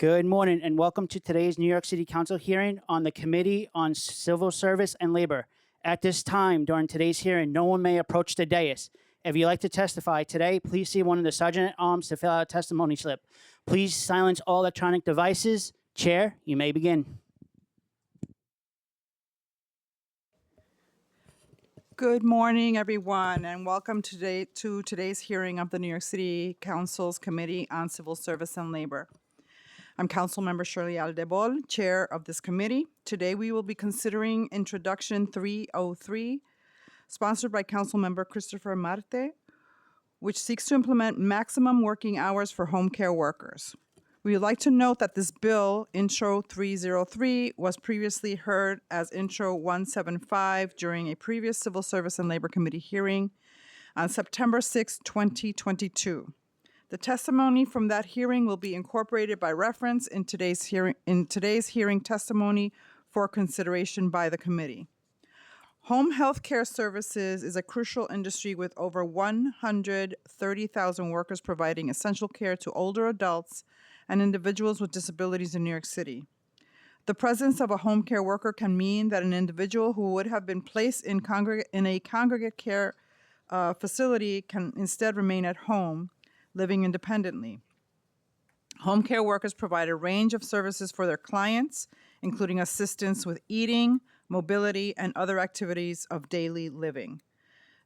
Good morning and welcome to today's New York City Council hearing on the Committee on Civil Service and Labor. At this time, during today's hearing, no one may approach the dais. If you'd like to testify today, please see one of the Sergeant-at-Arms to fill out a testimony slip. Please silence all electronic devices. Chair, you may begin. Good morning, everyone, and welcome to today's hearing of the New York City Council's Committee on Civil Service and Labor. I'm Councilmember Shirley Aldebol, Chair of this committee. Today we will be considering Introduction 303, sponsored by Councilmember Christopher Marte, which seeks to implement maximum working hours for home care workers. We would like to note that this bill, Intro 303, was previously heard as Intro 175 during a previous Civil Service and Labor Committee hearing on September 6, 2022. The testimony from that hearing will be incorporated by reference in today's hearing testimony for consideration by the committee. Home health care services is a crucial industry with over 130,000 workers providing essential care to older adults and individuals with disabilities in New York City. The presence of a home care worker can mean that an individual who would have been placed in a congregate care facility can instead remain at home, living independently. Home care workers provide a range of services for their clients, including assistance with eating, mobility, and other activities of daily living.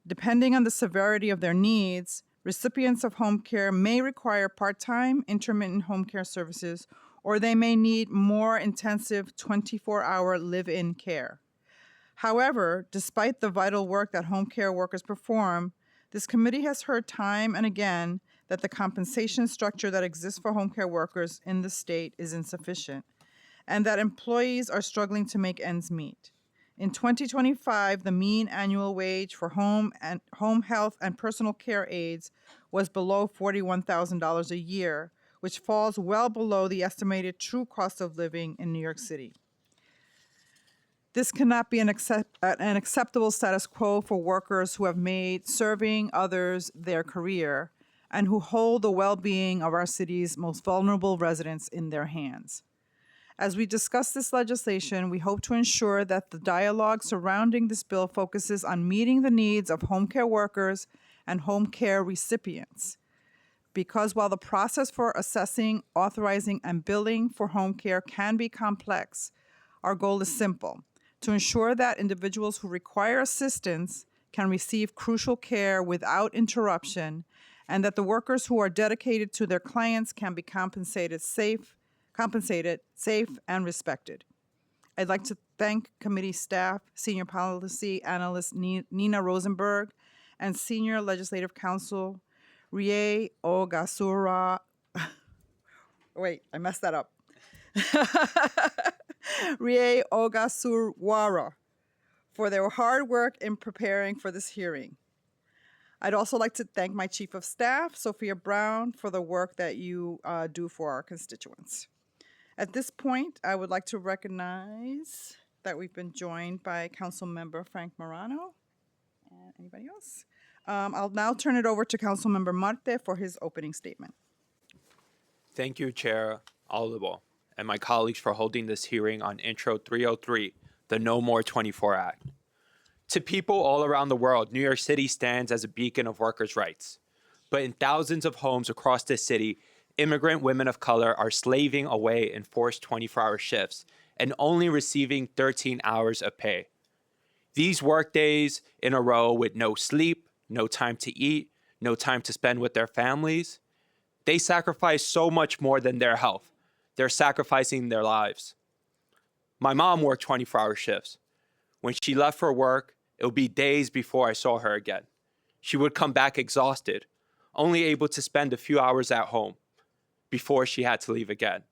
Depending on the severity of their needs, recipients of home care may require part-time, intermittent home care services, or they may need more intensive 24-hour live-in care. However, despite the vital work that home care workers perform, this committee has heard time and again that the compensation structure that exists for home care workers in the state is insufficient, and that employees are struggling to make ends meet. In 2025, the mean annual wage for home health and personal care aides was below $41,000 a year, which falls well below the estimated true cost of living in New York City. This cannot be an acceptable status quo for workers who have made serving others their career and who hold the well-being of our city's most vulnerable residents in their hands. As we discuss this legislation, we hope to ensure that the dialogue surrounding this bill focuses on meeting the needs of home care workers and home care recipients. Because while the process for assessing, authorizing, and billing for home care can be complex, our goal is simple: to ensure that individuals who require assistance can receive crucial care without interruption, and that the workers who are dedicated to their clients can be compensated safe, and respected. I'd like to thank committee staff, Senior Policy Analyst Nina Rosenberg, and Senior Legislative Counsel Rie Ogasura. Wait, I messed that up. Rie Ogasurwara for their hard work in preparing for this hearing. I'd also like to thank my Chief of Staff, Sophia Brown, for the work that you do for our constituents. At this point, I would like to recognize that we've been joined by Councilmember Frank Morano. And anybody else? I'll now turn it over to Councilmember Marte for his opening statement. Thank you, Chair Aldebol, and my colleagues for holding this hearing on Intro 303, the No More 24 Act. To people all around the world, New York City stands as a beacon of workers' rights. But in thousands of homes across this city, immigrant women of color are slaving away in forced 24-hour shifts and only receiving 13 hours of pay. These workdays in a row with no sleep, no time to eat, no time to spend with their families, they sacrifice so much more than their health. They're sacrificing their lives. My mom worked 24-hour shifts. When she left for work, it would be days before I saw her again. She would come back exhausted, only able to spend a few hours at home before she had to leave again.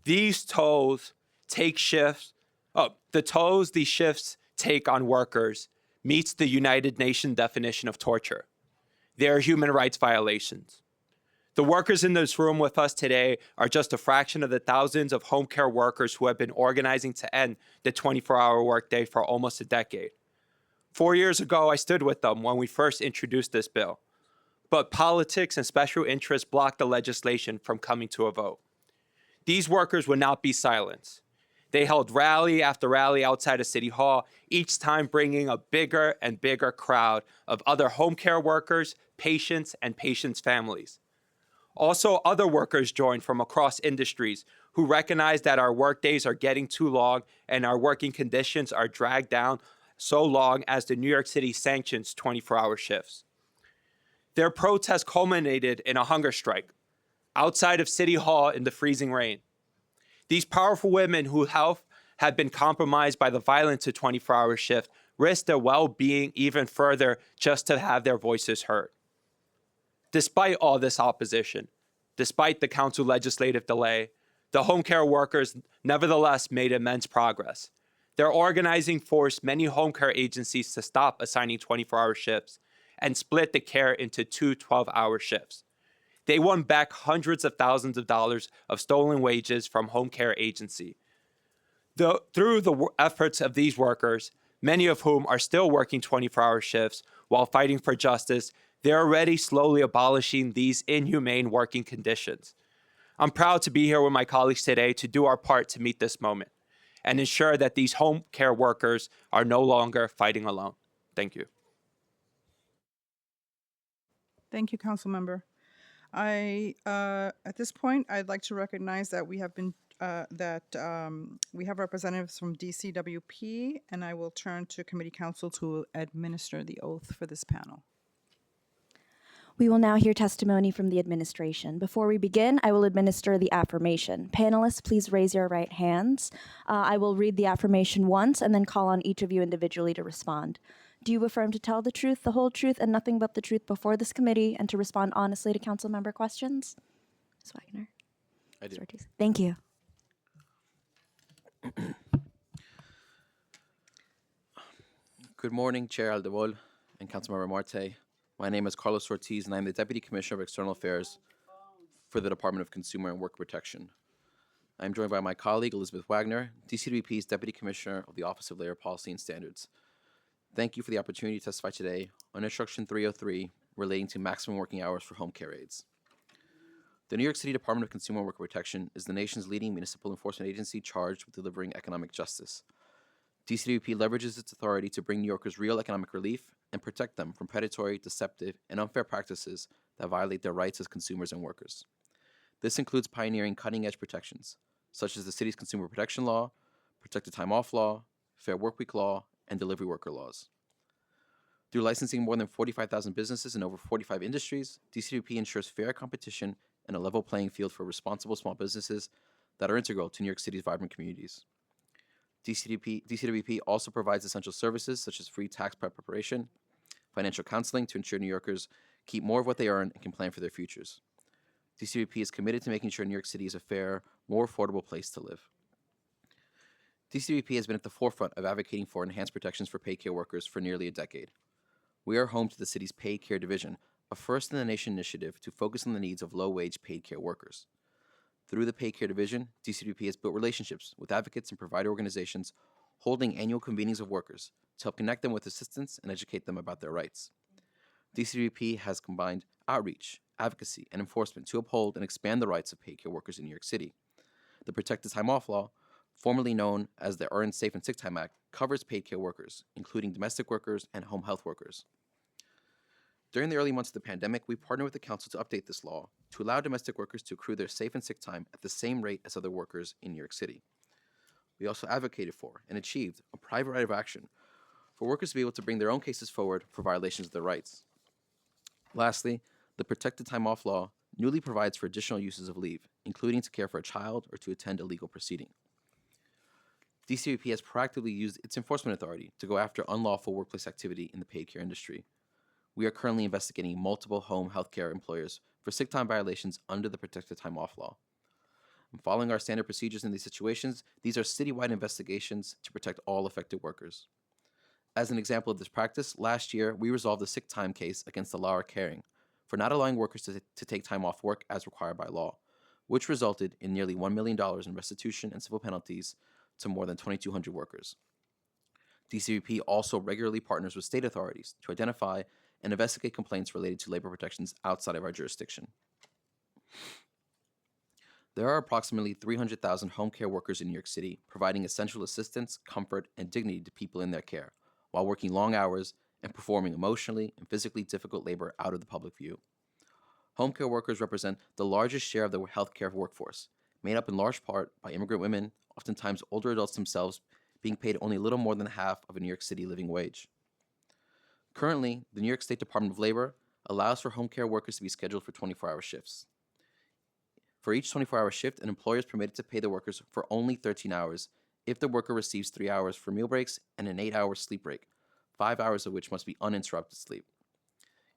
These tolls these shifts take on workers meets the United Nations definition of torture. They are human rights violations. The workers in this room with us today are just a fraction of the thousands of home care workers who have been organizing to end the 24-hour workday for almost a decade. 4 years ago, I stood with them when we first introduced this bill. But politics and special interests blocked the legislation from coming to a vote. These workers would not be silenced. They held rally after rally outside of City Hall, each time bringing a bigger and bigger crowd of other home care workers, patients, and patients' families. Also, other workers joined from across industries who recognize that our workdays are getting too long and our working conditions are dragged down so long as the New York City sanctions 24-hour shifts. Their protest culminated in a hunger strike outside of City Hall in the freezing rain. These powerful women whose health had been compromised by the violence of 24-hour shift risked their well-being even further just to have their voices heard. Despite all this opposition, despite the council legislative delay, the home care workers nevertheless made immense progress. Their organizing forced many home care agencies to stop assigning 24-hour shifts and split the care into two 12-hour shifts. They won back hundreds of thousands of dollars of stolen wages from home care agency. Through the efforts of these workers, many of whom are still working 24-hour shifts while fighting for justice, they're already slowly abolishing these inhumane working conditions. I'm proud to be here with my colleagues today to do our part to meet this moment and ensure that these home care workers are no longer fighting alone. Thank you. Thank you, Councilmember. At this point, I'd like to recognize that we have representatives from DCWP, and I will turn to Committee Counsel to administer the oath for this panel. We will now hear testimony from the administration. Before we begin, I will administer the affirmation. Panelists, please raise your right hands. I will read the affirmation once and then call on each of you individually to respond. Do you affirm to tell the truth, the whole truth, and nothing but the truth before this committee and to respond honestly to council member questions? Ms. Wagner? I do. Ms. Ortiz? Thank you. Good morning, Chair Aldebol and Councilmember Marte. My name is Carlos Ortiz, and I'm the Deputy Commissioner of External Affairs for the Department of Consumer and Worker Protection. I'm joined by my colleague, Elizabeth Wagner, DCWP's Deputy Commissioner of the Office of Labor Policy and Standards. Thank you for the opportunity to testify today on Instruction 303 relating to maximum working hours for home care aides. The New York City Department of Consumer and Worker Protection is the nation's leading municipal enforcement agency charged with delivering economic justice. DCWP leverages its authority to bring New Yorkers real economic relief and protect them from predatory, deceptive, and unfair practices that violate their rights as consumers and workers. This includes pioneering cutting-edge protections, such as the city's Consumer Protection Law, Protected Time Off Law, Fair Workweek Law, and delivery worker laws. Through licensing more than 45,000 businesses in over 45 industries, DCWP ensures fair competition and a level playing field for responsible small businesses that are integral to New York City's vibrant communities. DCWP also provides essential services such as free tax prep preparation, financial counseling to ensure New Yorkers keep more of what they earn and can plan for their futures. DCWP is committed to making sure New York City is a fair, more affordable place to live. DCWP has been at the forefront of advocating for enhanced protections for paid care workers for nearly a decade. We are home to the city's Paid Care Division, a first-in-the-nation initiative to focus on the needs of low-wage paid care workers. Through the Paid Care Division, DCWP has built relationships with advocates and provider organizations holding annual convenings of workers to help connect them with assistance and educate them about their rights. DCWP has combined outreach, advocacy, and enforcement to uphold and expand the rights of paid care workers in New York City. The Protected Time Off Law, formerly known as the Earned Safe and Sick Time Act, covers paid care workers, including domestic workers and home health workers. During the early months of the pandemic, we partnered with the council to update this law to allow domestic workers to accrue their safe and sick time at the same rate as other workers in New York City. We also advocated for and achieved a private right of action for workers to be able to bring their own cases forward for violations of their rights. Lastly, the Protected Time Off Law newly provides for additional uses of leave, including to care for a child or to attend a legal proceeding. DCWP has proactively used its enforcement authority to go after unlawful workplace activity in the paid care industry. We are currently investigating multiple home health care employers for sick time violations under the Protected Time Off Law. And following our standard procedures in these situations, these are citywide investigations to protect all affected workers. As an example of this practice, last year we resolved a sick time case against Alara Caring for not allowing workers to take time off work as required by law, which resulted in nearly $1 million in restitution and civil penalties to more than 2,200 workers. DCWP also regularly partners with state authorities to identify and investigate complaints related to labor protections outside of our jurisdiction. There are approximately 300,000 home care workers in New York City, providing essential assistance, comfort, and dignity to people in their care, while working long hours and performing emotionally and physically difficult labor out of the public view. Home care workers represent the largest share of the healthcare workforce, made up in large part by immigrant women, oftentimes older adults themselves, being paid only a little more than half of a New York City living wage. Currently, the New York State Department of Labor allows for home care workers to be scheduled for 24-hour shifts. For each 24-hour shift, an employer is permitted to pay the workers for only 13 hours if the worker receives 3 hours for meal breaks and an 8-hour sleep break, 5 hours of which must be uninterrupted sleep.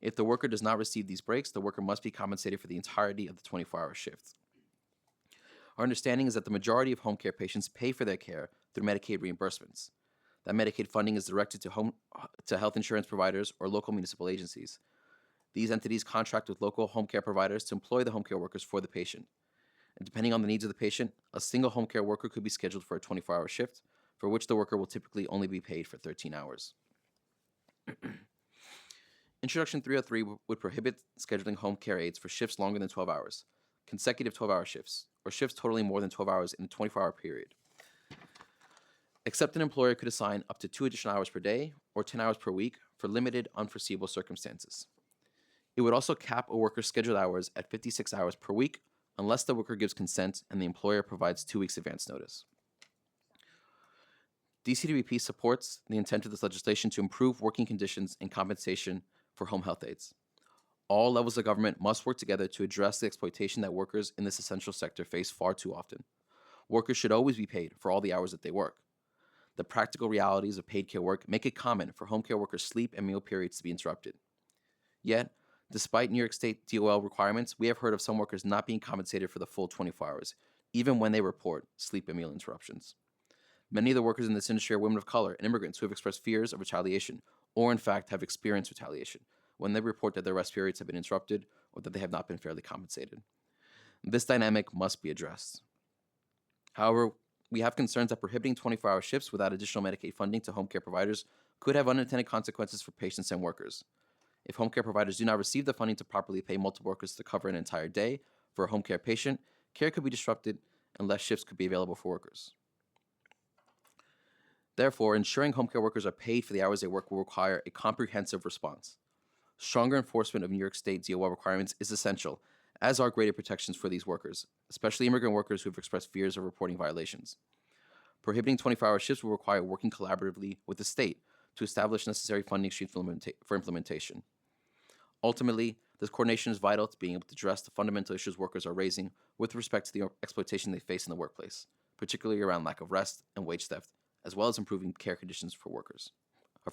If the worker does not receive these breaks, the worker must be compensated for the entirety of the 24-hour shift. Our understanding is that the majority of home care patients pay for their care through Medicaid reimbursements. That Medicaid funding is directed to health insurance providers or local municipal agencies. These entities contract with local home care providers to employ the home care workers for the patient. And depending on the needs of the patient, a single home care worker could be scheduled for a 24-hour shift, for which the worker will typically only be paid for 13 hours. Introduction 303 would prohibit scheduling home care aides for shifts longer than 12 hours, consecutive 12-hour shifts, or shifts totaling more than 12 hours in a 24-hour period. Except an employer could assign up to 2 additional hours per day or 10 hours per week for limited, unforeseeable circumstances. It would also cap a worker's scheduled hours at 56 hours per week unless the worker gives consent and the employer provides 2 weeks advance notice. DCWP supports the intent of this legislation to improve working conditions and compensation for home health aides. All levels of government must work together to address the exploitation that workers in this essential sector face far too often. Workers should always be paid for all the hours that they work. The practical realities of paid care work make it common for home care workers' sleep and meal periods to be interrupted. Yet, despite New York State DOL requirements, we have heard of some workers not being compensated for the full 24 hours, even when they report sleep and meal interruptions. Many of the workers in this industry are women of color and immigrants who have expressed fears of retaliation, or in fact have experienced retaliation, when they report that their rest periods have been interrupted or that they have not been fairly compensated. This dynamic must be addressed. However, we have concerns that prohibiting 24-hour shifts without additional Medicaid funding to home care providers could have unintended consequences for patients and workers. If home care providers do not receive the funding to properly pay multiple workers to cover an entire day for a home care patient, care could be disrupted and less shifts could be available for workers. Therefore, ensuring home care workers are paid for the hours they work will require a comprehensive response. Stronger enforcement of New York State DOL requirements is essential, as are greater protections for these workers, especially immigrant workers who have expressed fears of reporting violations. Prohibiting 24-hour shifts will require working collaboratively with the state to establish necessary funding streams for implementation. Ultimately, this coordination is vital to being able to address the fundamental issues workers are raising with respect to the exploitation they face in the workplace, particularly around lack of rest and wage theft, as well as improving care conditions for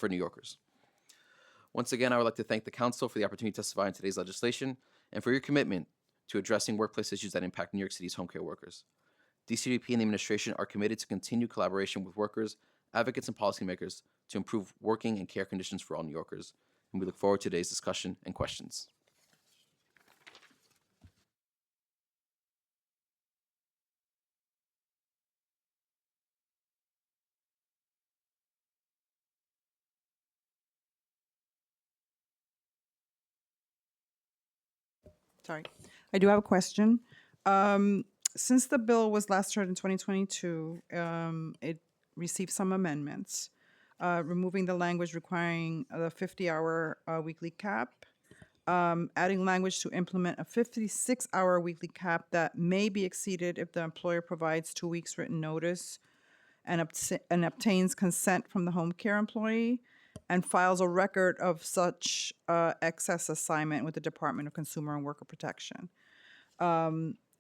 New Yorkers. Once again, I would like to thank the Council for the opportunity to testify on today's legislation and for your commitment to addressing workplace issues that impact New York City's home care workers. DCWP and the administration are committed to continued collaboration with workers, advocates, and policymakers to improve working and care conditions for all New Yorkers, and we look forward to today's discussion and questions. Sorry. I do have a question. Since the bill was last heard in 2022, it received some amendments, removing the language requiring the 50-hour weekly cap, adding language to implement a 56-hour weekly cap that may be exceeded if the employer provides 2 weeks written notice and obtains consent from the home care employee and files a record of such excess assignment with the Department of Consumer and Worker Protection.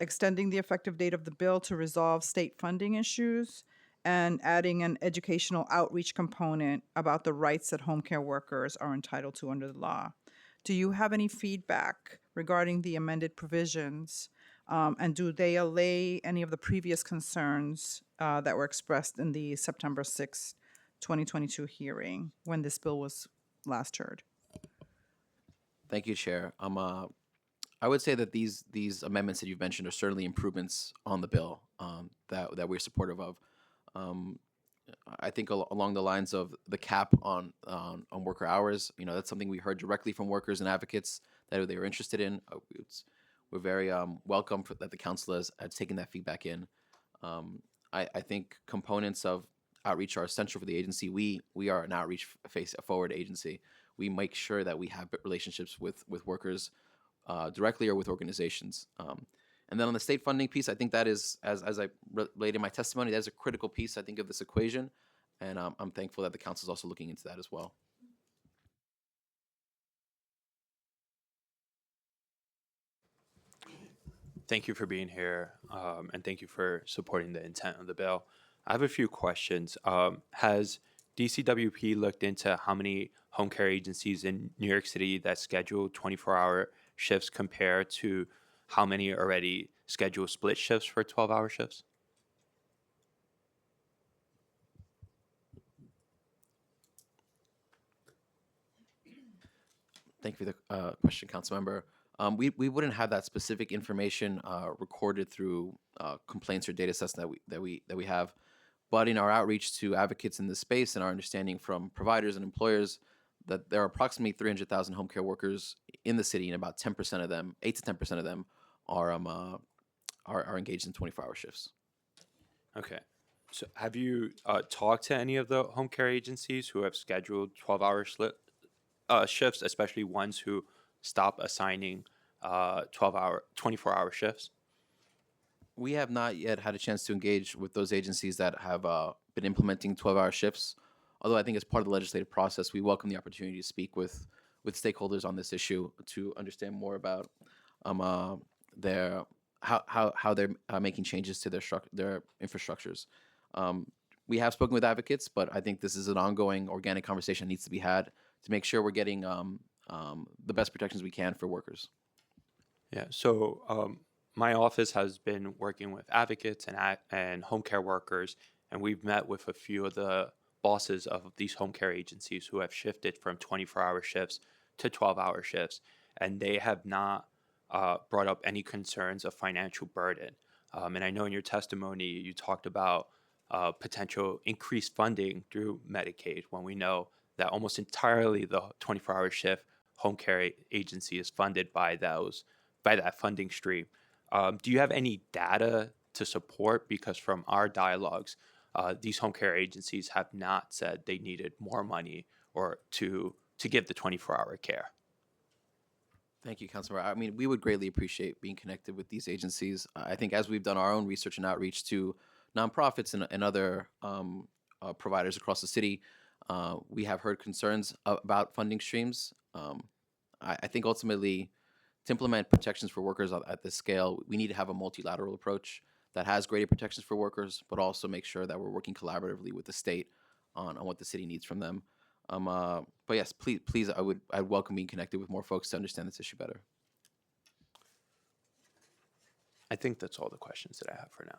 Extending the effective date of the bill to resolve state funding issues, and adding an educational outreach component about the rights that home care workers are entitled to under the law. Do you have any feedback regarding the amended provisions? And do they allay any of the previous concerns that were expressed in the September 6, 2022 hearing when this bill was last heard? Thank you, Chair. I would say that these amendments that you've mentioned are certainly improvements on the bill that we're supportive of. I think along the lines of the cap on worker hours, that's something we heard directly from workers and advocates that they were interested in. we're very welcome that the council has taken that feedback in. I think components of outreach are essential for the agency. We are an outreach face forward agency. We make sure that we have relationships with workers directly or with organizations. And then on the state funding piece, I think that is, as I laid in my testimony, that is a critical piece, I think, of this equation. And I'm thankful that the council is also looking into that as well. Thank you for being here, and thank you for supporting the intent of the bill. I have a few questions. Has DCWP looked into how many home care agencies in New York City that schedule 24-hour shifts compare to how many already schedule split shifts for 12-hour shifts? Thank you for the question, Councilmember. We wouldn't have that specific information recorded through complaints or data sets that we have, but in our outreach to advocates in this space and our understanding from providers and employers that there are approximately 300,000 home care workers in the city, and about 10% of them, 8 to 10% of them, are engaged in 24-hour shifts. Okay. So have you talked to any of the home care agencies who have scheduled 12-hour shifts, especially ones who stop assigning 24-hour shifts? We have not yet had a chance to engage with those agencies that have been implementing 12-hour shifts. Although I think as part of the legislative process, we welcome the opportunity to speak with stakeholders on this issue to understand more about their how they're making changes to their infrastructures. We have spoken with advocates, but I think this is an ongoing organic conversation that needs to be had to make sure we're getting the best protections we can for workers. Yeah. So my office has been working with advocates and home care workers, and we've met with a few of the bosses of these home care agencies who have shifted from 24-hour shifts to 12-hour shifts, and they have not brought up any concerns of financial burden. And I know in your testimony you talked about potential increased funding through Medicaid, when we know that almost entirely the 24-hour shift home care agency is funded by that funding stream. Do you have any data to support? Because from our dialogues, these home care agencies have not said they needed more money or to give the 24-hour care. Thank you, Councilor. I mean, we would greatly appreciate being connected with these agencies. I think as we've done our own research and outreach to nonprofits and other providers across the city, we have heard concerns about funding streams. I think ultimately, to implement protections for workers at this scale, we need to have a multilateral approach that has greater protections for workers, but also make sure that we're working collaboratively with the state on what the city needs from them. But yes, please, I'd welcome being connected with more folks to understand this issue better. I think that's all the questions that I have for now.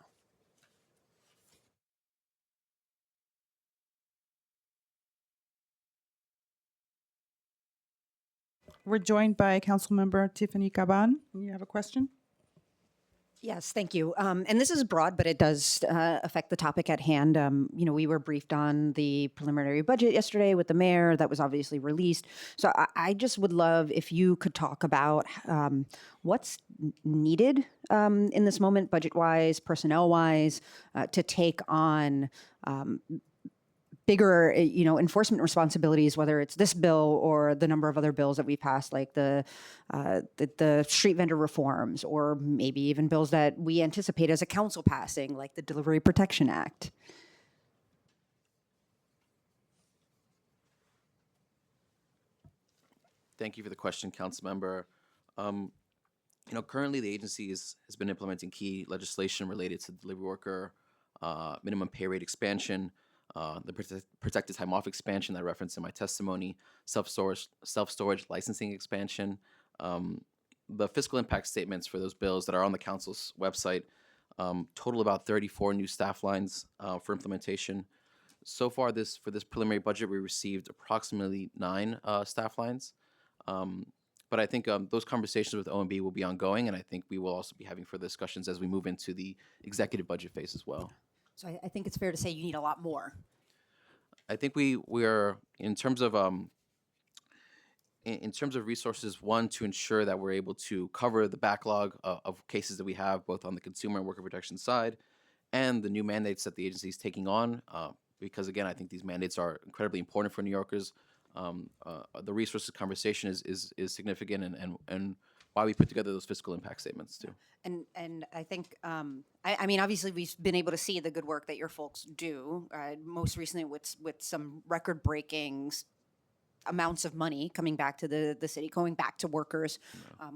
We're joined by Councilmember Tiffany Caban. You have a question? Yes, thank you. And this is broad, but it does affect the topic at hand. We were briefed on the preliminary budget yesterday with the mayor that was obviously released. So I just would love if you could talk about what's needed in this moment, budget-wise, personnel-wise, to take on bigger, enforcement responsibilities, whether it's this bill or the number of other bills that we passed, like the street vendor reforms, or maybe even bills that we anticipate as a council passing, like the Delivery Protection Act. Thank you for the question, Councilmember. Currently the agency has been implementing key legislation related to delivery worker minimum pay rate expansion, the protected time off expansion that I referenced in my testimony, self-storage licensing expansion. The fiscal impact statements for those bills that are on the council's website total about 34 new staff lines for implementation. So far, for this preliminary budget, we received approximately 9 staff lines. But I think those conversations with OMB will be ongoing, and I think we will also be having further discussions as we move into the executive budget phase as well. So I think it's fair to say you need a lot more. I think we are, in terms of in terms of resources, one, to ensure that we're able to cover the backlog of cases that we have, both on the consumer and worker protection side, and the new mandates that the agency is taking on. Because again, I think these mandates are incredibly important for New Yorkers. The resources conversation is significant, and why we put together those fiscal impact statements too. And I think, I mean, obviously, we've been able to see the good work that your folks do, most recently with some record-breaking amounts of money coming back to the city, going back to workers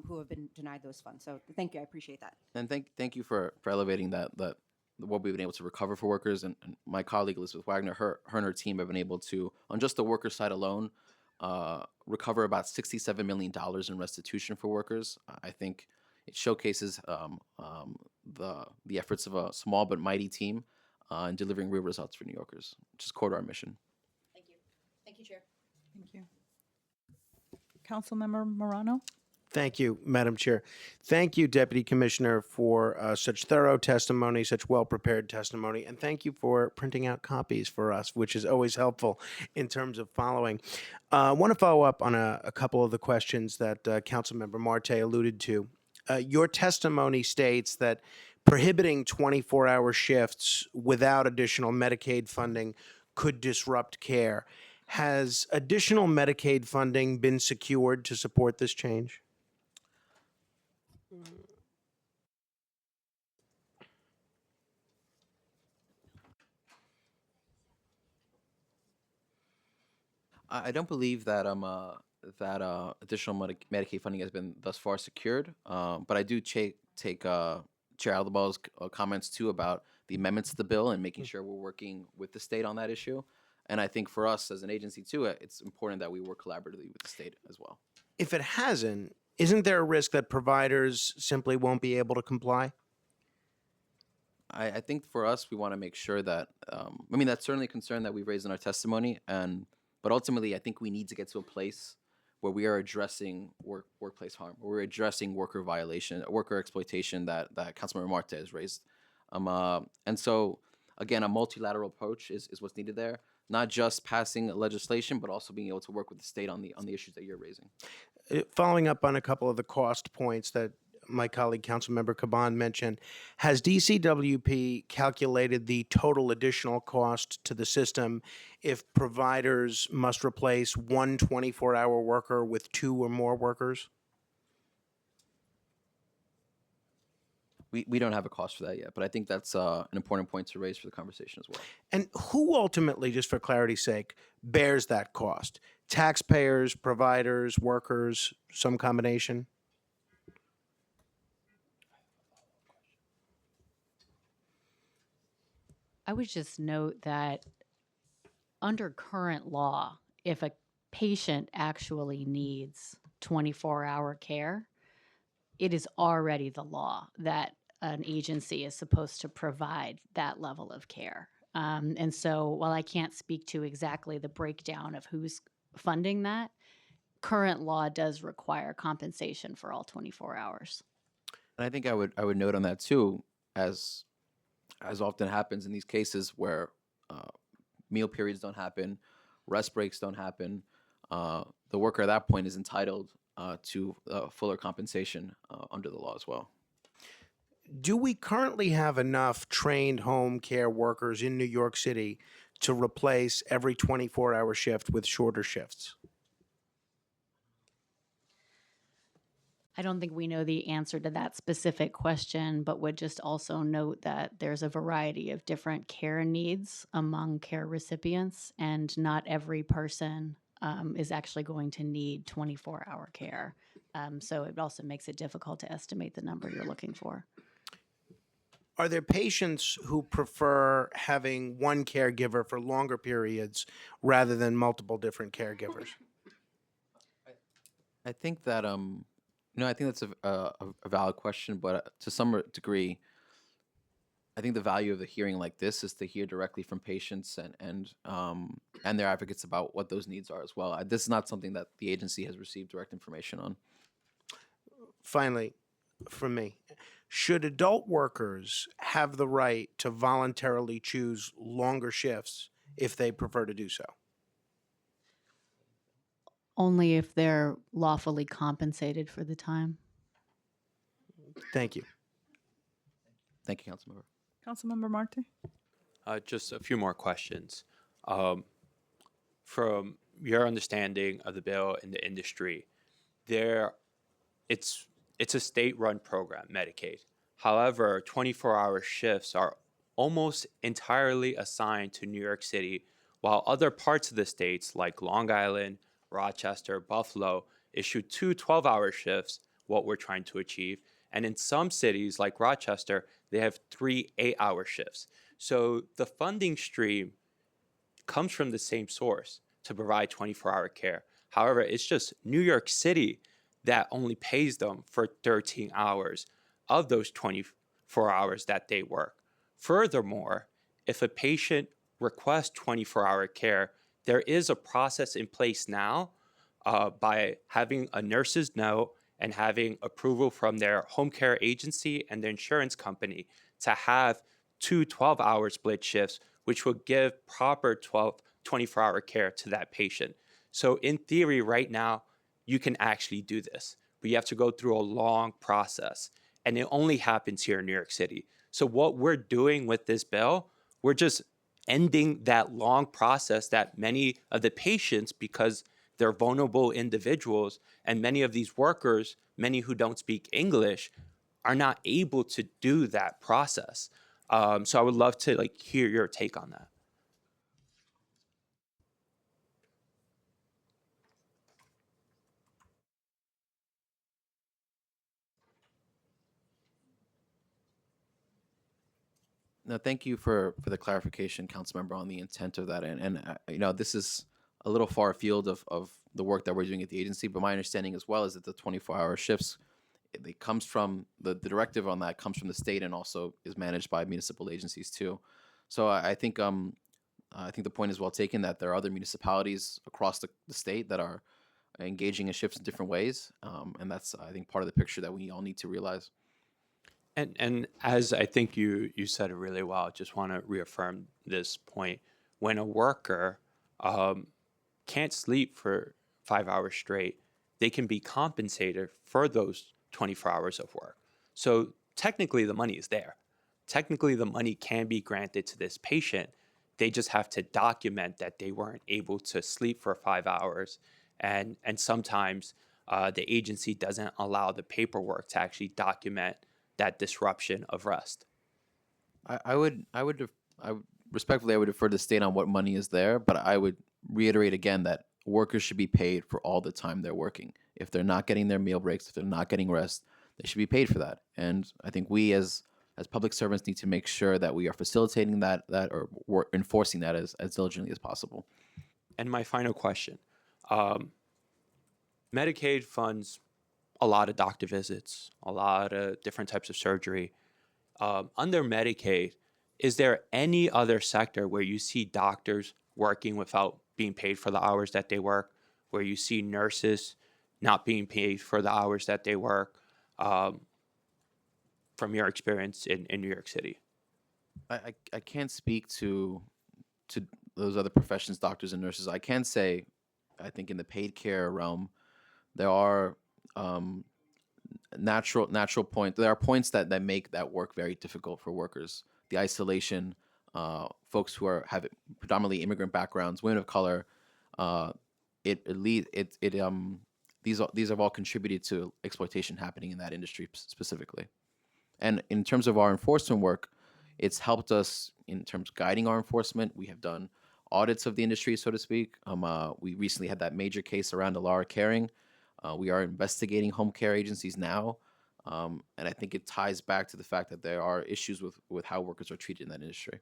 who have been denied those funds. So thank you, I appreciate that. And thank you for elevating that what we've been able to recover for workers. And my colleague Elizabeth Wagner, her and her team have been able to, on just the worker side alone, recover about $67 million in restitution for workers. I think it showcases the efforts of a small but mighty team in delivering real results for New Yorkers, which is core to our mission. Thank you. Thank you, Chair. Thank you. Councilmember Morano? Thank you, Madam Chair. Thank you, Deputy Commissioner, for such thorough testimony, such well-prepared testimony, and thank you for printing out copies for us, which is always helpful in terms of following. I want to follow up on a couple of the questions that Councilmember Marte alluded to. Your testimony states that prohibiting 24-hour shifts without additional Medicaid funding could disrupt care. Has additional Medicaid funding been secured to support this change? I don't believe that additional Medicaid funding has been thus far secured, but I do take Chair Aldabal's comments too about the amendments to the bill and making sure we're working with the state on that issue. And I think for us as an agency too, it's important that we work collaboratively with the state as well. If it hasn't, isn't there a risk that providers simply won't be able to comply? I think for us, we want to make sure that, I mean, that's certainly a concern that we've raised in our testimony, but ultimately, I think we need to get to a place where we are addressing workplace harm, where we're addressing worker violation, worker exploitation that Councilmember Marte has raised. And so, again, a multilateral approach is what's needed there. Not just passing legislation, but also being able to work with the state on the issues that you're raising. Following up on a couple of the cost points that my colleague Councilmember Caban mentioned, has DCWP calculated the total additional cost to the system if providers must replace one 24-hour worker with 2 or more workers? We don't have a cost for that yet, but I think that's an important point to raise for the conversation as well. And who ultimately, just for clarity's sake, bears that cost? Taxpayers, providers, workers, some combination? I would just note that under current law, if a patient actually needs 24-hour care, it is already the law that an agency is supposed to provide that level of care. And so while I can't speak to exactly the breakdown of who's funding that, current law does require compensation for all 24 hours. And I think I would note on that too, as often happens in these cases where meal periods don't happen, rest breaks don't happen, the worker at that point is entitled to fuller compensation under the law as well. Do we currently have enough trained home care workers in New York City to replace every 24-hour shift with shorter shifts? I don't think we know the answer to that specific question, but would just also note that there's a variety of different care needs among care recipients, and not every person is actually going to need 24-hour care. So it also makes it difficult to estimate the number you're looking for. Are there patients who prefer having one caregiver for longer periods rather than multiple different caregivers? I think that I think that's a valid question, but to some degree, I think the value of a hearing like this is to hear directly from patients and their advocates about what those needs are as well. This is not something that the agency has received direct information on. Finally, from me, should adult workers have the right to voluntarily choose longer shifts if they prefer to do so? Only if they're lawfully compensated for the time. Thank you. Thank you, Councilmember. Councilmember Marte? Just a few more questions. Um, from your understanding of the bill in the industry, there, it's a state-run program, Medicaid. However, 24-hour shifts are almost entirely assigned to New York City, while other parts of the states like Long Island, Rochester, Buffalo issue two 12-hour shifts, what we're trying to achieve. And in some cities like Rochester, they have three 8-hour shifts. So the funding stream comes from the same source to provide 24-hour care. However, it's just New York City that only pays them for 13 hours of those 24 hours that they work. Furthermore, if a patient requests 24-hour care, there is a process in place now by having a nurse's note and having approval from their home care agency and the insurance company to have two 12-hour split shifts, which will give proper 24-hour care to that patient. So in theory, right now, you can actually do this, but you have to go through a long process. And it only happens here in New York City. So what we're doing with this bill, we're just ending that long process that many of the patients, because they're vulnerable individuals, and many of these workers, many who don't speak English, are not able to do that process. So I would love to hear your take on that. No, thank you for the clarification, Councilmember, on the intent of that. And this is a little far afield of the work that we're doing at the agency, but my understanding as well is that the 24-hour shifts, it comes from the directive on that comes from the state and also is managed by municipal agencies too. So I think the point is well taken that there are other municipalities across the state that are engaging in shifts in different ways, and that's I think part of the picture that we all need to realize. And as I think you said it really well, I just want to reaffirm this point. When a worker can't sleep for 5 hours straight, they can be compensated for those 24 hours of work. So technically, the money is there. Technically, the money can be granted to this patient. They just have to document that they weren't able to sleep for 5 hours. And sometimes the agency doesn't allow the paperwork to actually document that disruption of rest. I would respectfully I would defer to the state on what money is there, but I would reiterate again that workers should be paid for all the time they're working. If they're not getting their meal breaks, if they're not getting rest, they should be paid for that. And I think we as public servants need to make sure that we are facilitating that or enforcing that as diligently as possible. And my final question, Medicaid funds a lot of doctor visits, a lot of different types of surgery. Under Medicaid, is there any other sector where you see doctors working without being paid for the hours that they work, where you see nurses not being paid for the hours that they work, from your experience in New York City? I can't speak to those other professions, doctors and nurses. I can say, I think in the paid care realm, there are natural point. There are points that make that work very difficult for workers. The isolation, folks who have predominantly immigrant backgrounds, women of color. These have all contributed to exploitation happening in that industry specifically. And in terms of our enforcement work, it's helped us in terms of guiding our enforcement. We have done audits of the industry, so to speak. We recently had that major case around Alara Caring. We are investigating home care agencies now. And I think it ties back to the fact that there are issues with how workers are treated in that industry.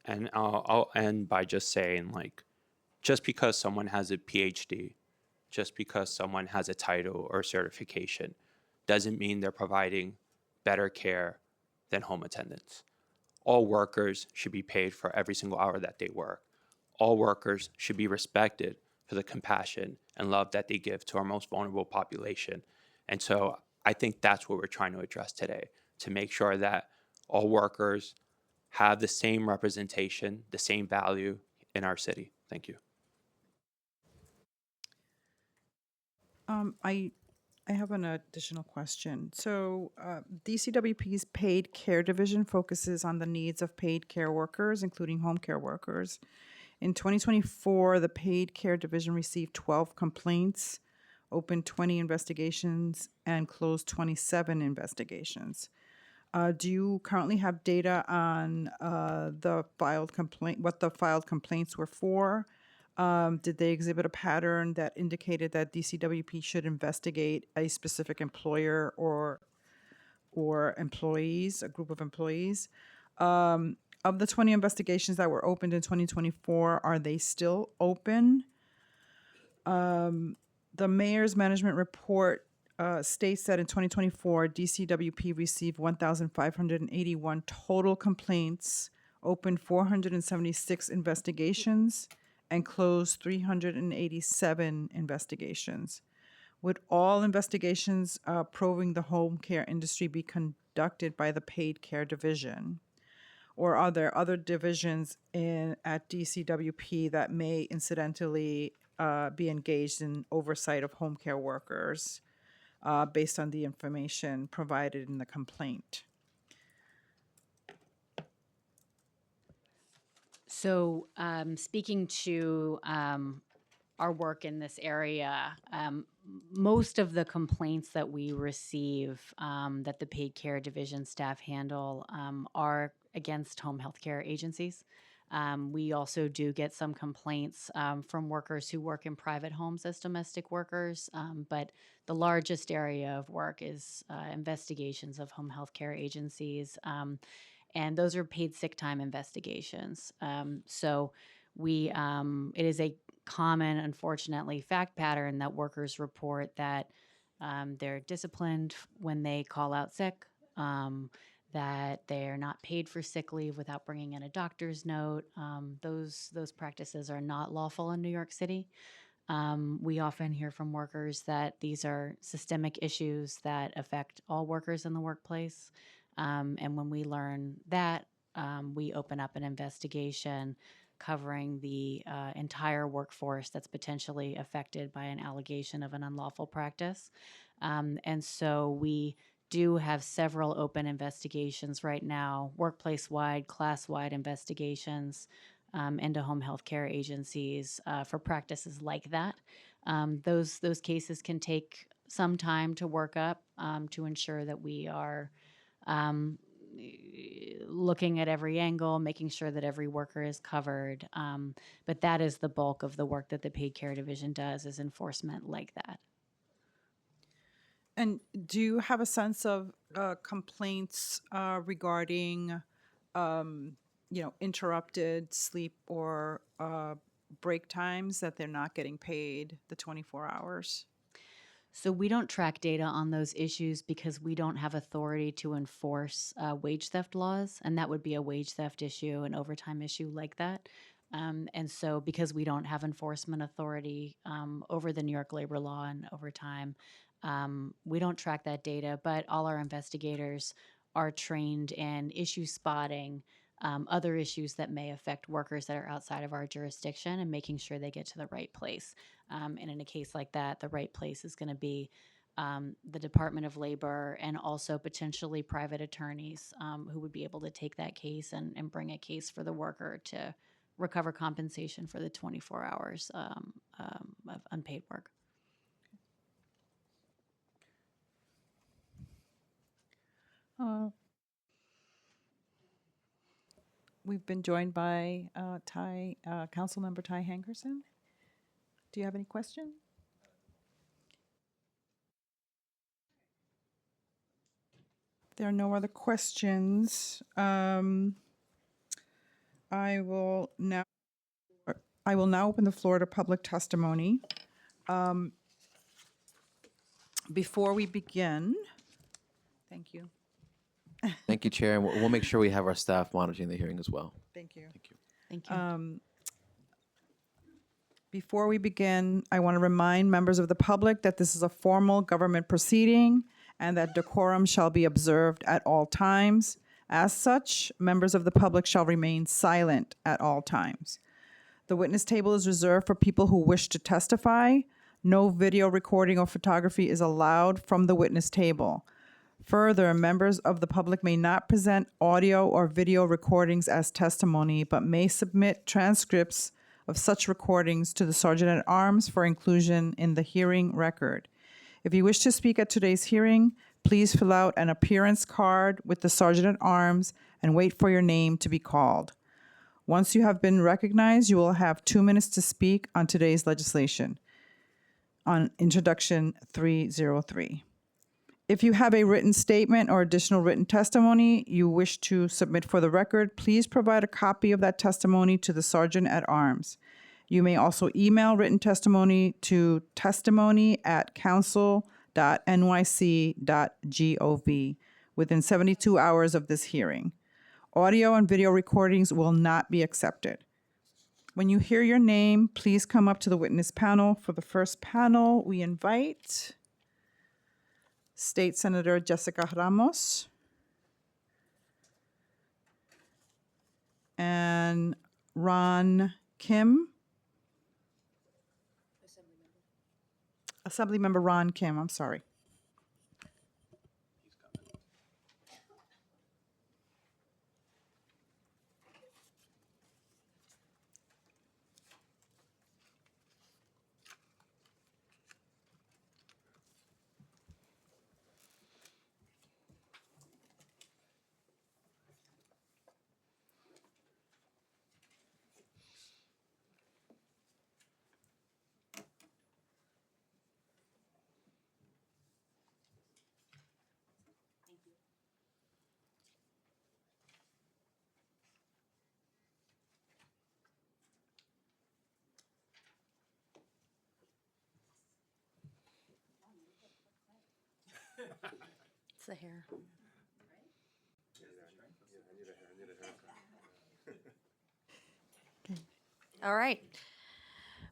And I'll end by just saying, just because someone has a PhD, just because someone has a title or certification, doesn't mean they're providing better care than home attendants. All workers should be paid for every single hour that they work. All workers should be respected for the compassion and love that they give to our most vulnerable population. And so I think that's what we're trying to address today, to make sure that all workers have the same representation, the same value in our city. Thank you. I have an additional question. So, DCWP's paid care division focuses on the needs of paid care workers, including home care workers. In 2024, the paid care division received 12 complaints, opened 20 investigations, and closed 27 investigations. Do you currently have data on the filed complaint, what the filed complaints were for? Did they exhibit a pattern that indicated that DCWP should investigate a specific employer or employees, a group of employees? Of the 20 investigations that were opened in 2024, are they still open? The mayor's management report states that in 2024, DCWP received 1,581 total complaints, opened 476 investigations, and closed 387 investigations. Would all investigations probing the home care industry be conducted by the paid care division? Or are there other divisions at DCWP that may incidentally be engaged in oversight of home care workers based on the information provided in the complaint? So, speaking to our work in this area, most of the complaints that we receive that the paid care division staff handle are against home health care agencies. We also do get some complaints from workers who work in private homes as domestic workers, but the largest area of work is investigations of home health care agencies. And those are paid sick time investigations. So it is a common, unfortunately, fact pattern that workers report that they're disciplined when they call out sick, that they're not paid for sick leave without bringing in a doctor's note. Those practices are not lawful in New York City. We often hear from workers that these are systemic issues that affect all workers in the workplace. And when we learn that, we open up an investigation covering the entire workforce that's potentially affected by an allegation of an unlawful practice. And so we do have several open investigations right now, workplace-wide, class-wide investigations into home health care agencies for practices like that. Those cases can take some time to work up to ensure that we are looking at every angle, making sure that every worker is covered. But that is the bulk of the work that the paid care division does, is enforcement like that. And do you have a sense of complaints regarding, interrupted sleep or break times, that they're not getting paid the 24 hours? So we don't track data on those issues because we don't have authority to enforce wage theft laws, and that would be a wage theft issue, an overtime issue like that. And so because we don't have enforcement authority over the New York labor law and overtime, we don't track that data, but all our investigators are trained in issue spotting, other issues that may affect workers that are outside of our jurisdiction, and making sure they get to the right place. And in a case like that, the right place is going to be the Department of Labor and also potentially private attorneys who would be able to take that case and bring a case for the worker to recover compensation for the 24 hours of unpaid work. We've been joined by Councilmember Ty Hankerson. Do you have any questions? There are no other questions. I will now open the floor to public testimony. Before we begin, thank you. Thank you, Chair. And we'll make sure we have our staff monitoring the hearing as well. Thank you. Thank you. Thank you. Before we begin, I want to remind members of the public that this is a formal government proceeding and that decorum shall be observed at all times. As such, members of the public shall remain silent at all times. The witness table is reserved for people who wish to testify. No video recording or photography is allowed from the witness table. Further, members of the public may not present audio or video recordings as testimony, but may submit transcripts of such recordings to the Sergeant at Arms for inclusion in the hearing record. If you wish to speak at today's hearing, please fill out an appearance card with the Sergeant at Arms and wait for your name to be called. Once you have been recognized, you will have 2 minutes to speak on today's legislation. On Introduction 303. If you have a written statement or additional written testimony you wish to submit for the record, please provide a copy of that testimony to the Sergeant at Arms. You may also email written testimony to testimony@council.nyc.gov within 72 hours of this hearing. Audio and video recordings will not be accepted. When you hear your name, please come up to the witness panel. For the first panel, we invite State Senator Jessica Ramos and Ron Kim. Assemblymember Ron Kim, I'm sorry. It's the hair. All right.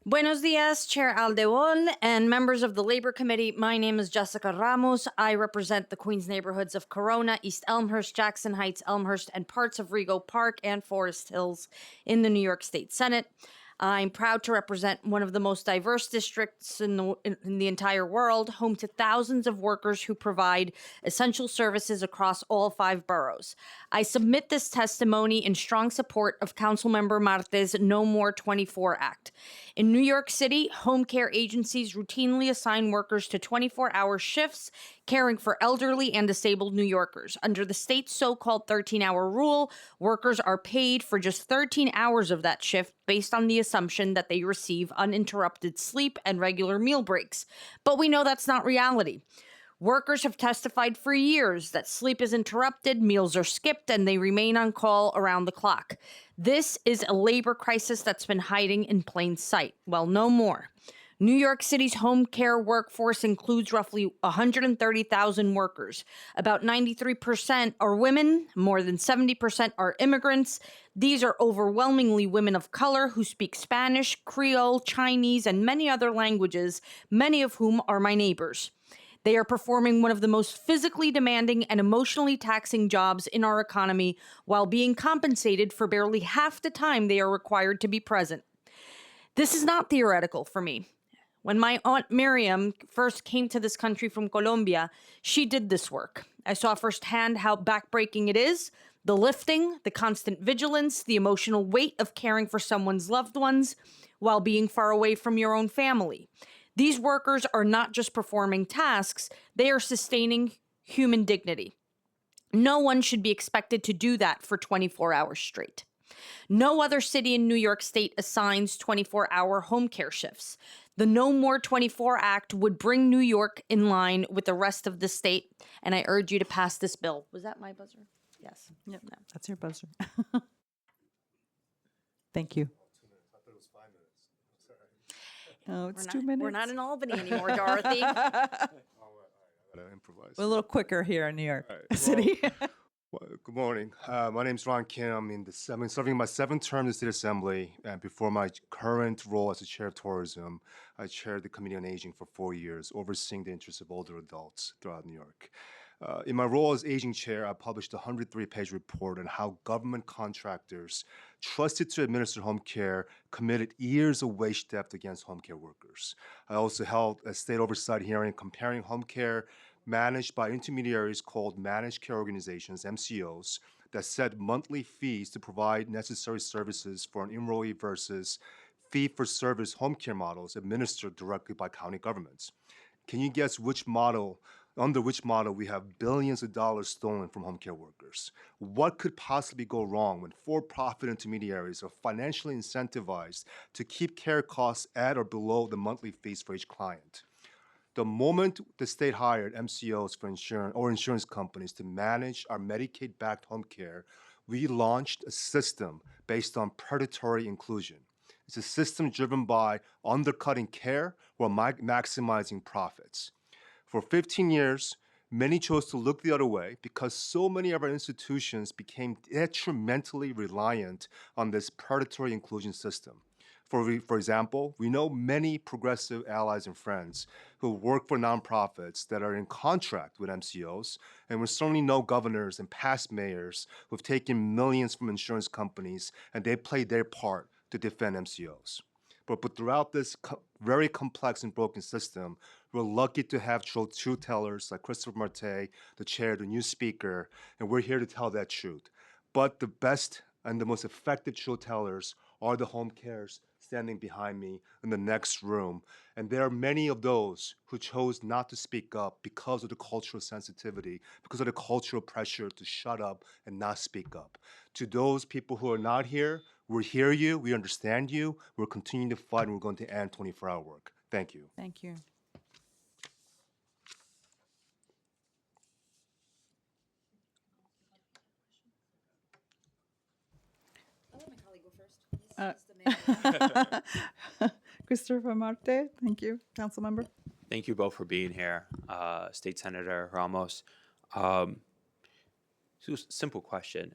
Buenos dias, Chair Aldebon and members of the Labor Committee. My name is Jessica Ramos. I represent the Queens neighborhoods of Corona, East Elmhurst, Jackson Heights, Elmhurst, and parts of Rego Park and Forest Hills in the New York State Senate. I'm proud to represent one of the most diverse districts in the entire world, home to thousands of workers who provide essential services across all 5 boroughs. I submit this testimony in strong support of Councilmember Marte's No More 24 Act. In New York City, home care agencies routinely assign workers to 24-hour shifts caring for elderly and disabled New Yorkers. Under the state's so-called 13-hour rule, workers are paid for just 13 hours of that shift based on the assumption that they receive uninterrupted sleep and regular meal breaks. But we know that's not reality. Workers have testified for years that sleep is interrupted, meals are skipped, and they remain on call around the clock. This is a labor crisis that's been hiding in plain sight. Well, no more. New York City's home care workforce includes roughly 130,000 workers. About 93% are women, more than 70% are immigrants. These are overwhelmingly women of color who speak Spanish, Creole, Chinese, and many other languages, many of whom are my neighbors. They are performing one of the most physically demanding and emotionally taxing jobs in our economy while being compensated for barely half the time they are required to be present. This is not theoretical for me. When my Aunt Miriam first came to this country from Colombia, she did this work. I saw firsthand how backbreaking it is, the lifting, the constant vigilance, the emotional weight of caring for someone's loved ones while being far away from your own family. These workers are not just performing tasks, they are sustaining human dignity. No one should be expected to do that for 24 hours straight. No other city in New York State assigns 24-hour home care shifts. The No More 24 Act would bring New York in line with the rest of the state, and I urge you to pass this bill. Was that my buzzer? Yes. Yep, that's your buzzer. Thank you. Oh, it's 2 minutes. We're not in Albany anymore, Dorothy. Improvise. We're a little quicker here in New York All right, City. Well, good morning. My name is Ron Kim. I'm serving my 7th term in the State Assembly. And before my current role as the Chair of Tourism, I chaired the Committee on Aging for 4 years, overseeing the interests of older adults throughout New York. In my role as aging chair, I published a 103-page report on how government contractors trusted to administer home care committed years of wage theft against home care workers. I also held a state oversight hearing comparing home care managed by intermediaries called managed care organizations, MCOs, that set monthly fees to provide necessary services for an enrollee versus fee-for-service home care models administered directly by county governments. Can you guess under which model we have billions of dollars stolen from home care workers? What could possibly go wrong when for-profit intermediaries are financially incentivized to keep care costs at or below the monthly fees for each client? The moment the state hired MCOs for insurance companies to manage our Medicaid-backed home care, we launched a system based on predatory inclusion. It's a system driven by undercutting care while maximizing profits. For 15 years, many chose to look the other way because so many of our institutions became detrimentally reliant on this predatory inclusion system. For example, we know many progressive allies and friends who work for nonprofits that are in contract with MCOs, and we certainly know governors and past mayors who've taken millions from insurance companies, and they played their part to defend MCOs. But throughout this very complex and broken system, we're lucky to have truth tellers like Christopher Marte, the chair, the new speaker, and we're here to tell that truth. But the best and the most effective truth tellers are the home cares standing behind me in the next room. And there are many of those who chose not to speak up because of the cultural sensitivity, because of the cultural pressure to shut up and not speak up. To those people who are not here, we hear you, we understand you, we're continuing to fight, and we're going to end 24-hour work. Thank you. Thank you. Christopher Marte, thank you, council member. Thank you both for being here, State Senator Ramos. So simple question.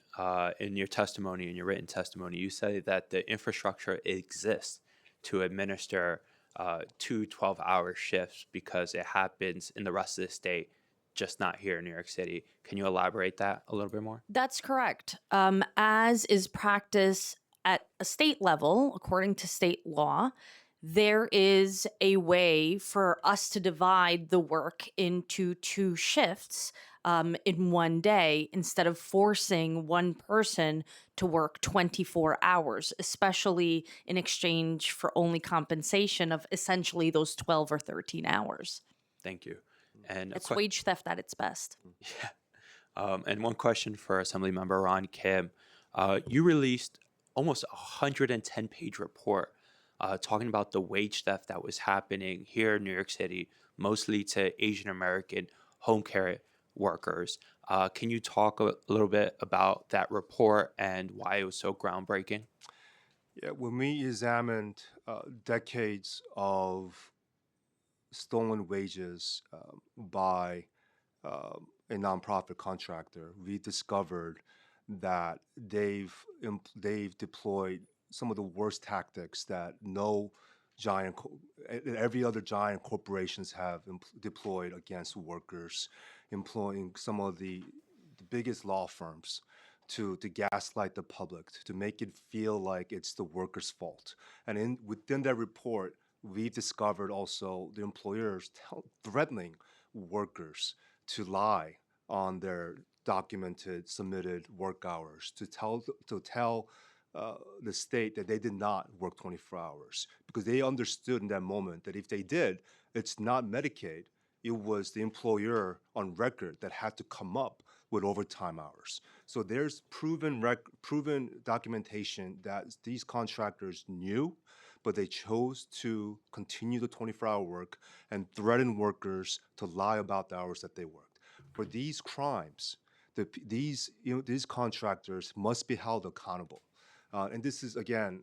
In your testimony, in your written testimony, you say that the infrastructure exists to administer 2 12-hour shifts because it happens in the rest of the state, just not here in New York City. Can you elaborate that a little bit more? That's correct. As is practice at a state level, according to state law, there is a way for us to divide the work into 2 shifts in one day instead of forcing one person to work 24 hours, especially in exchange for only compensation of essentially those 12 or 13 hours. Thank you. And It's wage theft at its best. and one question for Assemblymember Ron Kim. You released almost a 110-page report talking about the wage theft that was happening here in New York City, mostly to Asian American home care workers. Can you talk a little bit about that report and why it was so groundbreaking? Yeah, when we examined decades of stolen wages by a nonprofit contractor, we discovered that they've deployed some of the worst tactics that every other giant corporations have deployed against workers, employing some of the biggest law firms to gaslight the public, to make it feel like it's the workers' fault. And within that report, we discovered also the employers threatening workers to lie on their documented, submitted work hours, to tell the state that they did not work 24 hours because they understood in that moment that if they did, it's not Medicaid. It was the employer on record that had to come up with overtime hours. So there's proven documentation that these contractors knew, but they chose to continue the 24-hour work and threaten workers to lie about the hours that they worked. For these crimes, these contractors must be held accountable. And this is, again,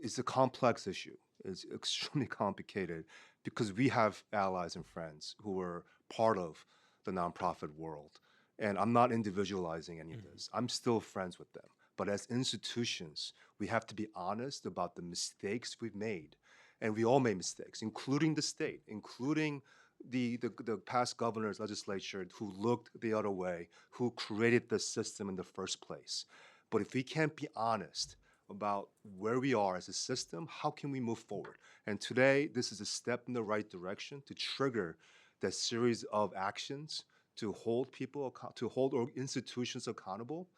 it's a complex issue. It's extremely complicated because we have allies and friends who are part of the nonprofit world. And I'm not individualizing any of this. I'm still friends with them. But as institutions, we have to be honest about the mistakes we've made. And we all made mistakes, including the state, including the past governors, legislature who looked the other way, who created the system in the first place. But if we can't be honest about where we are as a system, how can we move forward? And today, this is a step in the right direction to trigger that series of actions to hold to hold institutions accountable,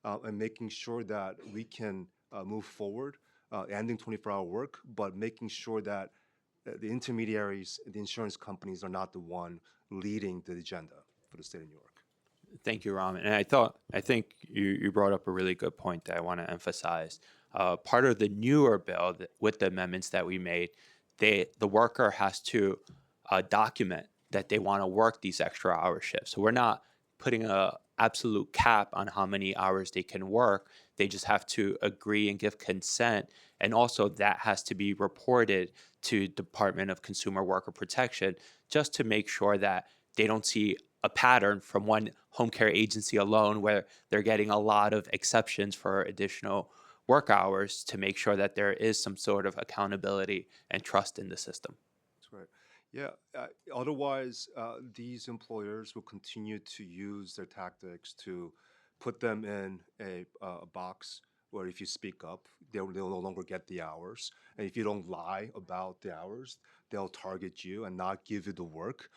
and making sure that we can move forward, ending 24-hour work, but making sure that the intermediaries, the insurance companies are not the one leading the agenda for the state of New York. Thank you, Raman. And I think you brought up a really good point that I want to emphasize. Part of the newer bill with the amendments that we made, the worker has to document that they want to work these extra hour shifts. So we're not putting a absolute cap on how many hours they can work. They just have to agree and give consent. And also that has to be reported to Department of Consumer Worker Protection, just to make sure that they don't see a pattern from one home care agency alone where they're getting a lot of exceptions for additional work hours, to make sure that there is some sort of accountability and trust in the system. That's right. Yeah. Otherwise, these employers will continue to use their tactics to put them in a box where if you speak up, they'll no longer get the hours. And if you don't lie about the hours, they'll target you and not give you the work.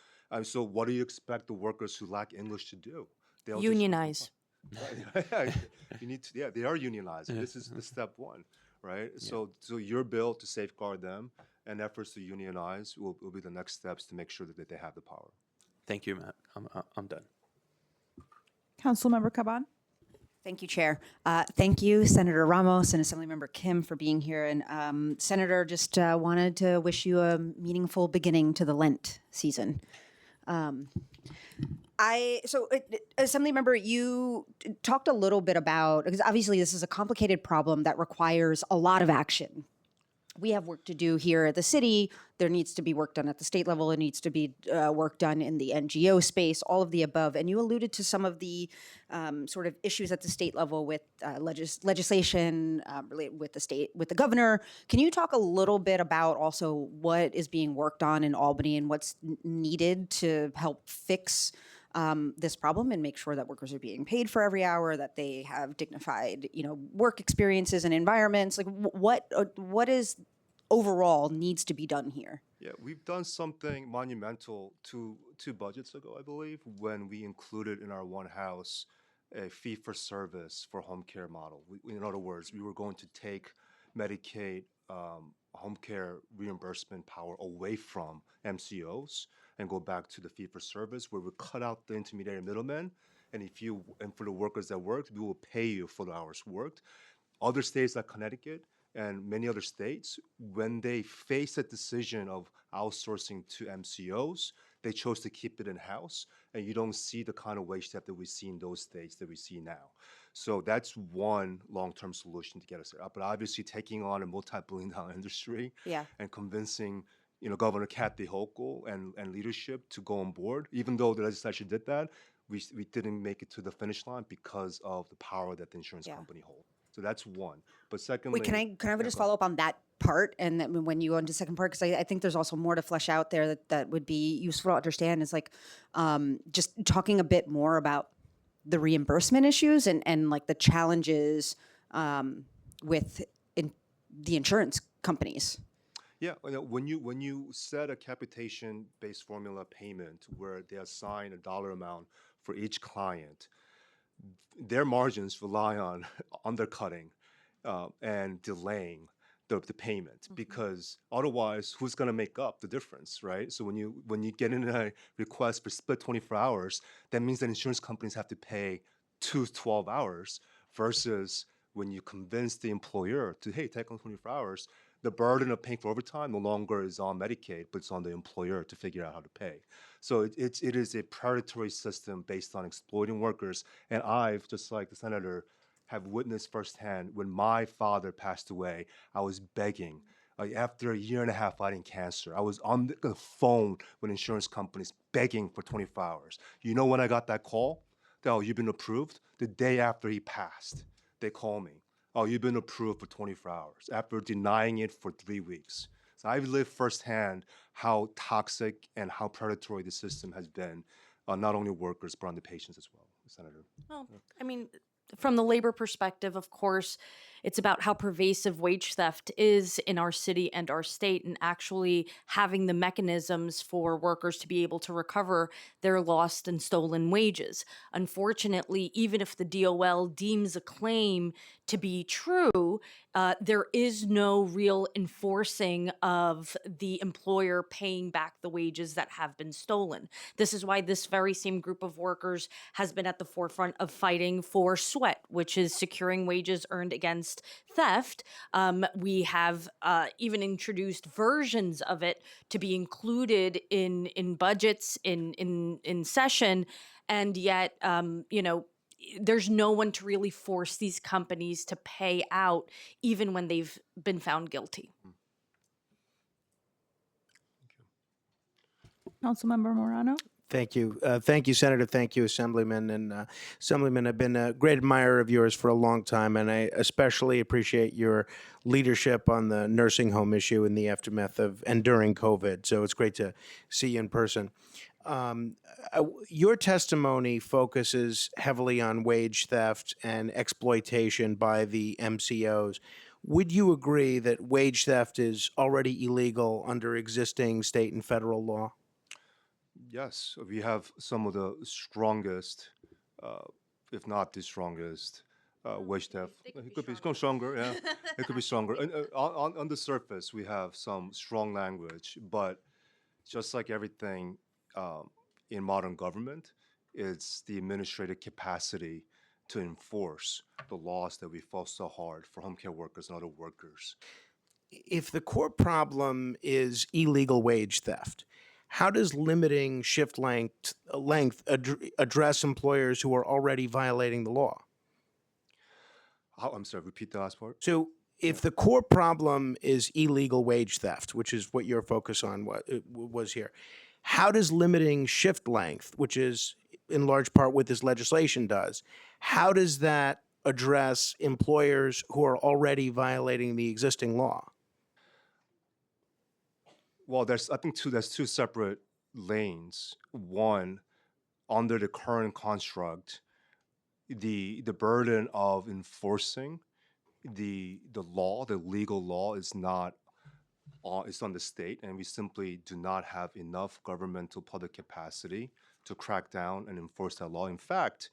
So what do you expect the workers who lack English to do? They'll just Unionize. Right. You need to, yeah, they are unionizing. This is the step one, right? So your bill to safeguard them and efforts to unionize will be the next steps to make sure that they have the power. Thank you, Matt. I'm done. Councilmember Caban. Thank you, Chair. Thank you, Senator Ramos and Assemblymember Kim, for being here. And Senator, just wanted to wish you a meaningful beginning to the Lent season. Assemblymember, you talked a little bit about, because obviously this is a complicated problem that requires a lot of action. We have work to do here at the city. There needs to be work done at the state level. It needs to be work done in the NGO space, all of the above. And you alluded to some of the sort of issues at the state level with legislation related with the state, with the governor. Can you talk a little bit about also what is being worked on in Albany and what's needed to help fix this problem and make sure that workers are being paid for every hour, that they have dignified, work experiences and environments? Like what is overall needs to be done here? Yeah, we've done something monumental two budgets ago, I believe, when we included in our one house a fee-for-service for home care model. In other words, we were going to take Medicaid home care reimbursement power away from MCOs and go back to the fee-for-service, where we cut out the intermediary middlemen. And for the workers that worked, we will pay you for the hours worked. Other states like Connecticut and many other states, when they face a decision of outsourcing to MCOs, they chose to keep it in-house, and you don't see the kind of wage step that we see in those states that we see now. So that's one long-term solution to get us there. But obviously taking on a multi-billion-dollar industry and convincing Governor Kathy Hochul and leadership to go on board, even though the legislature did that, we didn't make it to the finish line because of the power that the insurance company holds. So that's one. But secondly, Wait, can I just follow up on that part, and then when you go into the second part, because I think there's also more to flesh out there that would be useful to understand, is like just talking a bit more about the reimbursement issues and like the challenges with the insurance companies. Yeah, when you set a capitation-based formula payment where they assign a dollar amount for each client, their margins rely on undercutting and delaying the payment, because otherwise, who's going to make up the difference, right? So when you get in a request for split 24 hours, that means that insurance companies have to pay 12 hours, versus when you convince the employer to, hey, take on 24 hours, the burden of paying for overtime no longer is on Medicaid, but it's on the employer to figure out how to pay. So it is a predatory system based on exploiting workers. And I've, just like the senator, have witnessed firsthand when my father passed away, I was begging. After a year and a half fighting cancer, I was on the phone with insurance companies begging for 24 hours. You know when I got that call? Oh, you've been approved? The day after he passed, they call me. Oh, you've been approved for 24 hours after denying it for 3 weeks. So I've lived firsthand how toxic and how predatory the system has been, not only workers, but on the patients as well, Senator. Well, I mean, from the labor perspective, of course, it's about how pervasive wage theft is in our city and our state, and actually having the mechanisms for workers to be able to recover their lost and stolen wages. Unfortunately, even if the DOL deems a claim to be true, there is no real enforcing of the employer paying back the wages that have been stolen. This is why this very same group of workers has been at the forefront of fighting for SWEAT, which is securing wages earned against theft. We have even introduced versions of it to be included in budgets in session, and yet there's no one to really force these companies to pay out even when they've been found guilty. Councilmember Morano? Thank you. Thank you, Senator. Thank you, Assemblyman. And Assemblyman, I've been a great admirer of yours for a long time, and I especially appreciate your leadership on the nursing home issue in the aftermath of and during COVID. So it's great to see you in person. Your testimony focuses heavily on wage theft and exploitation by the MCOs. Would you agree that wage theft is already illegal under existing state and federal law? Yes, we have some of the strongest, if not the strongest, wage theft. It could be stronger, yeah. It could be stronger. And, on the surface, we have some strong language, but just like everything in modern government, it's the administrative capacity to enforce the laws that we fought so hard for home care workers and other workers. If the core problem is illegal wage theft, how does limiting shift length address employers who are already violating the law? I'm sorry, repeat the last part. So if the core problem is illegal wage theft, which is what your focus on was here, how does limiting shift length, which is in large part what this legislation does, how does that address employers who are already violating the existing law? Well, there's two separate lanes. One, under the current construct, the burden of enforcing the law, the legal law, is not it's on the state, and we simply do not have enough governmental public capacity to crack down and enforce that law. In fact,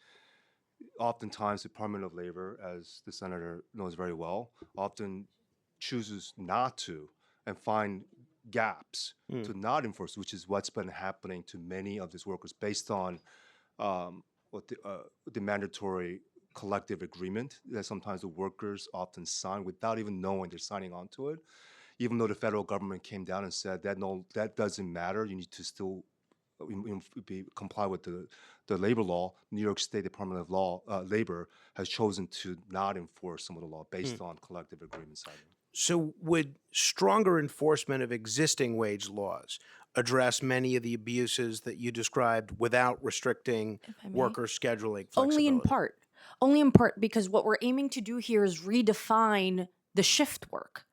oftentimes the Department of Labor, as the senator knows very well, often chooses not to and find gaps to not enforce, which is what's been happening to many of these workers based on what the mandatory collective agreement that sometimes the workers often sign without even knowing they're signing on to it. Even though the federal government came down and said that no, that doesn't matter, you need to still comply with the labor law. New York State Department of Labor has chosen to not enforce some of the law based on collective agreement signing. So would stronger enforcement of existing wage laws address many of the abuses that you described without restricting worker scheduling flexibility? Only in part, because what we're aiming to do here is redefine the shift work,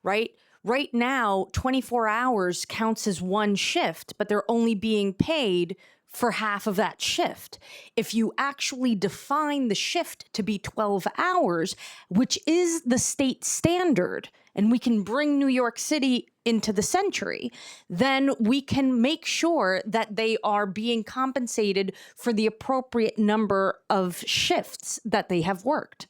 right? Right now, 24 hours counts as one shift, but they're only being paid for half of that shift. If you actually define the shift to be 12 hours, which is the state standard, and we can bring New York City into the century, then we can make sure that they are being compensated for the appropriate number of shifts that they have worked.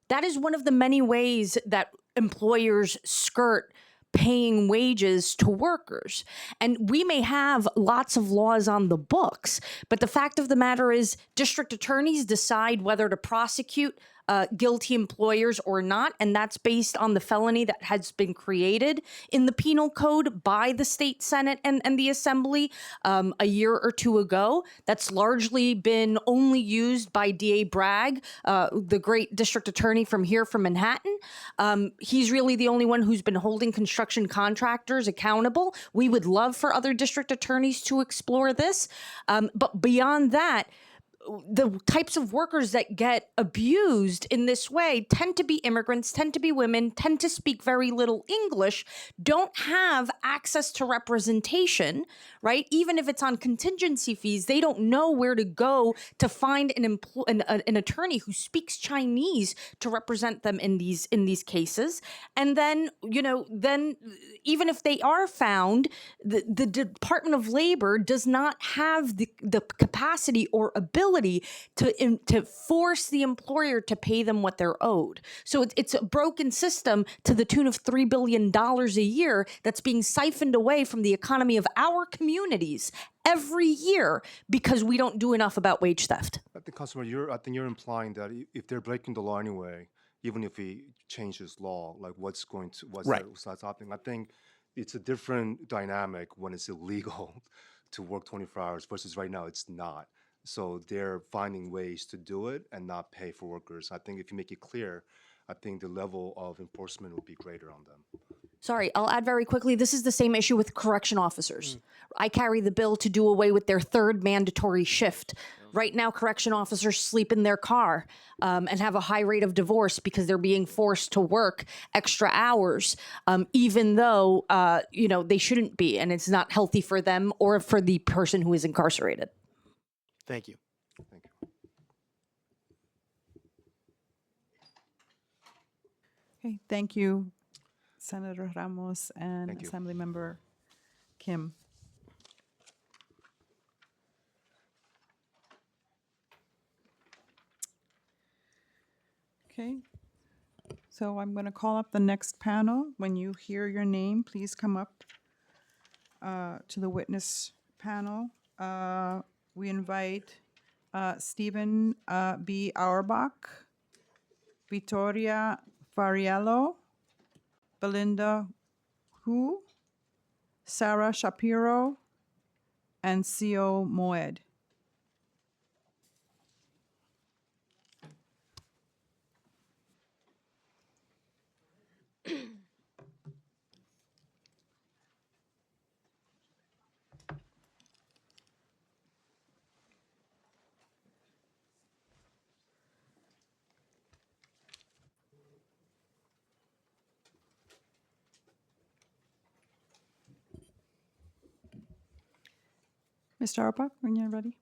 That is one of the many ways that employers skirt paying wages to workers. And we may have lots of laws on the books, but the fact of the matter is district attorneys decide whether to prosecute guilty employers or not, and that's based on the felony that has been created in the penal code by the state Senate and the Assembly a year or two ago. That's largely been only used by DA Bragg, the great district attorney from Manhattan. He's really the only one who's been holding construction contractors accountable. We would love for other district attorneys to explore this. But beyond that, the types of workers that get abused in this way tend to be immigrants, tend to be women, tend to speak very little English, don't have access to representation, right? Even if it's on contingency fees, they don't know where to go to find an attorney who speaks Chinese to represent them in these cases. And then, then even if they are found, the Department of Labor does not have the capacity or ability to force the employer to pay them what they're owed. So it's a broken system to the tune of $3 billion a year that's being siphoned away from the economy of our communities every year because we don't do enough about wage theft. I think, Councilman, I think you're implying that if they're breaking the law anyway, even if he changes law, like what's Right. that's happening? I think it's a different dynamic when it's illegal to work 24 hours versus right now it's not. So they're finding ways to do it and not pay for workers. I think if you make it clear, I think the level of enforcement will be greater on them. Sorry, I'll add very quickly. This is the same issue with correction officers. I carry the bill to do away with their third mandatory shift. Right now, correction officers sleep in their car and have a high rate of divorce because they're being forced to work extra hours, even though they shouldn't be, and it's not healthy for them or for the person who is incarcerated. Thank you. Thank you. Okay, thank you, Senator Ramos and Thank you. Assemblymember Kim. Okay, so I'm going to call up the next panel. When you hear your name, please come up to the witness panel. We invite Stephen B. Auerbach, Vittoria Fariello, Belinda Hu, Sarah Shapiro, and Sio Moed. Mr. Auerbach, when you're ready.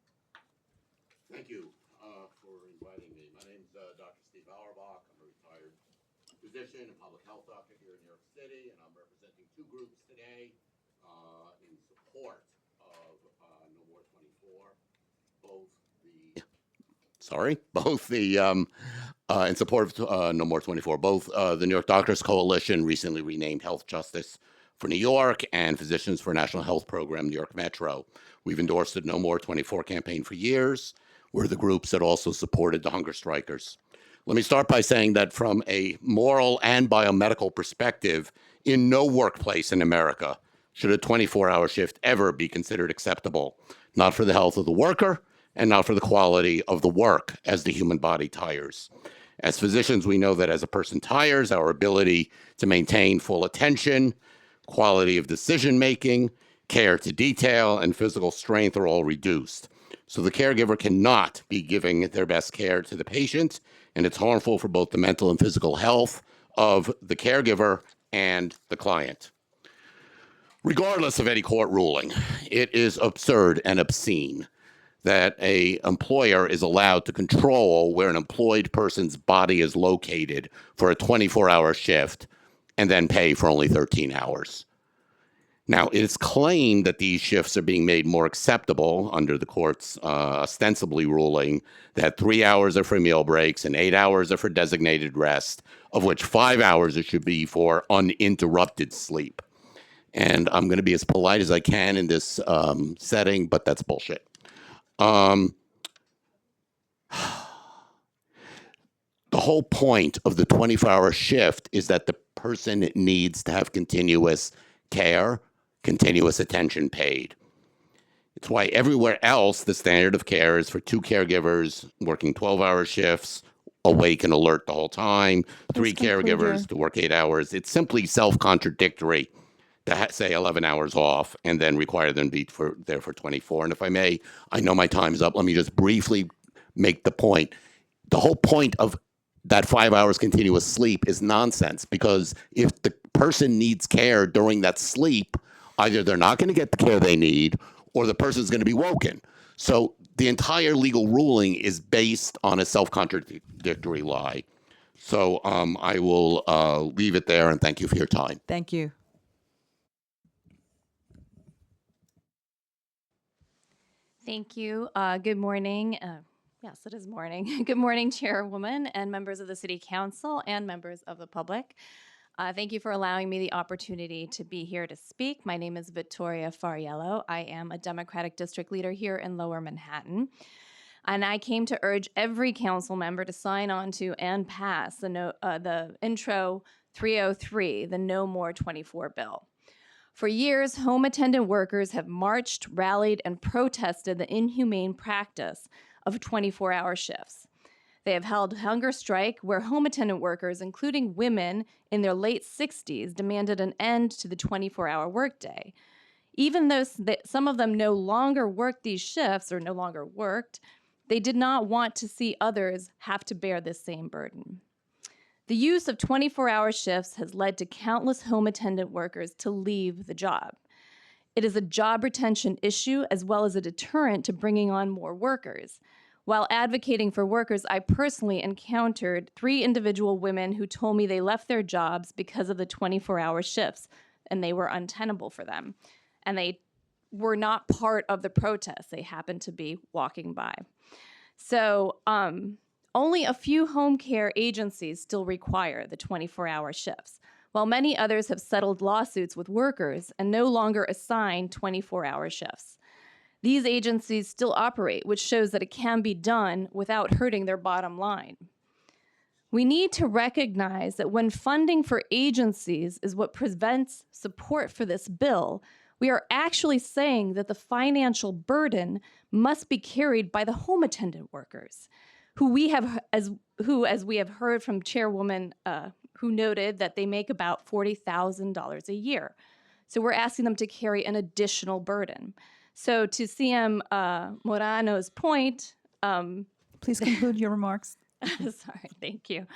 Thank you for inviting me. My name's Dr. Steve Auerbach. I'm a retired physician and public health doctor here in New York City, and I'm representing two groups today in support of No More 24. In support of No More 24. Both the New York Doctors Coalition, recently renamed Health Justice for New York, and Physicians for a National Health Program, New York Metro. We've endorsed the No More 24 campaign for years. We're the groups that also supported the hunger strikers. Let me start by saying that from a moral and biomedical perspective, in no workplace in America should a 24-hour shift ever be considered acceptable, not for the health of the worker and not for the quality of the work as the human body tires. As physicians, we know that as a person tires, our ability to maintain full attention, quality of decision-making, care to detail, and physical strength are all reduced. So the caregiver cannot be giving their best care to the patient, and it's harmful for both the mental and physical health of the caregiver and the client. Regardless of any court ruling, it is absurd and obscene that an employer is allowed to control where an employed person's body is located for a 24-hour shift and then pay for only 13 hours. Now, it is claimed that these shifts are being made more acceptable under the court's ostensibly ruling that 3 hours are for meal breaks and 8 hours are for designated rest, of which 5 hours it should be for uninterrupted sleep. And I'm going to be as polite as I can in this setting, but that's bullshit. The whole point of the 24-hour shift is that the person needs to have continuous care, continuous attention paid. It's why everywhere else the standard of care is for two caregivers working 12-hour shifts, awake and alert the whole time, three caregivers to work 8 hours. It's simply self-contradictory to say 11 hours off and then require them to be there for 24. And if I may, I know my time's up. Let me just briefly make the point. The whole point of that 5 hours continuous sleep is nonsense, because if the person needs care during that sleep, either they're not going to get the care they need or the person's going to be woken. So the entire legal ruling is based on a self-contradictory lie. So I will leave it there, and thank you for your time. Thank you. Thank you. Good morning. Yes, it is morning. Good morning, Chairwoman and members of the City Council and members of the public. Thank you for allowing me the opportunity to be here to speak. My name is Victoria Fariello. I am a Democratic District Leader here in Lower Manhattan. And I came to urge every council member to sign on to and pass the Intro 303, the No More 24 bill. For years, home attendant workers have marched, rallied, and protested the inhumane practice of 24-hour shifts. They have held hunger strike where home attendant workers, including women in their late 60s, demanded an end to the 24-hour workday. Even though some of them no longer worked these shifts or no longer worked, they did not want to see others have to bear this same burden. The use of 24-hour shifts has led to countless home attendant workers to leave the job. It is a job retention issue as well as a deterrent to bringing on more workers. While advocating for workers, I personally encountered 3 individual women who told me they left their jobs because of the 24-hour shifts, and they were untenable for them. And they were not part of the protest. They happened to be walking by. So only a few home care agencies still require the 24-hour shifts, while many others have settled lawsuits with workers and no longer assign 24-hour shifts. These agencies still operate, which shows that it can be done without hurting their bottom line. We need to recognize that when funding for agencies is what prevents support for this bill, we are actually saying that the financial burden must be carried by the home attendant workers, who as we have heard from Chairwoman, who noted that they make about $40,000 a year. So we're asking them to carry an additional burden. So to CM Morano's point, Please conclude your remarks. sorry, thank you.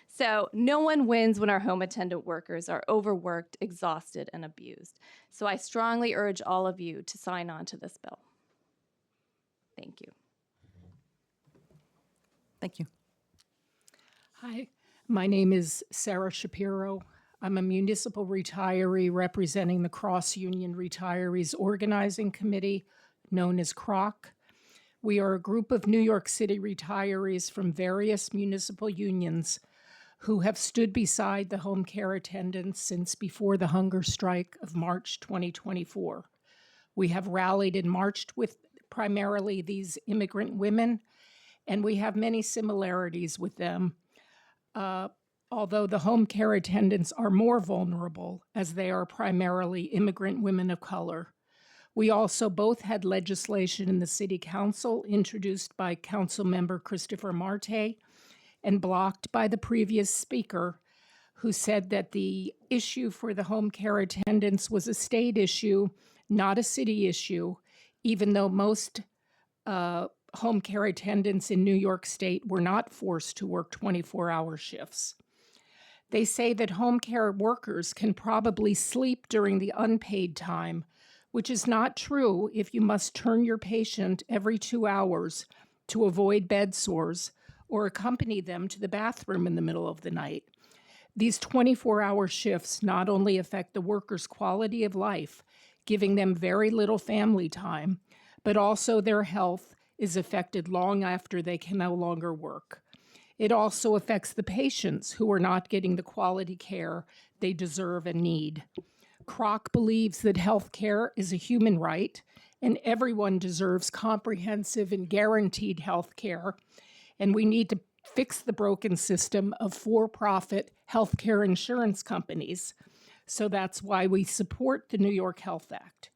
So no one wins when our home attendant workers are overworked, exhausted, and abused. So I strongly urge all of you to sign on to this bill. Thank you. Thank you. Hi, my name is Sarah Shapiro. I'm a municipal retiree representing the Cross Union Retirees Organizing Committee, known as CROC. We are a group of New York City retirees from various municipal unions who have stood beside the home care attendants since before the hunger strike of March 2024. We have rallied and marched with primarily these immigrant women, and we have many similarities with them, although the home care attendants are more vulnerable as they are primarily immigrant women of color. We also both had legislation in the City Council introduced by Councilmember Christopher Marte and blocked by the previous speaker, who said that the issue for the home care attendants was a state issue, not a city issue, even though most home care attendants in New York State were not forced to work 24-hour shifts. They say that home care workers can probably sleep during the unpaid time, which is not true if you must turn your patient every 2 hours to avoid bed sores or accompany them to the bathroom in the middle of the night. These 24-hour shifts not only affect the workers' quality of life, giving them very little family time, but also their health is affected long after they can no longer work. It also affects the patients who are not getting the quality care they deserve and need. CROC believes that health care is a human right and everyone deserves comprehensive and guaranteed health care, and we need to fix the broken system of for-profit healthcare insurance companies. So that's why we support the New York Health Act.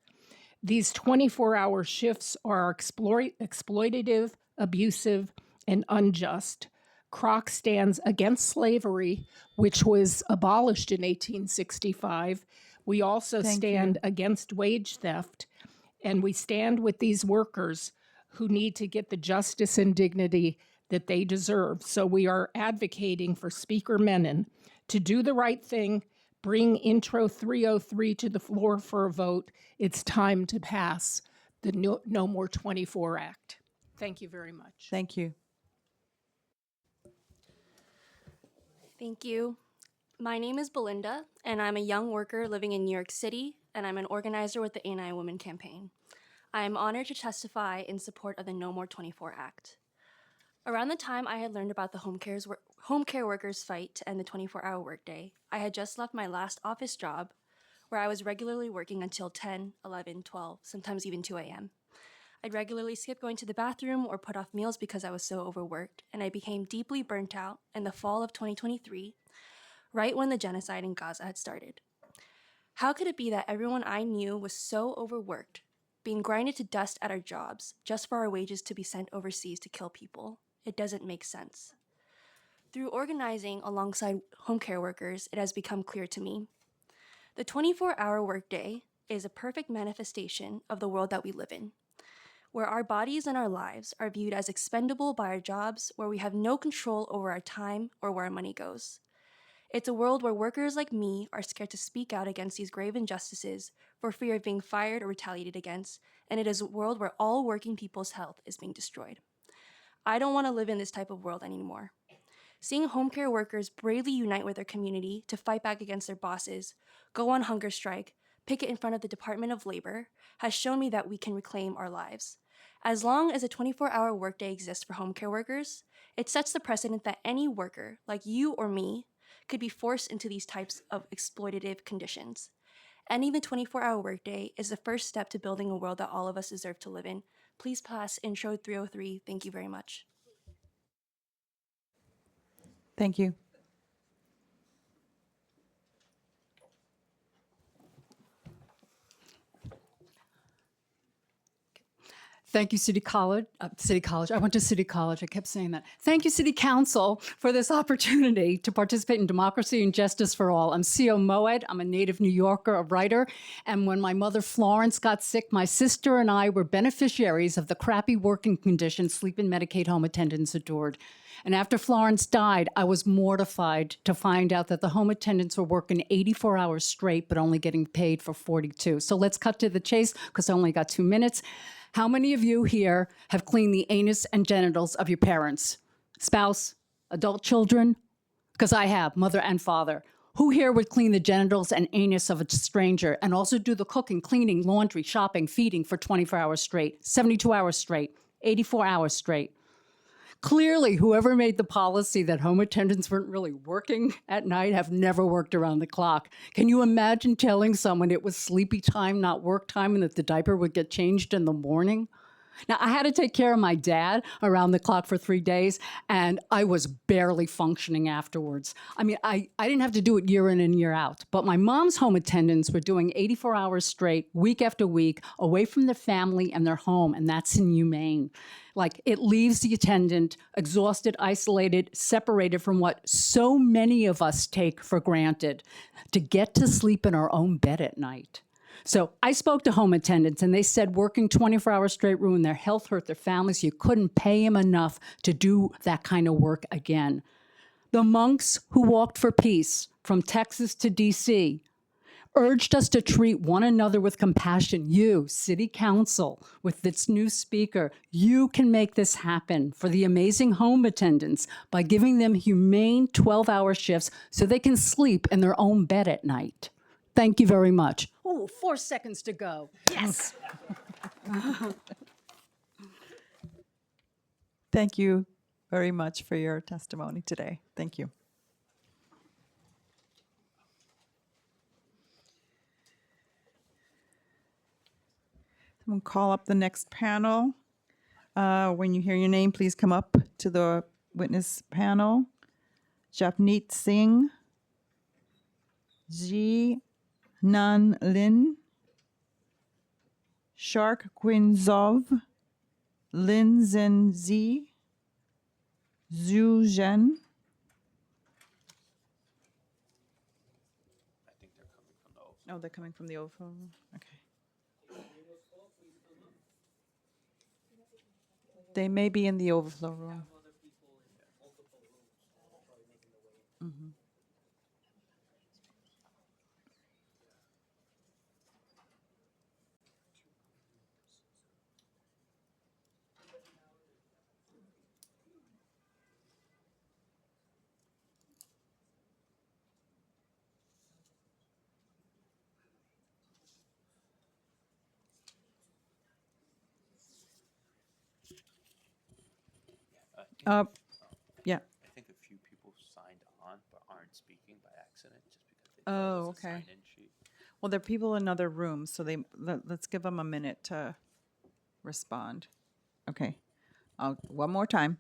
These 24-hour shifts are exploitative, abusive, and unjust. CROC stands against slavery, which was abolished in 1865. We also stand against wage theft, and we stand with these workers who need to get the justice and dignity that they deserve. So we are advocating for Speaker Menon to do the right thing, bring Intro 303 to the floor for a vote. It's time to pass the No More 24 Act. Thank you very much. Thank you. Thank you. My name is Belinda, and I'm a young worker living in New York City, and I'm an organizer with the A9 Women Campaign. I am honored to testify in support of the No More 24 Act. Around the time I had learned about the home care workers' fight to end the 24-hour workday, I had just left my last office job where I was regularly working until 10, 11, 12, sometimes even 2 a.m. I'd regularly skip going to the bathroom or put off meals because I was so overworked, and I became deeply burnt out in the fall of 2023, right when the genocide in Gaza had started. How could it be that everyone I knew was so overworked, being grinded to dust at our jobs, just for our wages to be sent overseas to kill people? It doesn't make sense. Through organizing alongside home care workers, it has become clear to me. The 24-hour workday is a perfect manifestation of the world that we live in, where our bodies and our lives are viewed as expendable by our jobs, where we have no control over our time or where our money goes. It's a world where workers like me are scared to speak out against these grave injustices for fear of being fired or retaliated against, and it is a world where all working people's health is being destroyed. I don't want to live in this type of world anymore. Seeing home care workers bravely unite with their community to fight back against their bosses, go on hunger strike, picket in front of the Department of Labor, has shown me that we can reclaim our lives. As long as a 24-hour workday exists for home care workers, it sets the precedent that any worker, like you or me, could be forced into these types of exploitative conditions. Ending the 24-hour workday is the first step to building a world that all of us deserve to live in. Please pass Intro 303. Thank you very much. Thank you. Thank you, City College. I went to City College. I kept saying that. Thank you, City Council, for this opportunity to participate in democracy and justice for all. I'm C.O. Moed. I'm a native New Yorker, a writer. And when my mother Florence got sick, my sister and I were beneficiaries of the crappy working conditions sleep and Medicaid home attendants endured. And after Florence died, I was mortified to find out that the home attendants were working 84 hours straight, but only getting paid for 42. So let's cut to the chase, because I only got 2 minutes. How many of you here have cleaned the anus and genitals of your parents, spouse, adult children? Because I have, mother and father. Who here would clean the genitals and anus of a stranger and also do the cooking, cleaning, laundry, shopping, feeding for 24 hours straight, 72 hours straight, 84 hours straight? Clearly, whoever made the policy that home attendants weren't really working at night have never worked around the clock. Can you imagine telling someone it was sleepy time, not work time, and that the diaper would get changed in the morning? Now, I had to take care of my dad around the clock for 3 days, and I was barely functioning afterwards. I mean, I didn't have to do it year in and year out, but my mom's home attendants were doing 84 hours straight, week after week, away from their family and their home, and that's inhumane. Like, it leaves the attendant exhausted, isolated, separated from what so many of us take for granted, to get to sleep in our own bed at night. So I spoke to home attendants, and they said working 24 hours straight ruined their health, hurt their families. You couldn't pay them enough to do that kind of work again. The monks who walked for peace from Texas to D.C. urged us to treat one another with compassion. You, City Council, with its new speaker, you can make this happen for the amazing home attendants by giving them humane 12-hour shifts so they can sleep in their own bed at night. Thank you very much. Oh, 4 seconds to go. Yes. Thank you very much for your testimony today. Thank you. I'm going to call up the next panel. When you hear your name, please come up to the witness panel. Japneet Singh, Ji Nan Lin, Shark Quinzov, Lin Zhen Zi, Zhu Zhen. I think they're coming from the old. Oh, they're coming from the old phone. Okay. They may be in the overflow room. Mhm. Uh, yeah. I think a few people signed on but aren't speaking by accident just because they Oh, thought it was a okay. sign-in sheet. Well, there are people in other rooms, so let's give them a minute to respond. Okay. One more time.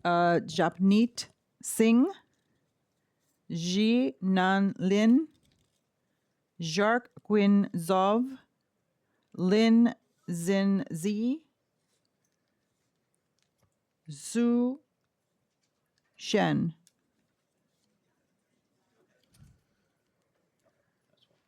Japneet Singh, Ji Nan Lin, Jacques Nguyen Zov, Lin Zin Zi, Zhu Shen. That's one person.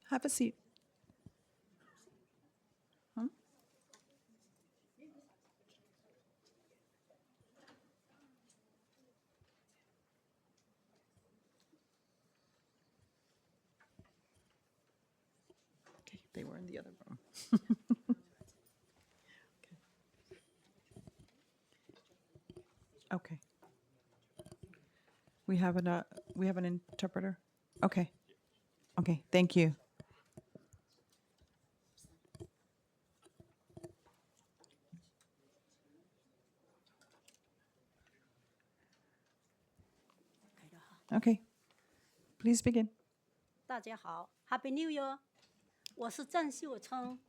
Have a seat. Huh? Okay, they were in the other room. Okay. We have an interpreter. Okay. Okay. Thank you. Okay. Please begin. 大家好，Happy New Year！我是郑秀春，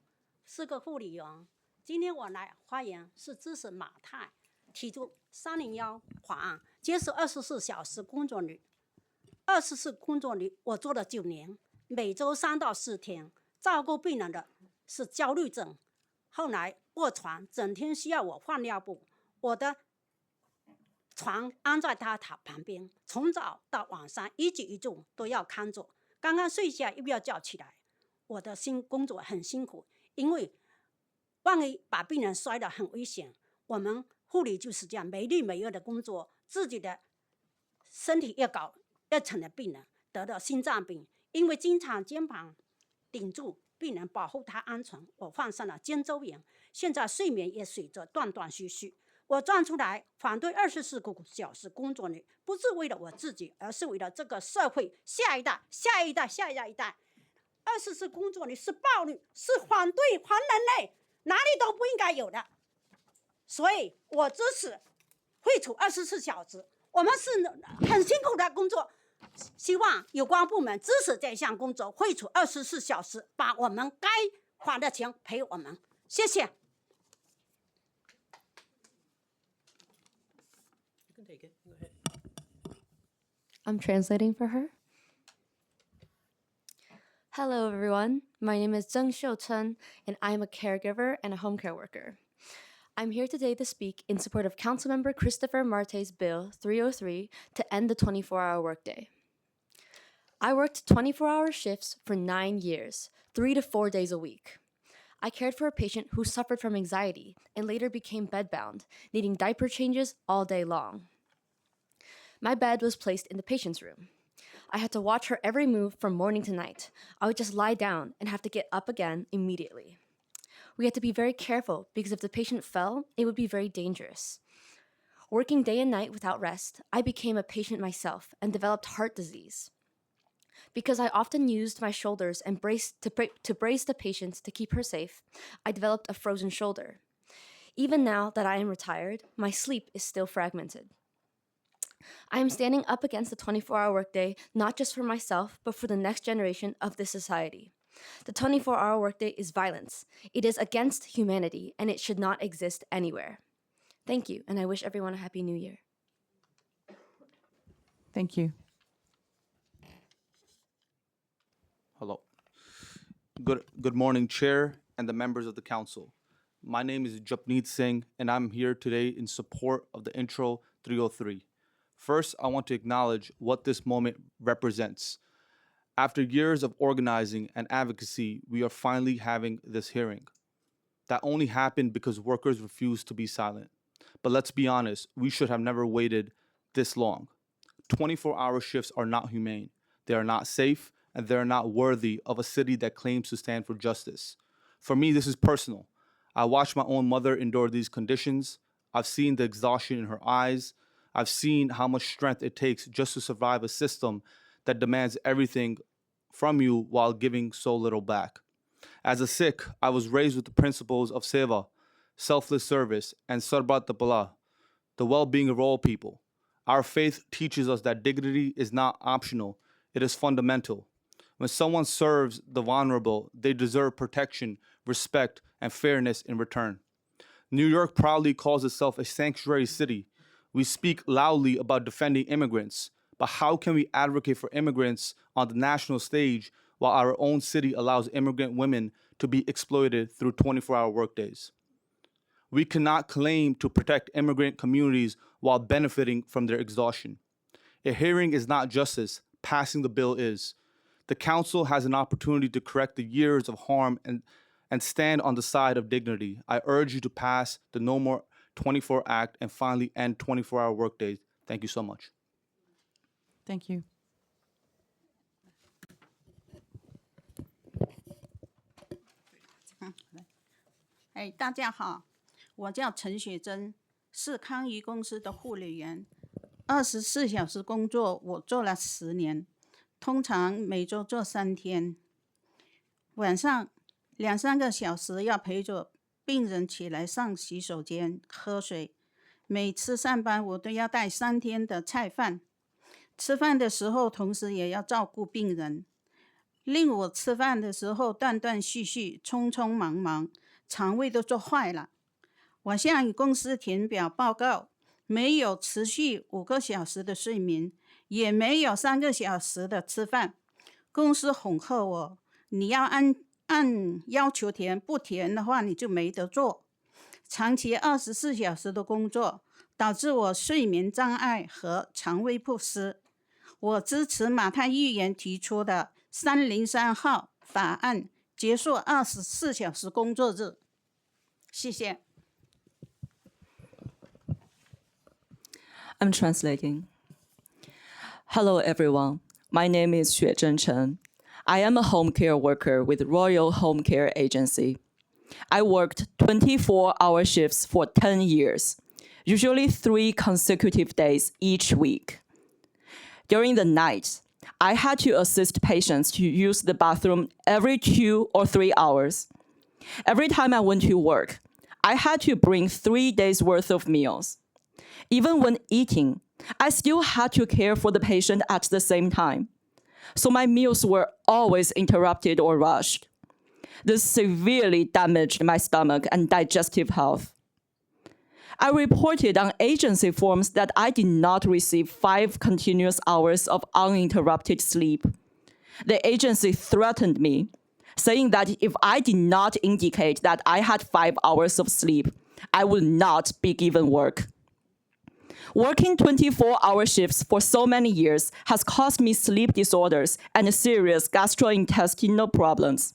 是个护理员。今天我来发言是支持马太提出301法案，接受24小时工作日。24工作日我做了9年，每周3到4天，照顾病人的是焦虑症。后来卧床，整天需要我换尿布，我的床安在他旁边，从早到晚上一举一动都要看着。刚刚睡下又要叫起来，我的工作很辛苦，因为万一把病人摔了很危险。我们护理就是这样没日没夜的工作，自己的身体越成了病人，得了心脏病，因为经常肩膀顶住病人，保护他安全，我患上了肩周炎，现在睡眠也随着断断续续。我站出来反对24小时工作日，不是为了我自己，而是为了这个社会下一代。24工作日是暴力，是反对还人类，哪里都不应该有的。所以我支持废除24小时。我们是很辛苦的工作，希望有关部门支持这项工作，废除24小时，把我们该还的钱赔我们。谢谢。I'm translating for her. Hello, everyone. My name is Zheng Xiuchun, and I am a caregiver and a home care worker. I'm here today to speak in support of Councilmember Christopher Marte's Bill 303 to end the 24-hour workday. I worked 24-hour shifts for 9 years, 3 to 4 days a week. I cared for a patient who suffered from anxiety and later became bedbound, needing diaper changes all day long. My bed was placed in the patient's room. I had to watch her every move from morning to night. I would just lie down and have to get up again immediately. We had to be very careful because if the patient fell, it would be very dangerous. Working day and night without rest, I became a patient myself and developed heart disease. Because I often used my shoulders and brace the patient to keep her safe, I developed a frozen shoulder. Even now that I am retired, my sleep is still fragmented. I am standing up against the 24-hour workday, not just for myself, but for the next generation of this society. The 24-hour workday is violence. It is against humanity, and it should not exist anywhere. Thank you, and I wish everyone a Happy New Year. Thank you. Hello. Good morning, Chair and the members of the Council. My name is Japneet Singh, and I'm here today in support of the Intro 303. First, I want to acknowledge what this moment represents. After years of organizing and advocacy, we are finally having this hearing. That only happened because workers refused to be silent. But let's be honest, we should have never waited this long. 24-hour shifts are not humane. They are not safe, and they're not worthy of a city that claims to stand for justice. For me, this is personal. I watched my own mother endure these conditions. I've seen the exhaustion in her eyes. I've seen how much strength it takes just to survive a system that demands everything from you while giving so little back. As a Sikh, I was raised with the principles of seva, selfless service, and sarbat bala, the well-being of all people. Our faith teaches us that dignity is not optional, it is fundamental. When someone serves the vulnerable, they deserve protection, respect, and fairness in return. New York proudly calls itself a sanctuary city. We speak loudly about defending immigrants, but how can we advocate for immigrants on the national stage while our own city allows immigrant women to be exploited through 24-hour workdays? We cannot claim to protect immigrant communities while benefiting from their exhaustion. A hearing is not justice, passing the bill is. The council has an opportunity to correct the years of harm and stand on the side of dignity. I urge you to pass the No More 24 Act and finally end 24-hour workdays. Thank you so much. Thank you.哎，大家好，我叫陈雪珍，是康怡公司的护理员。24小时工作，我做了10年，通常每周做3天。晚上2-3个小时要陪着病人起来上洗手间、喝水。每次上班我都要带3天的菜饭，吃饭的时候同时也要照顾病人。令我吃饭的时候断断续续、匆匆忙忙，肠胃都做坏了。我向公司填表报告，没有持续5个小时的睡眠，也没有3个小时的吃饭。公司恐吓我，你要按要求填，不填的话你就没得做。长期24小时的工作，导致我睡眠障碍和肠胃不适。我支持马太议员提出的303号法案，结束24小时工作日。谢谢。I'm translating. Hello, everyone. My name is Xuezhen Chen. I am a home care worker with Royal Home Care Agency. I worked 24-hour shifts for 10 years, usually 3 consecutive days each week. During the night, I had to assist patients to use the bathroom every 2 or 3 hours. Every time I went to work, I had to bring 3 days' worth of meals. Even when eating, I still had to care for the patient at the same time. So my meals were always interrupted or rushed. This severely damaged my stomach and digestive health. I reported on agency forms that I did not receive 5 continuous hours of uninterrupted sleep. The agency threatened me, saying that if I did not indicate that I had 5 hours of sleep, I would not be given work. Working 24-hour shifts for so many years has caused me sleep disorders and serious gastrointestinal problems.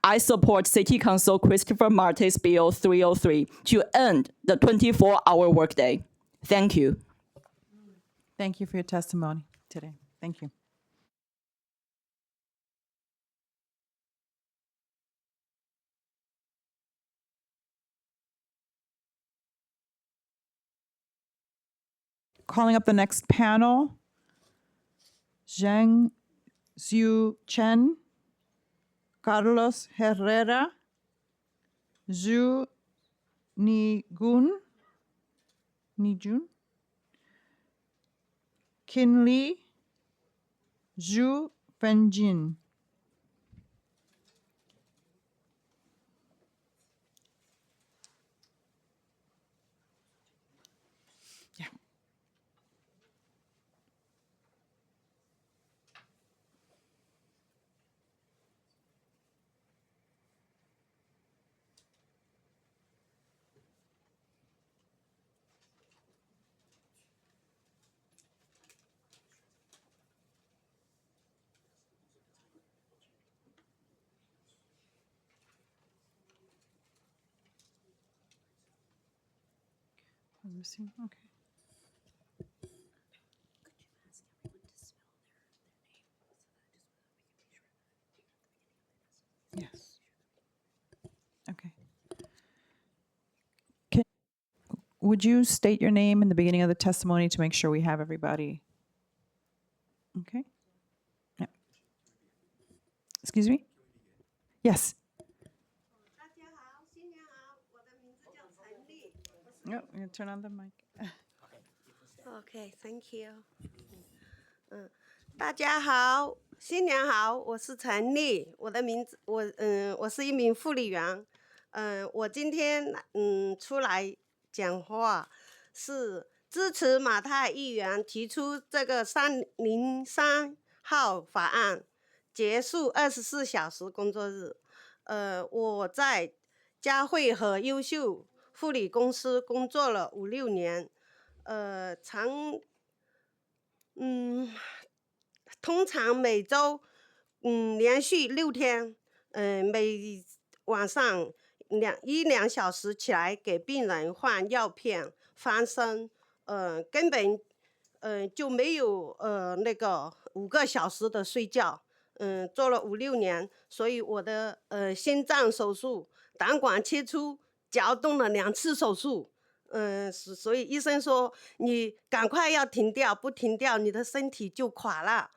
I support City Council Christopher Marte's Bill 303 to end the 24-hour workday. Thank you. Thank you for your testimony today. Thank you. Calling up the next panel, Zhang Xiu Chen, Carlos Herrera, Zhu Nijun, Kinley, Zhu Fenjin. missing. Okay. Yes. Okay. Would you state your name in the beginning of the testimony to make sure we have everybody? Okay. Yeah. Excuse me? Yes. No, I'm going to turn on the mic. Okay, thank you. 大家好，新年好，我是陈丽，我的名字我是一名护理员，我今天出来讲话是支持马太议员提出这个303号法案，结束24小时工作日。我在嘉惠和优秀护理公司工作了5、6年，通常每周连续6天，每晚上1-2小时起来给病人换药片、翻身，根本就没有那个5个小时的睡觉，做了5、6年，所以我的心脏手术、胆管切除、脚动了2次手术。所以医生说你赶快要停掉，不停掉你的身体就垮了，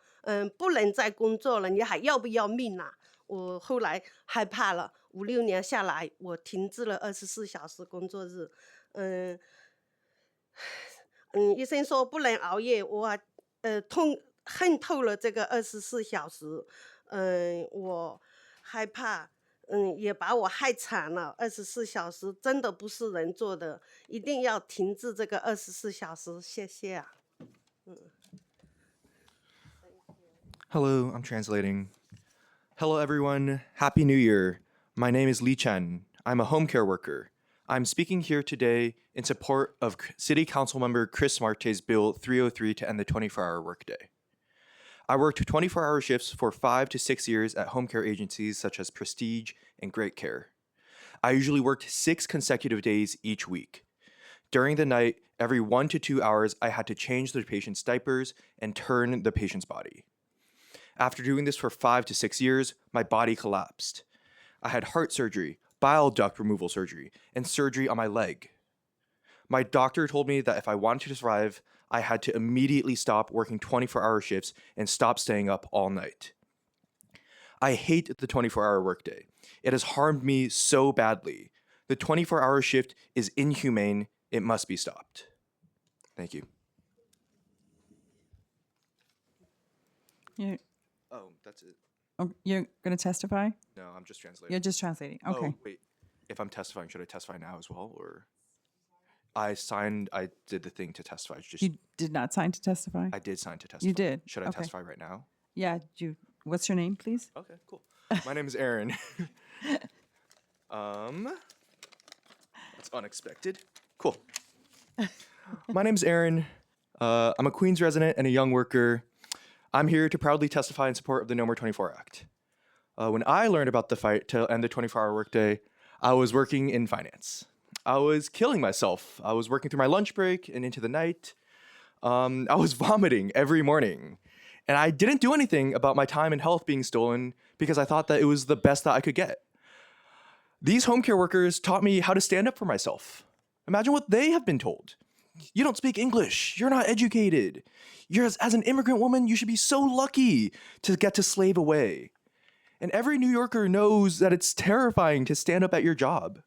不能再工作了，你还要不要命啊？我后来害怕了，5、6年下来，我停止了24小时工作日，医生说不能熬夜，我恨透了这个24小时，我害怕。也把我害惨了。24小时真的不是人做的，一定要停止这个24小时。谢谢啊。Hello, I'm translating. Hello, everyone. Happy New Year. My name is Li Chen. I'm a home care worker. I'm speaking here today in support of City Council Member Chris Marte's Bill 303 to end the 24-hour workday. I worked 24-hour shifts for 5 to 6 years at home care agencies such as Prestige and Great Care. I usually worked 6 consecutive days each week. During the night, every 1 to 2 hours, I had to change the patient's diapers and turn the patient's body. After doing this for 5 to 6 years, my body collapsed. I had heart surgery, bile duct removal surgery, and surgery on my leg. My doctor told me that if I wanted to survive, I had to immediately stop working 24-hour shifts and stop staying up all night. I hate the 24-hour workday. It has harmed me so badly. The 24-hour shift is inhumane. It must be stopped. Thank you. Oh, that's it. You're going to testify? No, I'm just translating. You're just translating. Okay. Oh, wait. If I'm testifying, should I testify now as well, or? I did the thing to testify. You did not sign to testify? I did sign to testify. You did? Should I Okay. testify right now? Yeah. What's your name, please? Okay, cool. My name is Aaron. That's unexpected. Cool. My name's Aaron. I'm a Queens resident and a young worker. I'm here to proudly testify in support of the No More 24 Act. When I learned about the fight to end the 24-hour workday, I was working in finance. I was killing myself. I was working through my lunch break and into the night. I was vomiting every morning. And I didn't do anything about my time and health being stolen because I thought that it was the best that I could get. These home care workers taught me how to stand up for myself. Imagine what they have been told. You don't speak English. You're not educated. As an immigrant woman, you should be so lucky to get to slave away. And every New Yorker knows that it's terrifying to stand up at your job.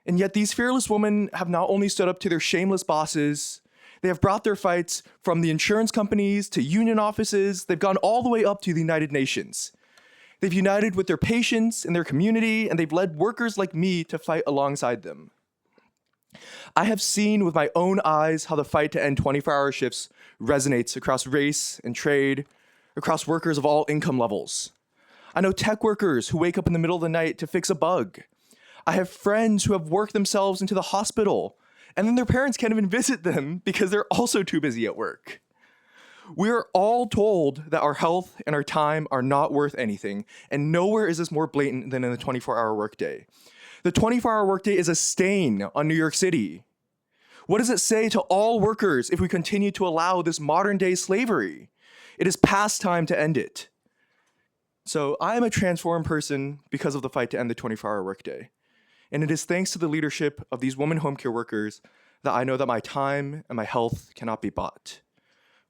And yet these fearless women have not only stood up to their shameless bosses, they have brought their fights from the insurance companies to union offices. They've gone all the way up to the United Nations. They've united with their patients and their community, and they've led workers like me to fight alongside them. I have seen with my own eyes how the fight to end 24-hour shifts resonates across race and trade, across workers of all income levels. I know tech workers who wake up in the middle of the night to fix a bug. I have friends who have worked themselves into the hospital, and then their parents can't even visit them because they're also too busy at work. We are all told that our health and our time are not worth anything, and nowhere is this more blatant than in the 24-hour workday. The 24-hour workday is a stain on New York City. What does it say to all workers if we continue to allow this modern day slavery? It is past time to end it. So I am a transformed person because of the fight to end the 24-hour workday. And it is thanks to the leadership of these women home care workers that I know that my time and my health cannot be bought.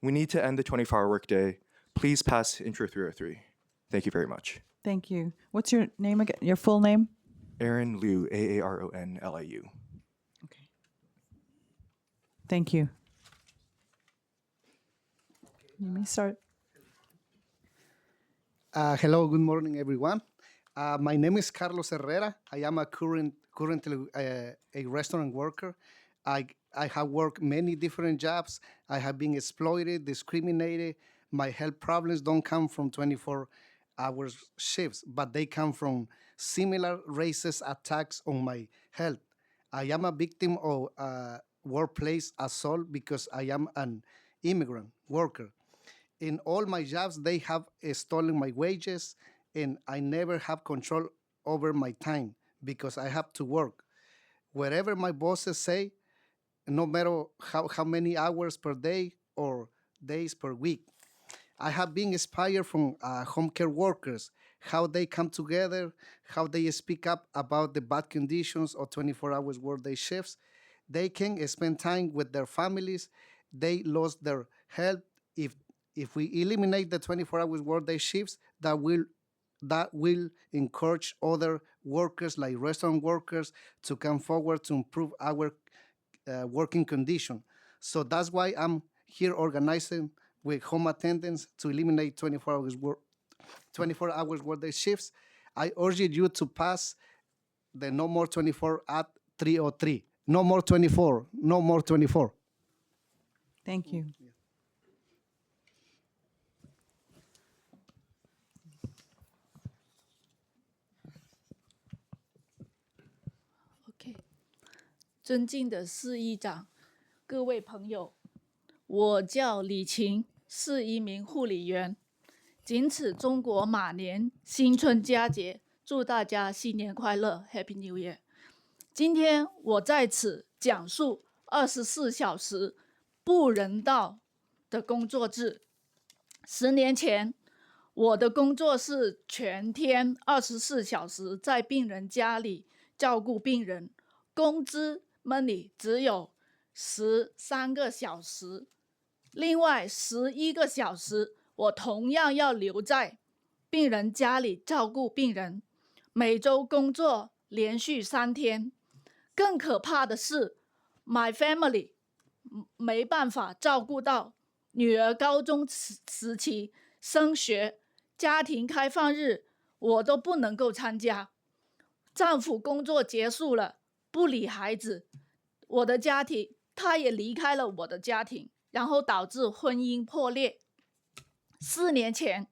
We need to end the 24-hour workday. Please pass Intro 303. Thank you very much. Thank you. What's your name again? Your full name? Aaron Liu, Aaronliu. Thank you. You may start. Hello, good morning, everyone. My name is Carlos Herrera. I am currently a restaurant worker. I have worked many different jobs. I have been exploited, discriminated. My health problems don't come from 24-hour shifts, but they come from similar racist attacks on my health. I am a victim of workplace assault because I am an immigrant worker. In all my jobs, they have stolen my wages, and I never have control over my time because I have to work. Wherever my bosses say, no matter how many hours per day or days per week. I have been inspired from home care workers, how they come together, how they speak up about the bad conditions of 24 hours workday shifts. They can spend time with their families. They lost their health. If we eliminate the 24 hours workday shifts, that will encourage other workers like restaurant workers to come forward to improve our working condition. So that's why I'm here organizing with home attendants to eliminate 24 hours workday shifts. I urge you to pass the No More 24 Act 303. No more 24. No more 24. Thank you. OK， 尊敬的市议长，各位朋友，我叫李晴，是一名护理员。仅此中国马年新春佳节，祝大家新年快乐 ，Happy New Year！ 今天我在此讲述24小时不人道的工作制。10年前，我的工作是全天24小时在病人家里照顾病人，工资 money 只有13个小时，另外11个小时我同样要留在病人家里照顾病人，每周工作连续3天。更可怕的是 ，my family 没办法照顾到女儿高中时期升学，家庭开放日我都不能够参加。丈夫工作结束了，不理孩子，我的家庭他也离开了我的家庭，然后导致婚姻破裂。4年前，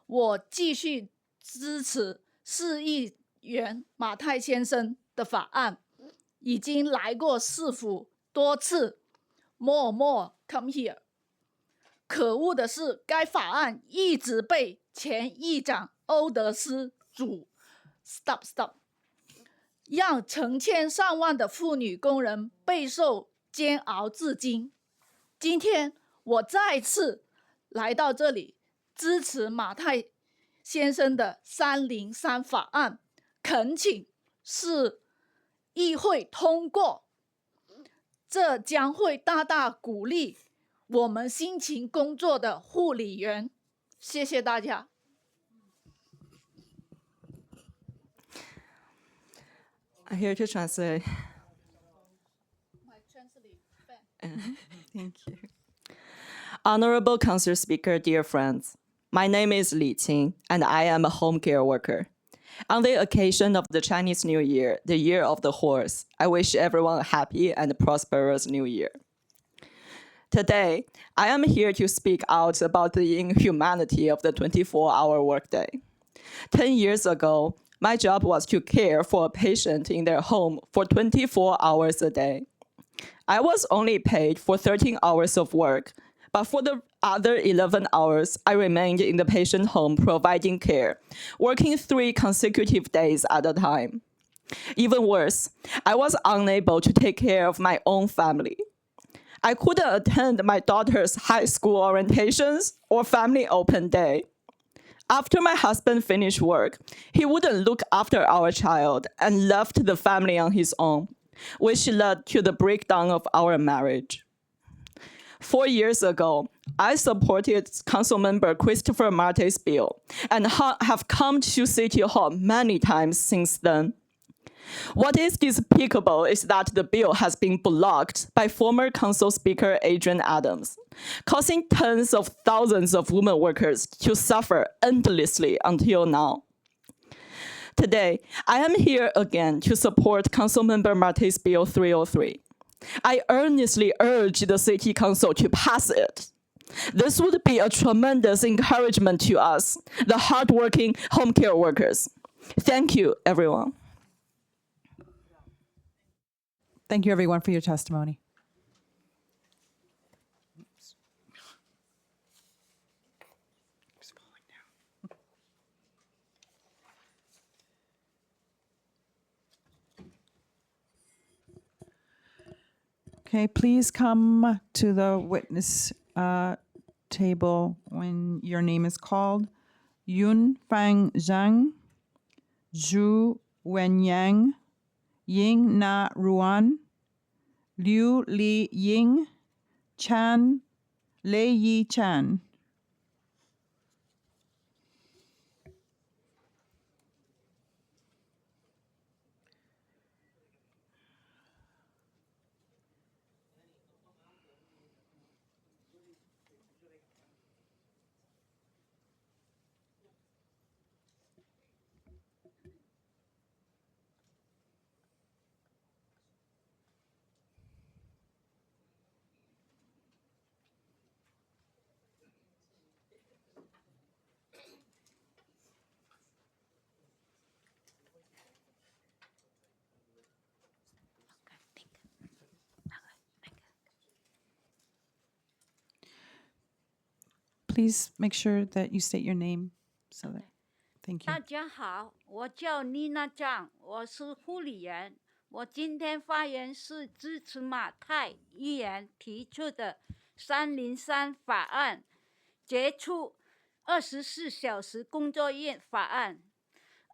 我继续支持市议员马泰先生的法案。已经来过市府多次 ，more come here。可恶的是，该法案一直被前议长欧德斯stop， 让成千上万的妇女工人备受煎熬至今。今天我再次来到这里，支持马泰先生的303法案，恳请市议会通过，这将会大大鼓励我们辛勤工作的护理员。谢谢大家。I'm here to translate. Thank you. Honorable Council Speaker, dear friends, my name is Li Qing, and I am a home care worker. On the occasion of the Chinese New Year, the Year of the Horse, I wish everyone a happy and prosperous New Year. Today, I am here to speak out about the inhumanity of the 24-hour workday. 10 years ago, my job was to care for a patient in their home for 24 hours a day. I was only paid for 13 hours of work, but for the other 11 hours, I remained in the patient home providing care, working 3 consecutive days at a time. Even worse, I was unable to take care of my own family. I couldn't attend my daughter's high school orientations or family open day. After my husband finished work, he wouldn't look after our child and left the family on his own, which led to the breakdown of our marriage. 4 years ago, I supported Councilmember Christopher Marte's bill and have come to City Hall many times since then. What is despicable is that the bill has been blocked by former Council Speaker Adrian Adams, causing tens of thousands of women workers to suffer endlessly until now. Today, I am here again to support Councilmember Marte's Bill 303. I earnestly urge the City Council to pass it. This would be a tremendous encouragement to us, the hardworking home care workers. Thank you, everyone. Thank you, everyone, for your testimony. Okay, please come to the witness table when your name is called. Yun Fang Zhang, Zhu Wenyang, Ying Na Ruan, Liu Li Ying, Chan Lei Yi Chan. Please make sure that you state your name. Thank you. 大家好，我叫妮娜张，我是护理员。我今天发言是支持马太议员提出的303法案，结束24小时工作日法案。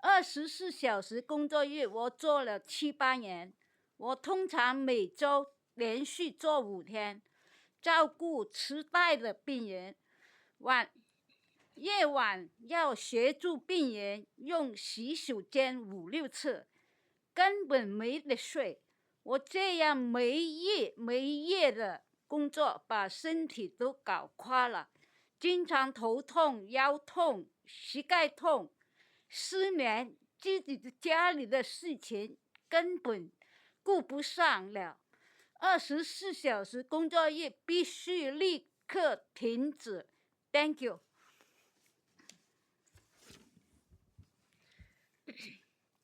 24小时工作日我做了7、8年，我通常每周连续做5天，照顾痴呆的病人。夜晚要协助病人用洗手间5、6次，根本没得睡。我这样没夜的工作，把身体都搞垮了，经常头痛、腰痛、膝盖痛、失眠，自己的家里的事情根本顾不上了。24小时工作日必须立刻停止。Thank you.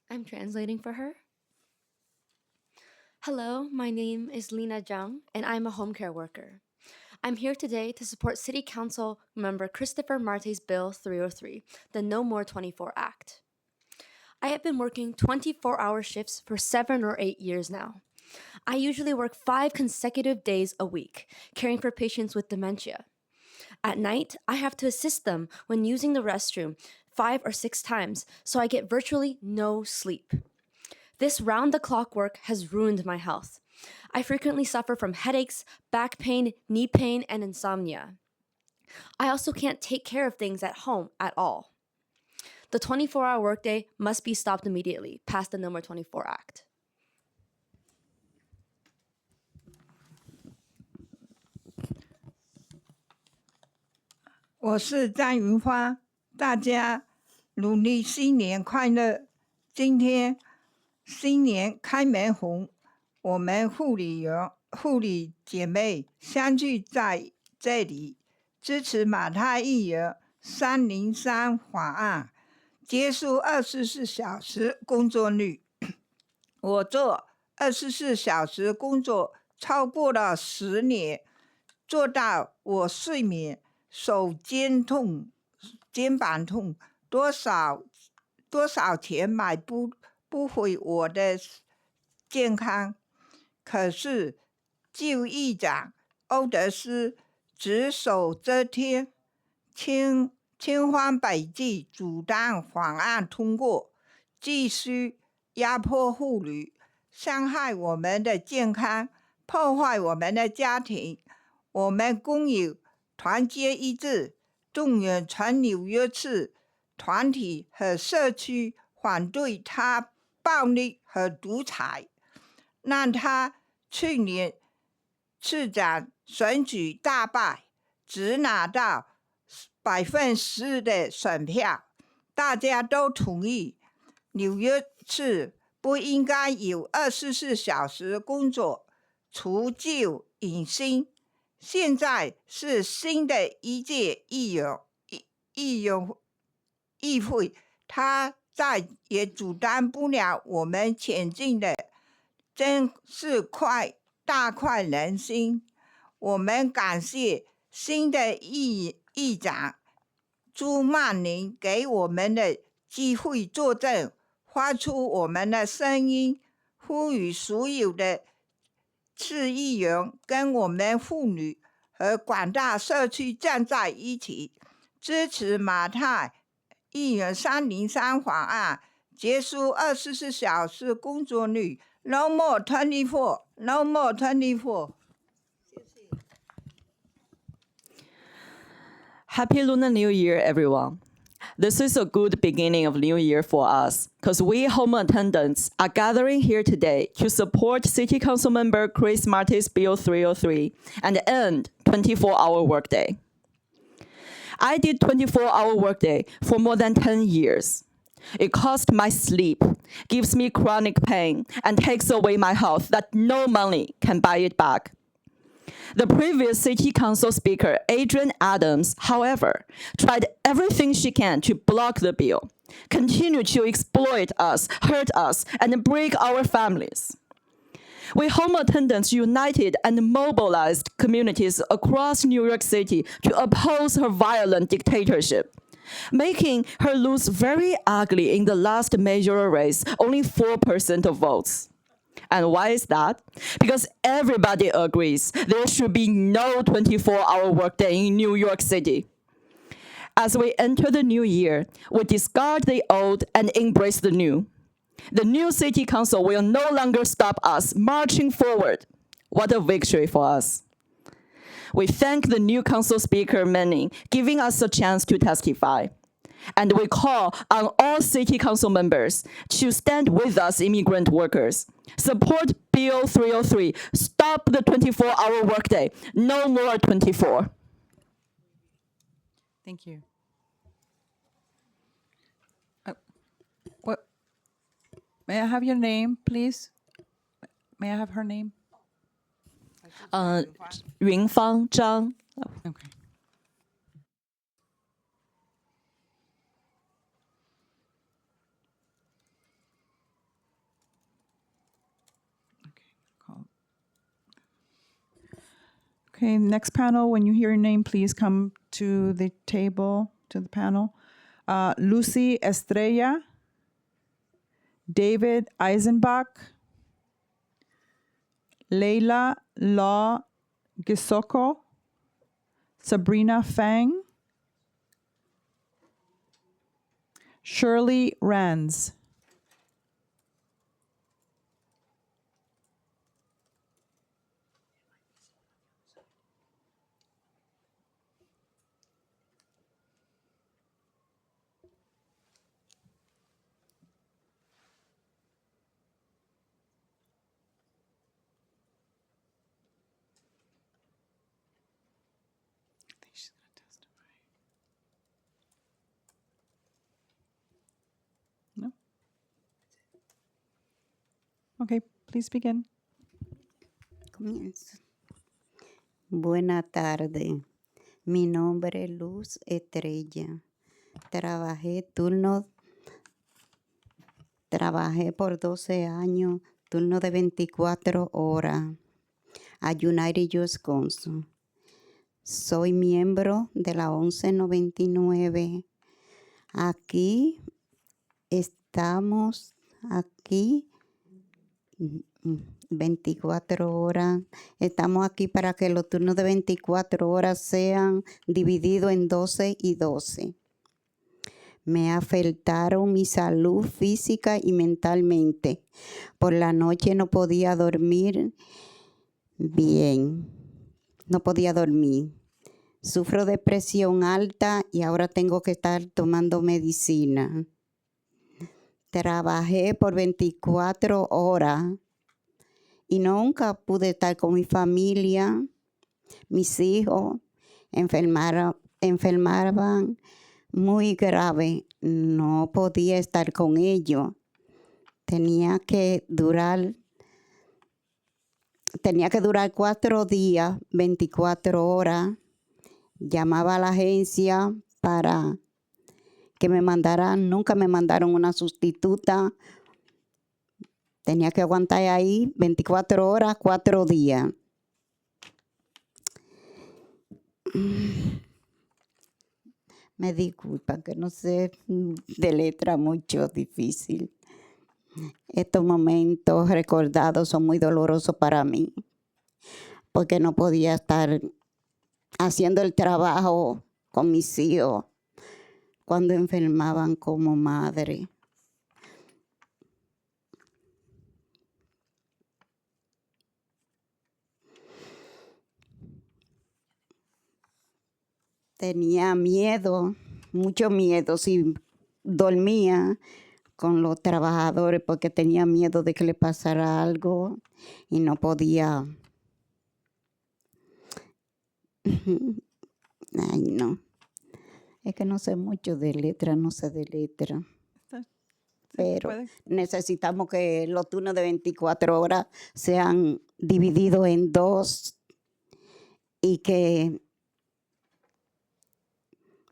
I'm translating for her. Hello, my name is Lina Zhang, and I'm a home care worker. I'm here today to support City Council member Christopher Marte's Bill 303, the No More 24 Act. I have been working 24-hour shifts for 7 or 8 years now. I usually work 5 consecutive days a week, caring for patients with dementia. At night, I have to assist them when using the restroom 5 or 6 times, so I get virtually no sleep. This round-the-clock work has ruined my health. I frequently suffer from headaches, back pain, knee pain, and insomnia. I also can't take care of things at home at all. The 24-hour workday must be stopped immediately, past the No More 24 Act. 我是张云花，大家努力新年快乐！今天新年开门红，我们护理姐妹相聚在这里，支持马太议员303法案，结束24小时工作日。我做24小时工作超过了10年，做到我睡眠、手肩痛、肩膀痛，多少钱买不不毁我的健康。可是旧议长欧德斯只手遮天，千方百计阻挡法案通过，继续压迫妇女，伤害我们的健康，破坏我们的家庭。我们共有团结一致，动员全纽约市团体和社区反对他暴力和独裁，让他去年市长选举大败，只拿到10%的选票。大家都同意纽约市不应该有24小时工作，除旧迎新。现在是新的一届议会，他再也阻挡不了我们前进的，真是大快人心。我们感谢新的议长朱曼宁给我们的机会作证，发出我们的声音，呼吁所有的市议员跟我们妇女和广大社区站在一起，支持马太议员303法案，结束24小时工作率 ，No more 24 No more 24。 Happy Lunar New Year, everyone. This is a good beginning of New Year for us, because we home attendants are gathering here today to support City Council member Chris Martin's Bill 303 and end 24-hour workday. I did 24-hour workday for more than 10 years. It costs my sleep, gives me chronic pain, and takes away my health that no money can buy it back. The previous City Council Speaker, Adrienne Adams, however, tried everything she can to block the bill, continue to exploit us, hurt us, and break our families. We home attendants united and mobilized communities across New York City to oppose her violent dictatorship, making her lose very ugly in the last mayoral race, only 4% of votes. And why is that? Because everybody agrees there should be no 24-hour workday in New York City. As we enter the new year, we discard the old and embrace the new. The new City Council will no longer stop us marching forward. What a victory for us. We thank the new Council Speaker Manning giving us a chance to testify. And we call on all City Council members to stand with us immigrant workers. Support Bill 303. Stop the 24-hour workday. No more 24. Thank you. What? May I have your name, please? May I have her name? Yunfang Zhang. Okay. Okay, next panel, when you hear your name, please come to the table, to the panel. Lucy Estrella, David Eisenbach, Leila Law Gisoko, Sabrina Fang, Shirley Rands. No? Okay, please begin. Comienzo. Buena tarde. Mi nombre es Luz Estrella. Trabajé por 12 años, turno de 24 horas, a United Youth Council. Soy miembro de la 1199. Aquí estamos aquí 24 horas. Estamos aquí para que los turnos de 24 horas sean divididos en 12 y 12. Me afectaron mi salud física y mentalmente. Por la noche no podía dormir bien. No podía dormir. Sufro de presión alta y ahora tengo que estar tomando medicina. Trabajé por 24 horas y nunca pude estar con mi familia. Mis hijos enfermaban muy grave. No podía estar con ellos. Tenía que durar 4 días, 24 horas. Llamaba a la agencia para que me mandaran, nunca me mandaron una sustituta. Tenía que aguantar ahí 24 horas, 4 días. Me disculpan que no sé de letra mucho, difícil. Estos momentos recordados son muy dolorosos para mí, porque no podía estar haciendo el trabajo con mis hijos cuando enfermaban como madre. Tenía miedo, mucho miedo si dormía con los trabajadores porque tenía miedo de que le pasara algo y no podía. Ay, no. Es que no sé mucho de letra, no sé de letra. Pero necesitamos que los turnos de 24 horas sean divididos en 2 y que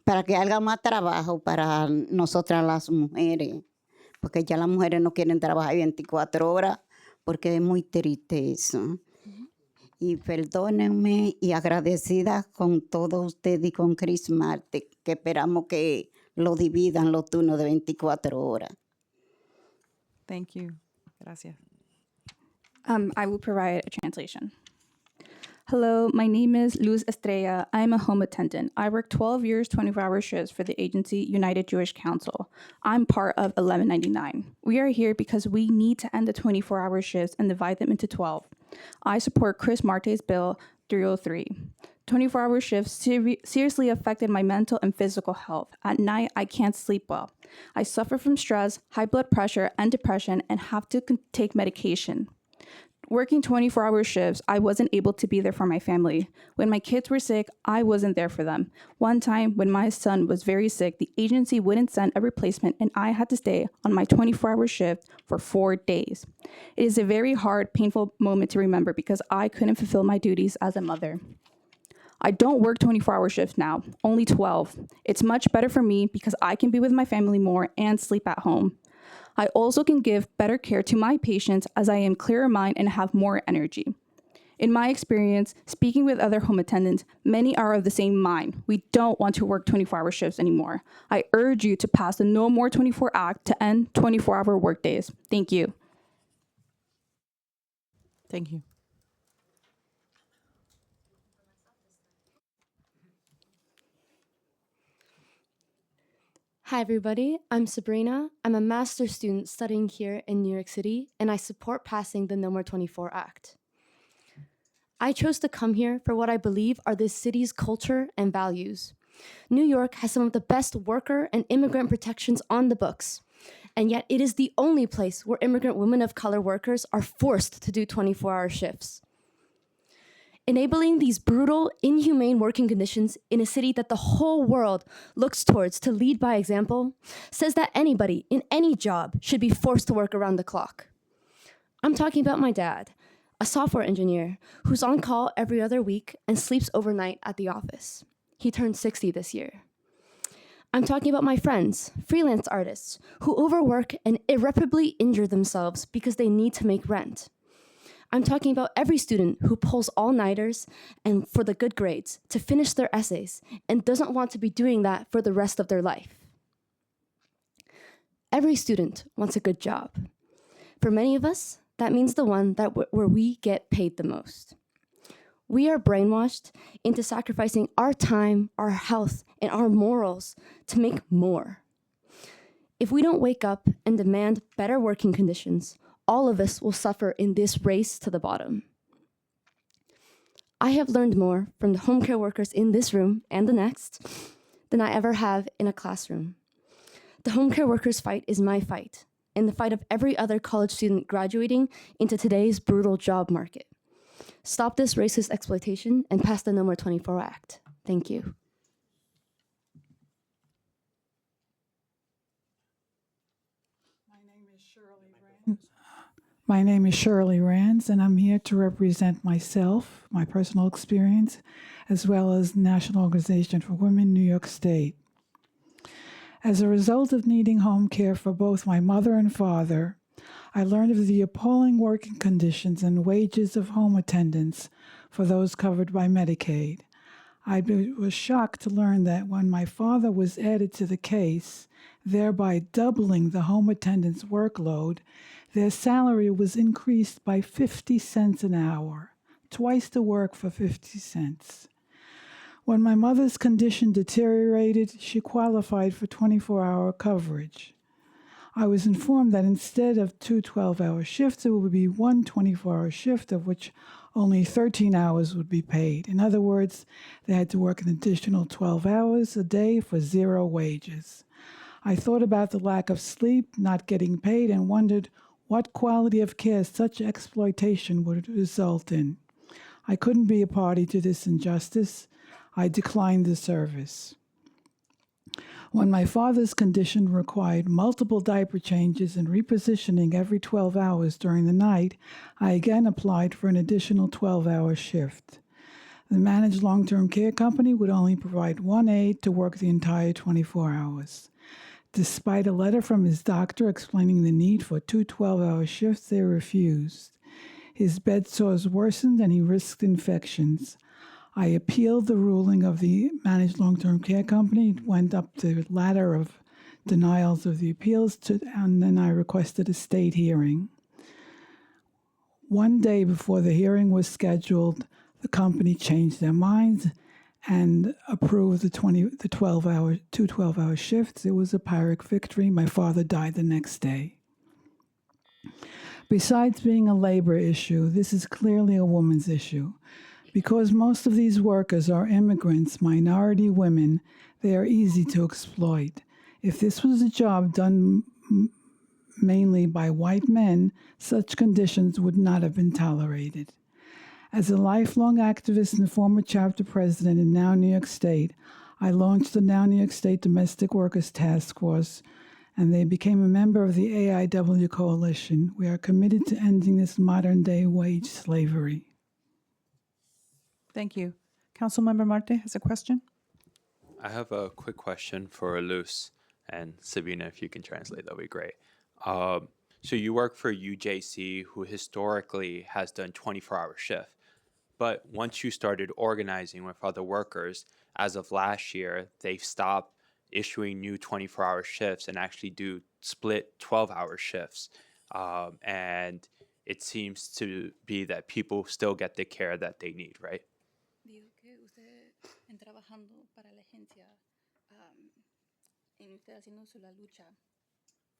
para que haga más trabajo para nosotras las mujeres, porque ya las mujeres no quieren trabajar 24 horas porque es muy triste eso. Y perdónenme y agradecida con todos ustedes y con Chris Marte, que esperamos que lo dividan los turnos de 24 horas. Thank you. Gracias. I will provide a translation. Hello, my name is Luz Estrella. I am a home attendant. I work 12 years, 24-hour shifts for the agency United Jewish Council. I'm part of 1199. We are here because we need to end the 24-hour shifts and divide them into 12. I support Chris Marte's Bill 303. 24-hour shifts seriously affected my mental and physical health. At night, I can't sleep well. I suffer from stress, high blood pressure, and depression, and have to take medication. Working 24-hour shifts, I wasn't able to be there for my family. When my kids were sick, I wasn't there for them. One time, when my son was very sick, the agency wouldn't send a replacement, and I had to stay on my 24-hour shift for 4 days. It is a very hard, painful moment to remember because I couldn't fulfill my duties as a mother. I don't work 24-hour shifts now, only 12. It's much better for me because I can be with my family more and sleep at home. I also can give better care to my patients as I am clearer in mind and have more energy. In my experience, speaking with other home attendants, many are of the same mind. We don't want to work 24-hour shifts anymore. I urge you to pass the No More 24 Act to end 24-hour workdays. Thank you. Thank you. Hi, everybody. I'm Sabrina. I'm a master's student studying here in New York City, and I support passing the No More 24 Act. I chose to come here for what I believe are this city's culture and values. New York has some of the best worker and immigrant protections on the books, and yet it is the only place where immigrant women of color workers are forced to do 24-hour shifts. Enabling these brutal, inhumane working conditions in a city that the whole world looks towards to lead by example says that anybody in any job should be forced to work around the clock. I'm talking about my dad, a software engineer who's on call every other week and sleeps overnight at the office. He turned 60 this year. I'm talking about my friends, freelance artists, who overwork and irreparably injure themselves because they need to make rent. I'm talking about every student who pulls all-nighters and for the good grades to finish their essays and doesn't want to be doing that for the rest of their life. Every student wants a good job. For many of us, that means the one where we get paid the most. We are brainwashed into sacrificing our time, our health, and our morals to make more. If we don't wake up and demand better working conditions, all of us will suffer in this race to the bottom. I have learned more from the home care workers in this room and the next than I ever have in a classroom. The home care workers' fight is my fight, and the fight of every other college student graduating into today's brutal job market. Stop this racist exploitation and pass the No More 24 Act. Thank you. My name is Shirley Rands, and I'm here to represent myself, my personal experience, as well as National Organization for Women, New York State. As a result of needing home care for both my mother and father, I learned of the appalling working conditions and wages of home attendants for those covered by Medicaid. I was shocked to learn that when my father was added to the case, thereby doubling the home attendants' workload, their salary was increased by 50 cents an hour, twice the work for 50 cents. When my mother's condition deteriorated, she qualified for 24-hour coverage. I was informed that instead of 2 12-hour shifts, it would be 1 24-hour shift, of which only 13 hours would be paid. In other words, they had to work an additional 12 hours a day for 0 wages. I thought about the lack of sleep, not getting paid, and wondered what quality of care such exploitation would result in. I couldn't be a party to this injustice. I declined the service. When my father's condition required multiple diaper changes and repositioning every 12 hours during the night, I again applied for an additional 12-hour shift. The managed long-term care company would only provide one aide to work the entire 24 hours. Despite a letter from his doctor explaining the need for 2 12-hour shifts, they refused. His bed sores worsened and he risked infections. I appealed the ruling of the managed long-term care company. It went up the ladder of denials of the appeals, and then I requested a state hearing. One day before the hearing was scheduled, the company changed their minds and approved the 2 12-hour shifts. It was a Pyrrhic victory. My father died the next day. Besides being a labor issue, this is clearly a woman's issue. Because most of these workers are immigrants, minority women, they are easy to exploit. If this was a job done mainly by white men, such conditions would not have been tolerated. As a lifelong activist and former chapter president in Now New York State, I launched the Now New York State Domestic Workers Task Force, and they became a member of the AIW Coalition. We are committed to ending this modern-day wage slavery. Thank you. Councilmember Marte has a question. I have a quick question for Luz, and Sabina, if you can translate, that would be great. So you work for UJC, who historically has done 24-hour shift. But once you started organizing with other workers, as of last year, they've stopped issuing new 24-hour shifts and actually do split 12-hour shifts. And it seems to be that people still get the care that they need, right? Digo que usted en trabajando para la agencia, en usted haciendo la lucha,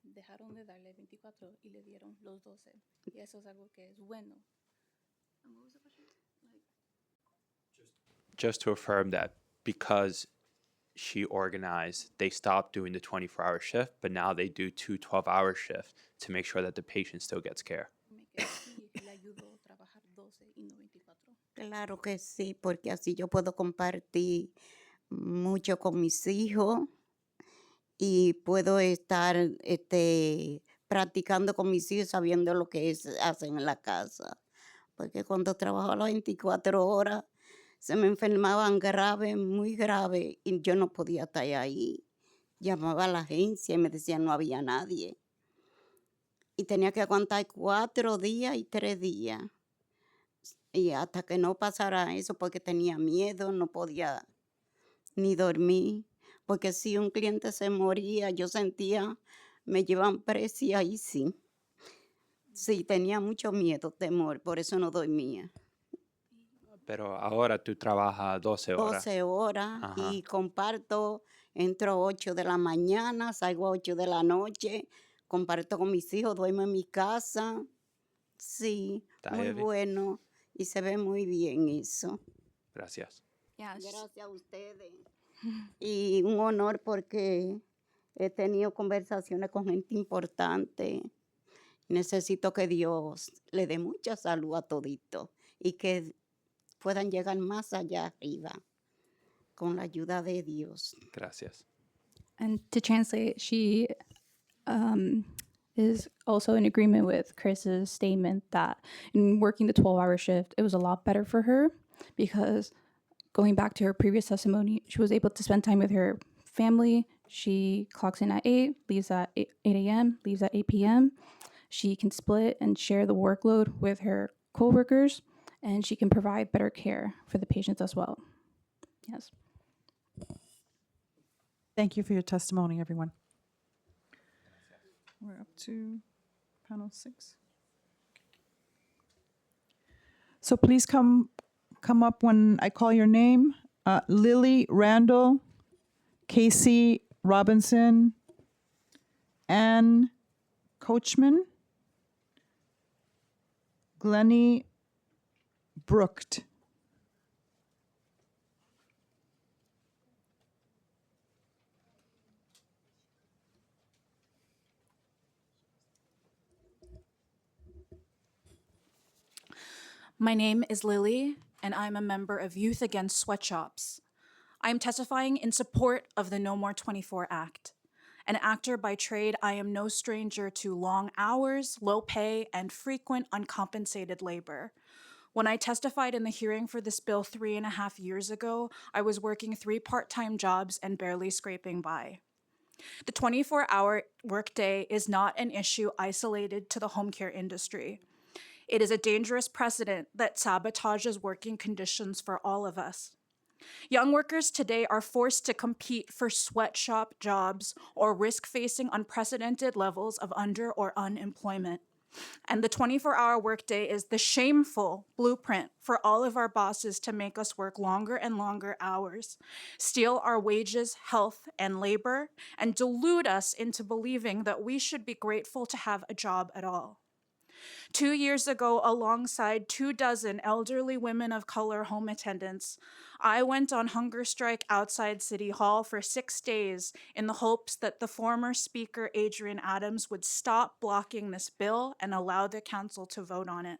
dejaron de darle 24 y le dieron los 12. Y eso es algo que es bueno. What was the question? Just to affirm that because she organized, they stopped doing the 24-hour shift, but now they do 2 12-hour shifts to make sure that the patient still gets care. Claro que sí, porque así yo puedo compartir mucho con mis hijos y puedo estar practicando con mis hijos sabiendo lo que hacen en la casa. Porque cuando trabajo las 24 horas se me enfermaban grave, muy grave, y yo no podía estar ahí. Llamaba a la agencia y me decían no había nadie. Y tenía que aguantar 4 días y 3 días. Y hasta que no pasara eso, porque tenía miedo, no podía ni dormir. Porque si un cliente se moría, yo sentía, me llevan presa y ahí sí. Sí, tenía mucho miedo, temor, por eso no dormía. Pero ahora tú trabajas 12 horas. 12 horas Ajá. y comparto, entro 8 de la mañana, salgo 8 de la noche, comparto con mis hijos, duermo en mi casa. Sí, Está muy heavy. bueno y se ve muy bien eso. Gracias. Gracias a ustedes. Y un honor porque he tenido conversaciones con gente importante. Necesito que Dios le dé mucha salud a todito y que puedan llegar más allá arriba con la ayuda de Dios. Gracias. And to translate, she is also in agreement with Chris's statement that in working the 12-hour shift, it was a lot better for her because going back to her previous testimony, she was able to spend time with her family. She clocks in at 8, leaves at 8 a.m., leaves at 8 p.m. She can split and share the workload with her coworkers, and she can provide better care for the patients as well. Yes. Thank you for your testimony, everyone. We're up to panel 6. So please come up when I call your name. Lily Randall, Casey Robinson, Ann Coachman, Glennie Brookt. My name is Lily, and I'm a member of Youth Against Sweatshops. I am testifying in support of the No More 24 Act. An actor by trade, I am no stranger to long hours, low pay, and frequent uncompensated labor. When I testified in the hearing for this bill 3.5 years ago, I was working 3 part-time jobs and barely scraping by. The 24-hour workday is not an issue isolated to the home care industry. It is a dangerous precedent that sabotages working conditions for all of us. Young workers today are forced to compete for sweatshop jobs or risk facing unprecedented levels of under or unemployment. And the 24-hour workday is the shameful blueprint for all of our bosses to make us work longer and longer hours, steal our wages, health, and labor, and delude us into believing that we should be grateful to have a job at all. 2 years ago, alongside 24 elderly women of color home attendants, I went on hunger strike outside City Hall for 6 days in the hopes that the former Speaker, Adrian Adams, would stop blocking this bill and allow the council to vote on it.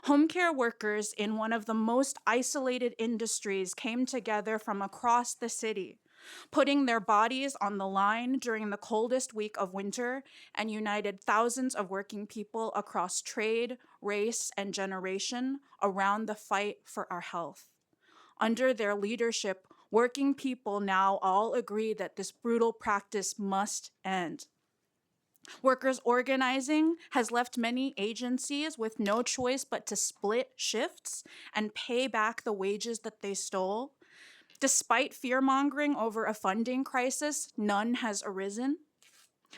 Home care workers in one of the most isolated industries came together from across the city, putting their bodies on the line during the coldest week of winter, and united thousands of working people across trade, race, and generation around the fight for our health. Under their leadership, working people now all agree that this brutal practice must end. Workers organizing has left many agencies with no choice but to split shifts and pay back the wages that they stole. Despite fear-mongering over a funding crisis, none has arisen.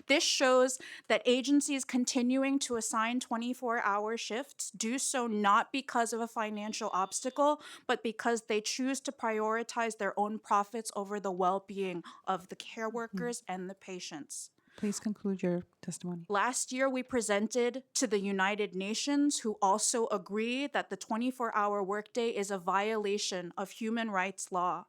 This shows that agencies continuing to assign 24-hour shifts do so not because of a financial obstacle, but because they choose to prioritize their own profits over the well-being of the care workers and the patients. Please conclude your testimony. Last year, we presented to the United Nations, who also agree that the 24-hour workday is a violation of human rights law.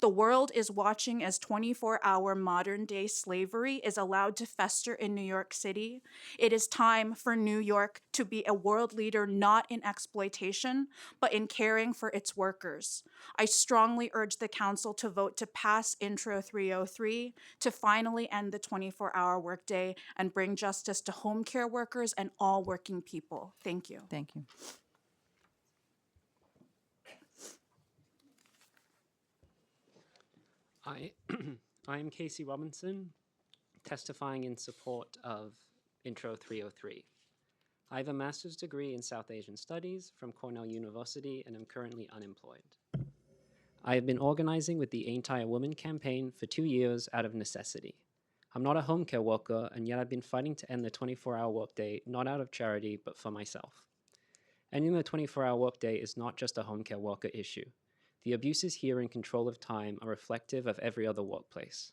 The world is watching as 24-hour modern-day slavery is allowed to fester in New York City. It is time for New York to be a world leader not in exploitation, but in caring for its workers. I strongly urge the Council to vote to pass Intro 303 to finally end the 24-hour workday and bring justice to home care workers and all working people. Thank you. Thank you. I am Casey Robinson, testifying in support of Intro 303. I have a master's degree in South Asian Studies from Cornell University and am currently unemployed. I have been organizing with the Ain't I a Woman campaign for 2 years out of necessity. I'm not a home care worker, and yet I've been fighting to end the 24-hour workday, not out of charity, but for myself. Ending the 24-hour workday is not just a home care worker issue. The abuses here in control of time are reflective of every other workplace.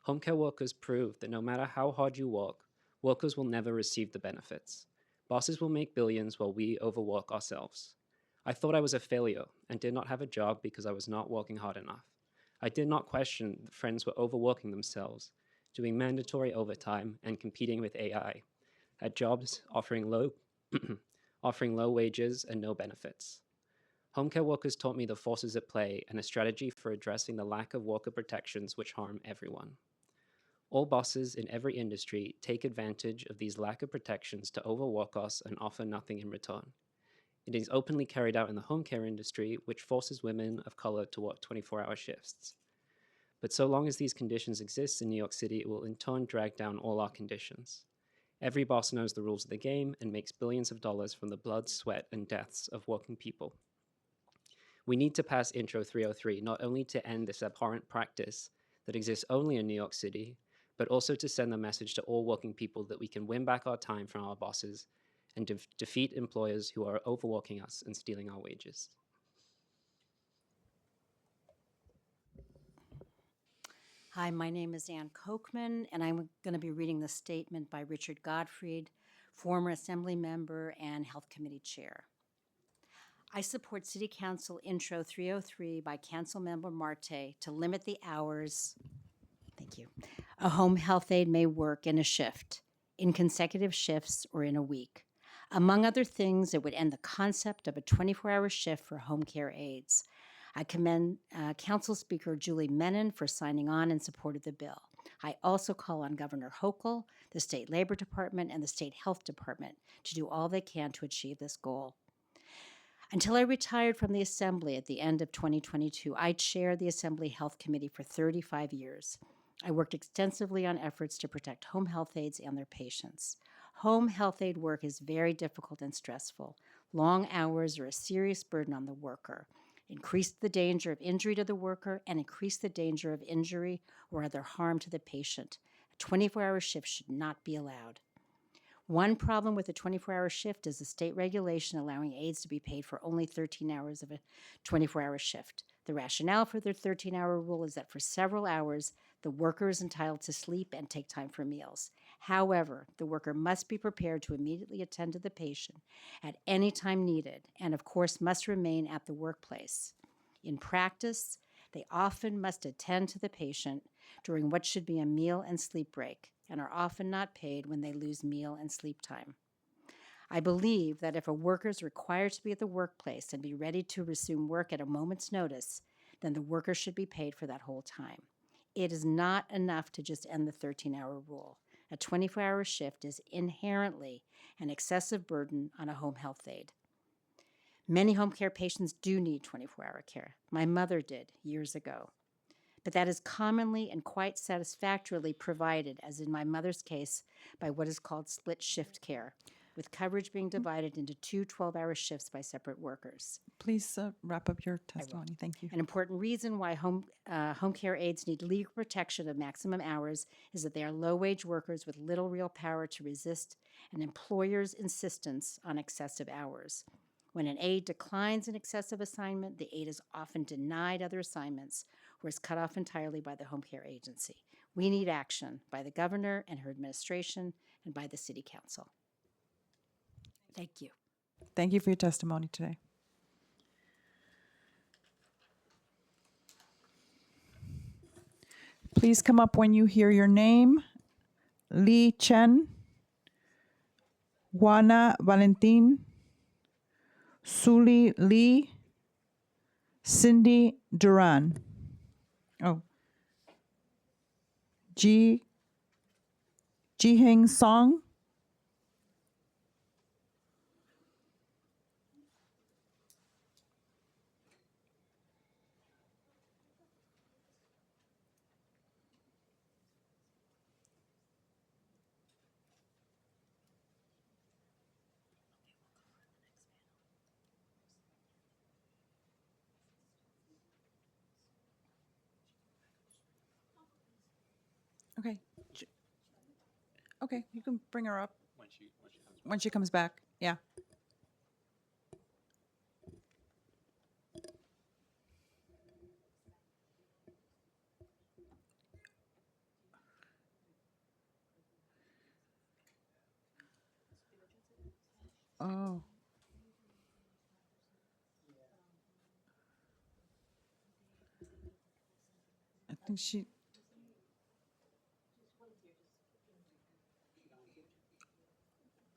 Home care workers prove that no matter how hard you work, workers will never receive the benefits. Bosses will make billions while we overwork ourselves. I thought I was a failure and did not have a job because I was not working hard enough. I did not question that friends were overworking themselves, doing mandatory overtime and competing with AI at jobs offering low wages and no benefits. Home care workers taught me the forces at play and a strategy for addressing the lack of worker protections which harm everyone. All bosses in every industry take advantage of these lack of protections to overwork us and offer nothing in return. It is openly carried out in the home care industry, which forces women of color to work 24-hour shifts. But so long as these conditions exist in New York City, it will in turn drag down all our conditions. Every boss knows the rules of the game and makes billions of dollars from the blood, sweat, and deaths of working people. We need to pass Intro 303 not only to end this abhorrent practice that exists only in New York City, but also to send the message to all working people that we can win back our time from our bosses and defeat employers who are overworking us and stealing our wages. Hi, my name is Ann Kochman, and I'm going to be reading the statement by Richard Gottfried, former Assembly member and Health Committee Chair. I support City Council Intro 303 by Councilmember Marte to limit the hours, thank you, a home health aide may work in a shift, in consecutive shifts, or in a week. Among other things, it would end the concept of a 24-hour shift for home care aides. I commend Council Speaker Julie Menon for signing on in support of the bill. I also call on Governor Hochul, the State Labor Department, and the State Health Department to do all they can to achieve this goal. Until I retired from the Assembly at the end of 2022, I chaired the Assembly Health Committee for 35 years. I worked extensively on efforts to protect home health aides and their patients. Home health aide work is very difficult and stressful. Long hours are a serious burden on the worker, increase the danger of injury to the worker, and increase the danger of injury or other harm to the patient. A 24-hour shift should not be allowed. One problem with a 24-hour shift is the state regulation allowing aides to be paid for only 13 hours of a 24-hour shift. The rationale for the 13-hour rule is that for several hours, the worker is entitled to sleep and take time for meals. However, the worker must be prepared to immediately attend to the patient at any time needed, and of course must remain at the workplace. In practice, they often must attend to the patient during what should be a meal and sleep break, and are often not paid when they lose meal and sleep time. I believe that if a worker is required to be at the workplace and be ready to resume work at a moment's notice, then the worker should be paid for that whole time. It is not enough to just end the 13-hour rule. A 24-hour shift is inherently an excessive burden on a home health aide. Many home care patients do need 24-hour care. My mother did years ago. But that is commonly and quite satisfactorily provided, as in my mother's case, by what is called split shift care, with coverage being divided into two 12-hour shifts by separate workers. Please wrap up your testimony. Thank you. An important reason why home care aides need legal protection of maximum hours is that they are low-wage workers with little real power to resist an employer's insistence on excessive hours. When an aide declines an excessive assignment, the aide is often denied other assignments or is cut off entirely by the home care agency. We need action by the governor and her administration and by the city council. Thank you. Thank you for your testimony today. Please come up when you hear your name. Lee Chen, Juana Valentin, Suli Lee, Cindy Duran. Oh. Jiheng Song. Okay. Okay, you can bring her up when she comes back. Yeah. Oh. I think she.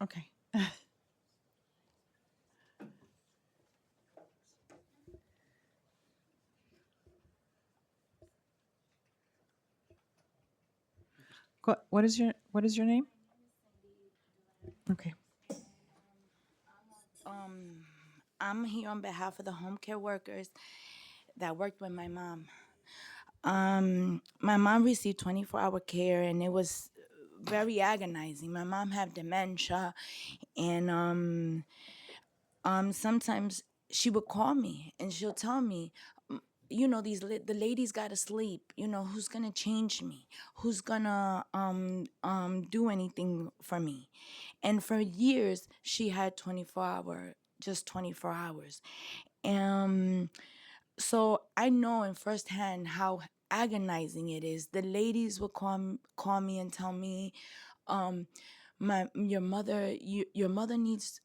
Okay. What is your name? Okay. I'm here on behalf of the home care workers that worked with my mom. My mom received 24-hour care, and it was very agonizing. My mom had dementia, and sometimes she would call me and she'll tell me, you know, the ladies gotta sleep. You know, who's gonna change me? Who's gonna do anything for me? And for years, she had 24 hours. So I know in firsthand how agonizing it is. The ladies will call me and tell me, your mother needs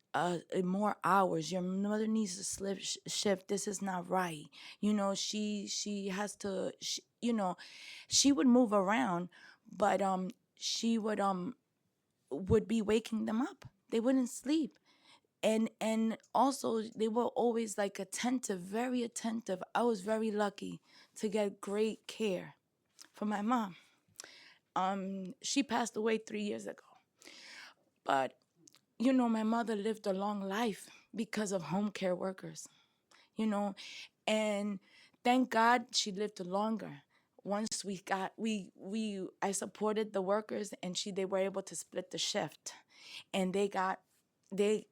more hours. Your mother needs to slip shift. This is not right. You know, she has to. You know, she would move around, but she would be waking them up. They wouldn't sleep. And also they were always like attentive, very attentive. I was very lucky to get great care from my mom. She passed away 3 years ago. But you know, my mother lived a long life because of home care workers, you know, and thank God she lived longer. Once I supported the workers, and they were able to split the shift, and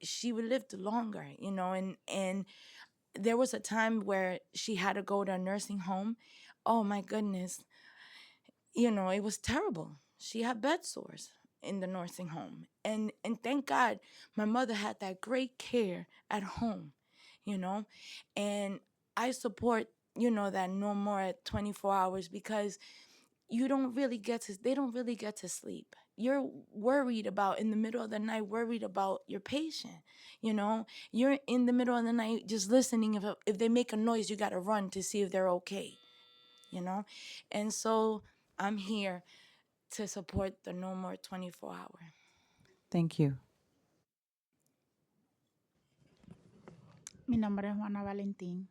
she lived longer, you know, and there was a time where she had to go to a nursing home. Oh my goodness, you know, it was terrible. She had bed sores in the nursing home. And thank God my mother had that great care at home, you know. And I support, you know, that no more at 24 hours, because they don't really get to sleep. You're worried about in the middle of the night, worried about your patient, you know. You're in the middle of the night just listening. If they make a noise, you got to run to see if they're okay, you know. And so I'm here to support the no more 24 hour. Thank you. Mi nombre es Juana Valentín.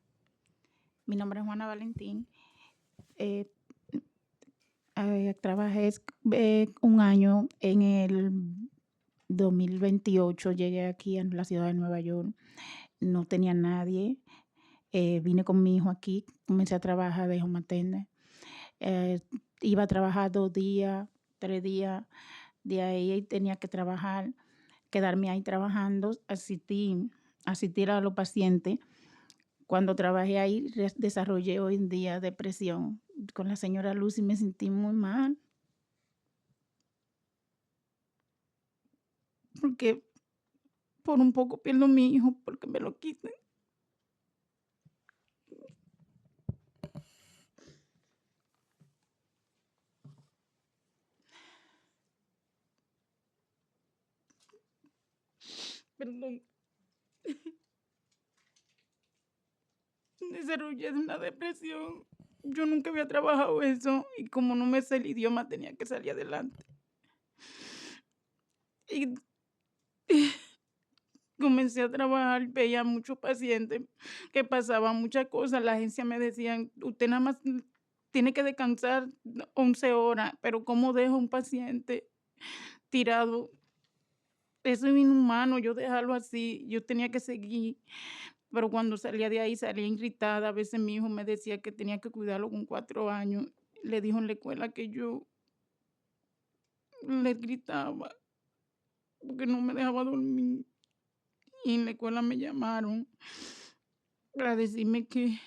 Trabajé un año en el 2028. Llegué aquí a la ciudad de Nueva York. No tenía nadie. Vine con mi hijo aquí. Comencé a trabajar de home attendant. Iba a trabajar 2 días, 3 días. De ahí tenía que trabajar, quedarme ahí trabajando, asistir a los pacientes. Cuando trabajé ahí, desarrollé hoy en día depresión. Con la señora Lucy me sentí muy mal. Porque por un poco pierdo a mi hijo porque me lo quitan. Perdón. Desarrollé una depresión. Yo nunca había trabajado eso y como no me sé el idioma tenía que salir adelante. Y comencé a trabajar, veía muchos pacientes que pasaban muchas cosas. La agencia me decían, usted nada más tiene que descansar 11 horas, pero ¿cómo dejo a un paciente tirado? Eso es inhumano, yo dejarlo así. Yo tenía que seguir. Pero cuando salía de ahí, salía irritada. A veces mi hijo me decía que tenía que cuidarlo con 4 años. Le dijo en la escuela que yo le gritaba porque no me dejaba dormir. Y en la escuela me llamaron para decirme que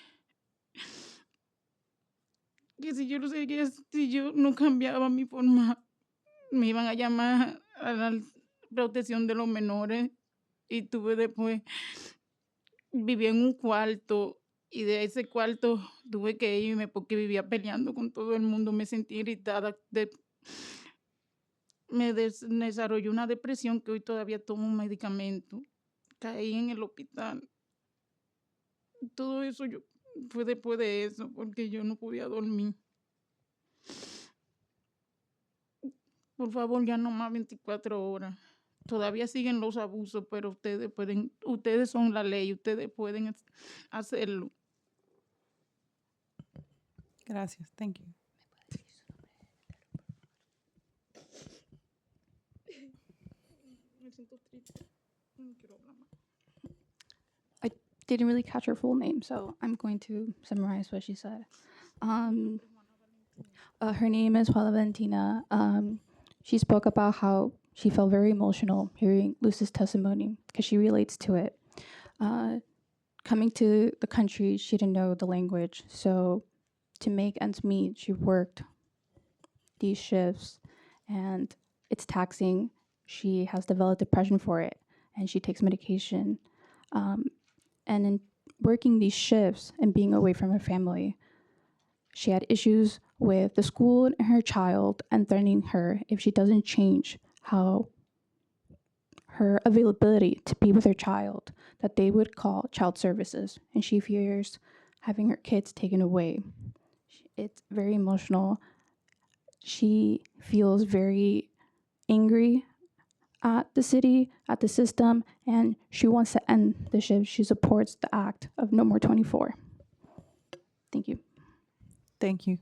si yo no cambiaba mi forma me iban a llamar a la protección de los menores y tuve después, vivía en un cuarto y de ese cuarto tuve que irme porque vivía peleando con todo el mundo, me sentí irritada, desarrolló una depresión que hoy todavía tomo un medicamento, caí en el hospital. Todo eso fue después de eso, porque yo no podía dormir. Por favor, ya no más 24 horas. Todavía siguen los abusos, pero ustedes son la ley, ustedes pueden hacerlo. Gracias. Thank you. Me siento triste. No quiero hablar más. I didn't really catch her full name, so I'm going to summarize what she said. Her name is Juana Valentina. She spoke about how she felt very emotional hearing Luz's testimony because she relates to it. Coming to the country, she didn't know the language, so to make ends meet, she worked these shifts, and it's taxing. She has developed depression for it, and she takes medication. And in working these shifts and being away from her family, she had issues with the school and her child and threatening her if she doesn't change how her availability to be with her child, that they would call child services, and she fears having her kids taken away. It's very emotional. She feels very angry at the city, at the system, and she wants to end the shift. She supports the act of No More 24. Thank you. Thank you.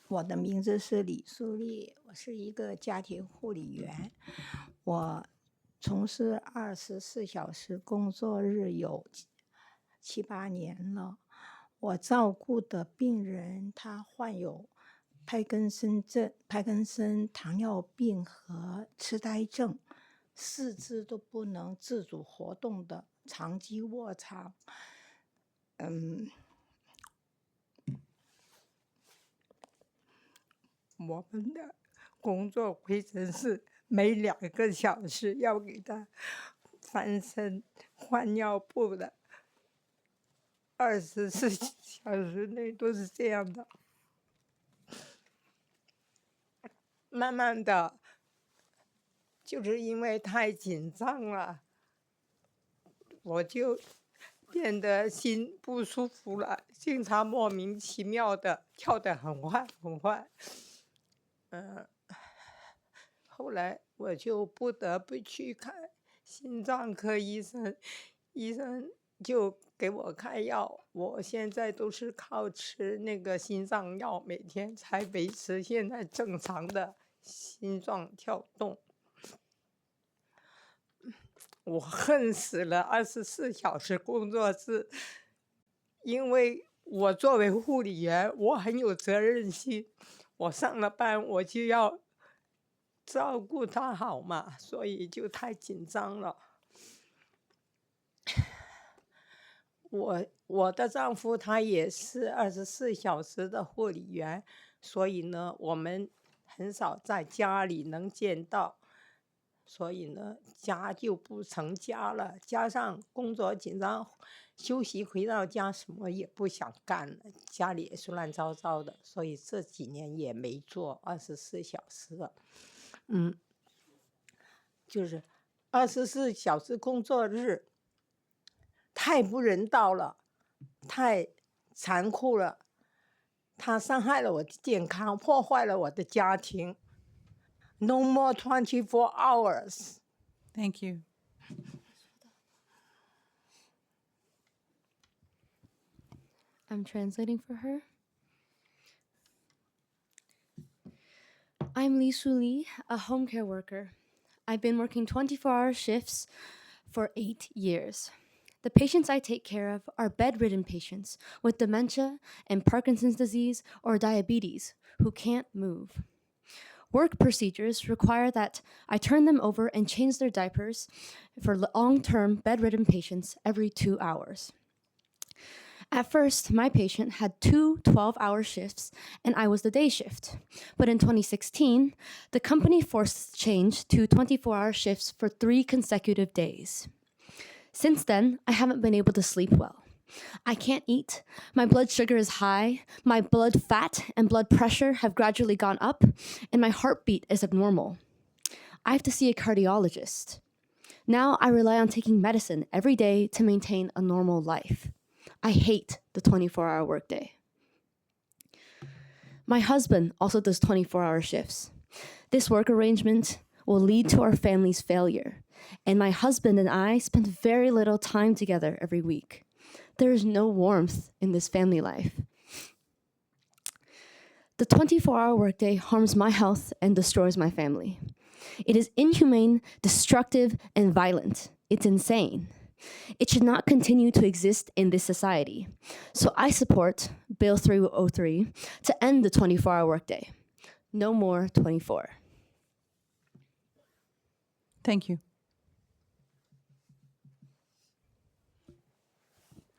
我的名字是李淑丽，我是一个家庭护理员。我从事24小时工作日有7、8年了。我照顾的病人，他患有帕金森糖尿病和痴呆症，四肢都不能自主活动的，长期卧床。我们的工作规程是每2个小时要给他翻身换尿布的，24小时内都是这样的。慢慢的，就是因为太紧张了，我就变得心不舒服了，经常莫名其妙的跳得很快很快。后来我就不得不去看心脏科医生，医生就给我开药，我现在都是靠吃那个心脏药，每天才维持现在正常的心脏跳动。我恨死了24小时工作制，因为我作为护理员，我很有责任心，我上了班我就要照顾他好嘛，所以就太紧张了。我的丈夫他也是24小时的护理员，所以呢，我们很少在家里能见到，所以呢，家就不成家了。加上工作紧张，休息回到家什么也不想干了，家里也是乱糟糟的，所以这几年也没做24小时了。就是24小时工作日，太不人道了，太残酷了，它伤害了我的健康，破坏了我的家庭。No more 24 hours. Thank you. I'm translating for her. I'm Nycc, a home care worker. I've been working 24-hour shifts for 8 years. The patients I take care of are bedridden patients with dementia and Parkinson's disease or diabetes who can't move. Work procedures require that I turn them over and change their diapers for long-term bedridden patients every 2 hours. At first, my patient had 2 12-hour shifts and I was the day shift. But in 2016, the company forced change to 24-hour shifts for 3 consecutive days. Since then, I haven't been able to sleep well. I can't eat, my blood sugar is high, my blood fat and blood pressure have gradually gone up, and my heartbeat is abnormal. I have to see a cardiologist. Now I rely on taking medicine every day to maintain a normal life. I hate the 24-hour workday. My husband also does 24-hour shifts. This work arrangement will lead to our family's failure, and my husband and I spend very little time together every week. There is no warmth in this family life. The 24-hour workday harms my health and destroys my family. It is inhumane, destructive, and violent. It's insane. It should not continue to exist in this society. So I support Bill 303 to end the 24-hour workday. No more 24. Thank you.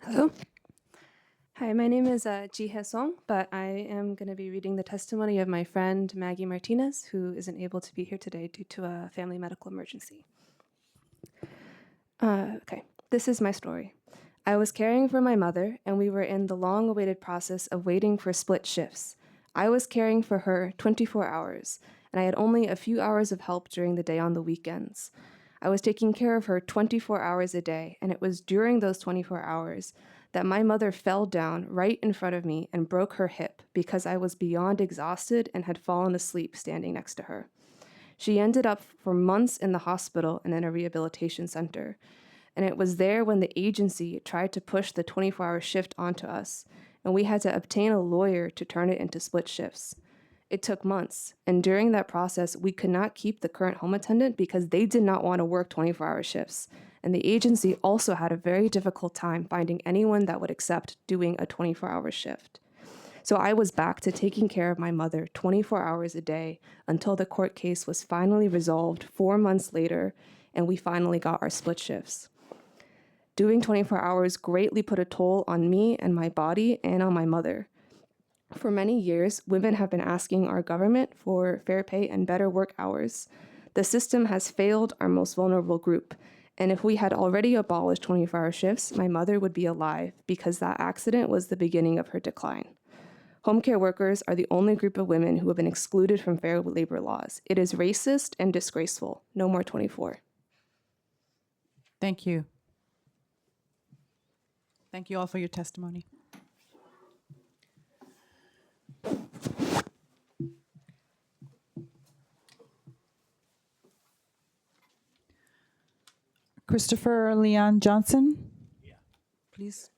Hello. Hi, my name is Ji He Song, but I am going to be reading the testimony of my friend Maggie Martinez, who isn't able to be here today due to a family medical emergency. Okay, this is my story. I was caring for my mother, and we were in the long-awaited process of waiting for split shifts. I was caring for her 24 hours, and I had only a few hours of help during the day on the weekends. I was taking care of her 24 hours a day, and it was during those 24 hours that my mother fell down right in front of me and broke her hip because I was beyond exhausted and had fallen asleep standing next to her. She ended up for months in the hospital and in a rehabilitation center, and it was there when the agency tried to push the 24-hour shift onto us, and we had to obtain a lawyer to turn it into split shifts. It took months, and during that process, we could not keep the current home attendant because they did not want to work 24-hour shifts, and the agency also had a very difficult time finding anyone that would accept doing a 24-hour shift. So I was back to taking care of my mother 24 hours a day until the court case was finally resolved 4 months later, and we finally got our split shifts. Doing 24 hours greatly put a toll on me and my body and on my mother. For many years, women have been asking our government for fair pay and better work hours. The system has failed our most vulnerable group, and if we had already abolished 24-hour shifts, my mother would be alive because that accident was the beginning of her decline. Home care workers are the only group of women who have been excluded from fair labor laws. It is racist and disgraceful. No more 24. Thank you. Thank you all for your testimony. Christopher Leon Johnson. Yeah. Please.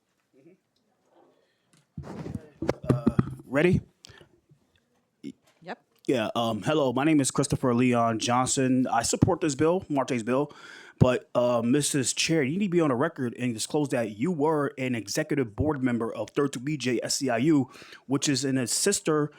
Ready? Yep. Yeah. Hello, my name is Christopher Leon Johnson. I support this bill, Marte's bill, but Mrs. Chair, you need to be on the record and disclose that you were an executive board member of 32BJ SCIU, which is a sister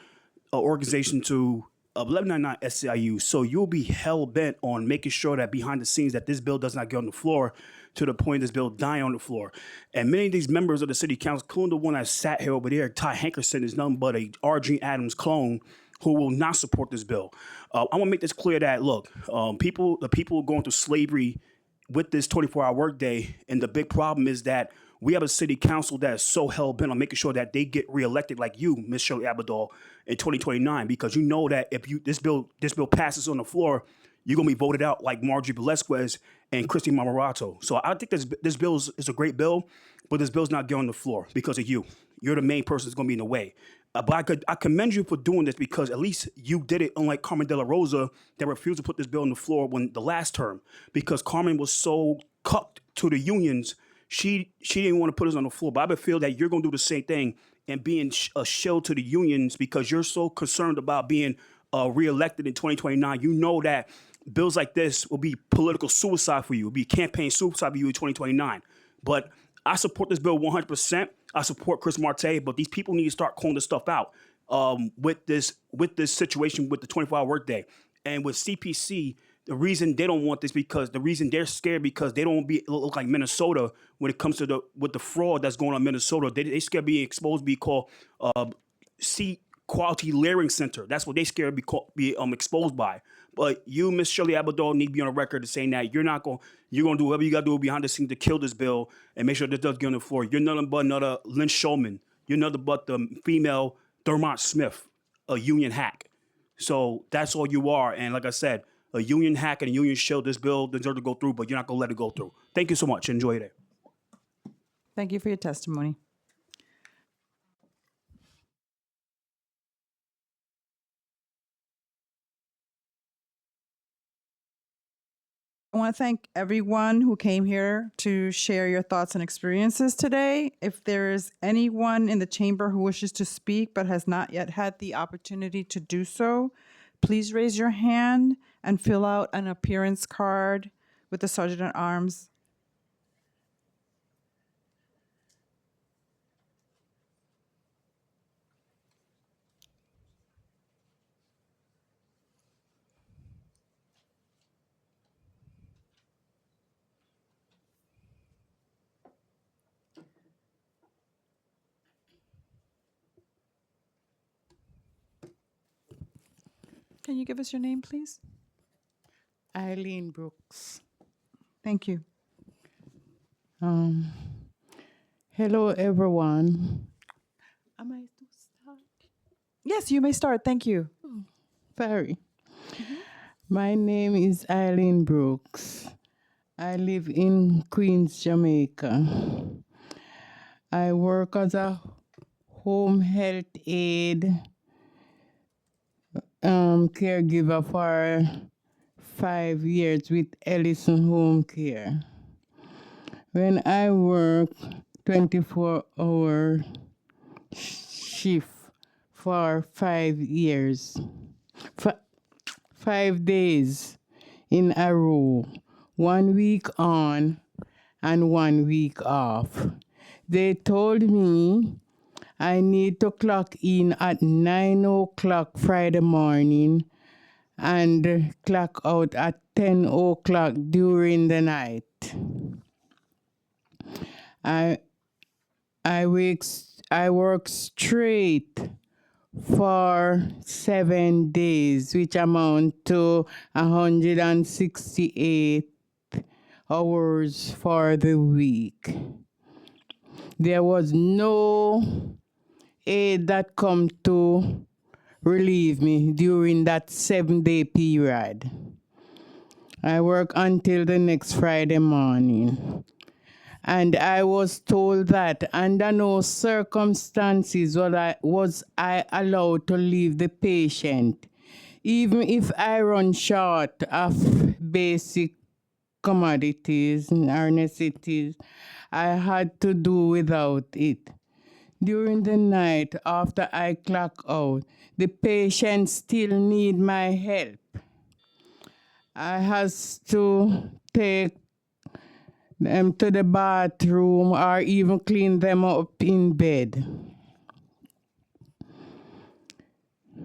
organization to 1199 SCIU. So you'll be hell bent on making sure that behind the scenes that this bill does not get on the floor to the point this bill die on the floor. And many of these members of the city council, including the one that sat here over there, Ty Hankerson, is nothing but a R.G. Adams clone who will not support this bill. I want to make this clear that, look, the people going through slavery with this 24-hour workday, and the big problem is that we have a city council that is so hell-bent on making sure that they get reelected like you, Ms. Shirley Abedol, in 2029, because you know that if this bill passes on the floor, you're going to be voted out like Marjorie Velasquez and Christy Marmorato. So I think this bill is a great bill, but this bill's not getting on the floor because of you. You're the main person that's going to be in the way. But I commend you for doing this because at least you did it, unlike Carmen De La Rosa that refused to put this bill on the floor when the last term, because Carmen was so cucked to the unions. She didn't want to put us on the floor. But I feel that you're going to do the same thing and being a shield to the unions because you're so concerned about being reelected in 2029. You know that bills like this will be political suicide for you. It'll be campaign suicide for you in 2029. But I support this bill 100%. I support Chris Marte, but these people need to start calling this stuff out with this situation with the 24-hour workday. And with CPC, the reason they don't want this because the reason they're scared because they don't want to look like Minnesota when it comes to the fraud that's going on in Minnesota. They scared being exposed, be called C Quality Layering Center. That's what they scared be exposed by. But you, Miss Shirley Abadal, need to be on the record to saying that you're gonna do whatever you gotta do behind the scenes to kill this bill and make sure this does get on the floor. You're nothing but another Lynn Shulman. You're nothing but the female Thurmont Smith, a union hack. So that's all you are. And like I said, a union hack and a union shill, this bill deserves to go through, but you're not gonna let it go through. Thank you so much. Enjoy your day. Thank you for your testimony. I want to thank everyone who came here to share your thoughts and experiences today. If there is anyone in the chamber who wishes to speak but has not yet had the opportunity to do so, please raise your hand and fill out an appearance card with the Sergeant at Arms. Can you give us your name, please? Eileen Brooks. Thank you. Hello, everyone. Am I to start? Yes, you may start. Thank you. Sorry. My name is Eileen Brooks. I live in Queens, Jamaica. I work as a home health aide caregiver for 5 years with Ellison Home Care. When I work 24-hour shift for 5 years, 5 days in a row, 1 week on and 1 week off. They told me I need to clock in at 9 o'clock Friday morning and clock out at 10 o'clock during the night. I work straight for 7 days, which amount to 168 hours for the week. There was no aid that come to relieve me during that 7-day period. I work until the next Friday morning. And I was told that under no circumstances was I allowed to leave the patient, even if I run short of basic commodities or necessities. I had to do without it. During the night after I clock out, the patient still need my help. I has to take them to the bathroom or even clean them up in bed.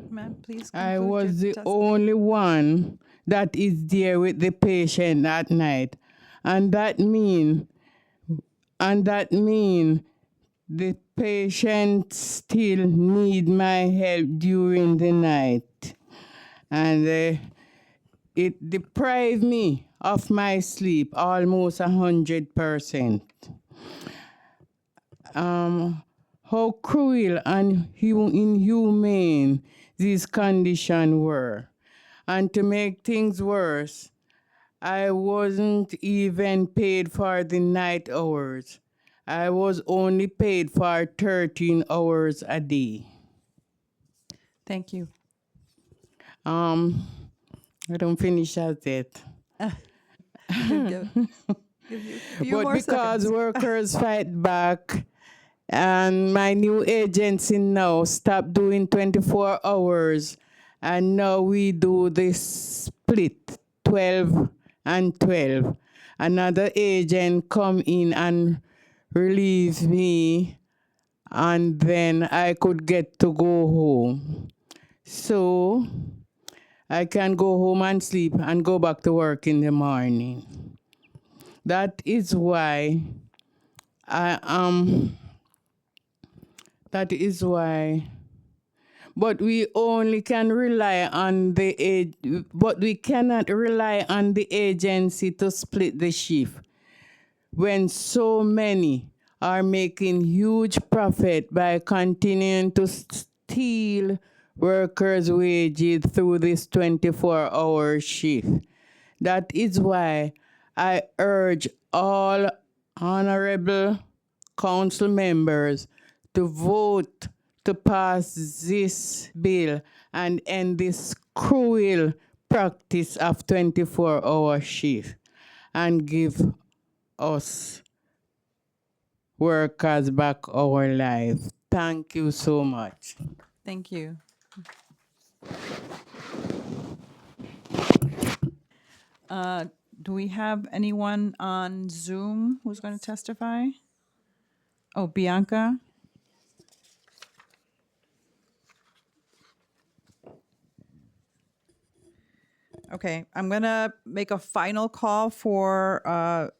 Ma'am, please conclude I was the your only one that is there with the patient at night. And that mean the patient still need my help during the night. And it deprived me of my sleep almost 100%. How cruel and inhumane these conditions were. And to make things worse, I wasn't even paid for the night hours. I was only paid for 13 hours a day. Thank you. I don't finish as yet. But because workers fight back and my new agency now stopped doing 24 hours and now we do this split 12 and 12. Another agent come in and relieve me, and then I could get to go home. So I can go home and sleep and go back to work in the morning. That is why I am. That is why. But we only can rely on but we cannot rely on the agency to split the shift when so many are making huge profit by continuing to steal workers' wages through this 24-hour shift. That is why I urge all honorable council members to vote to pass this bill and end this cruel practice of 24-hour shift and give us workers back our life. Thank you so much. Thank you. Do we have anyone on Zoom who's going to testify? Oh, Bianca? Okay, I'm going to make a final call for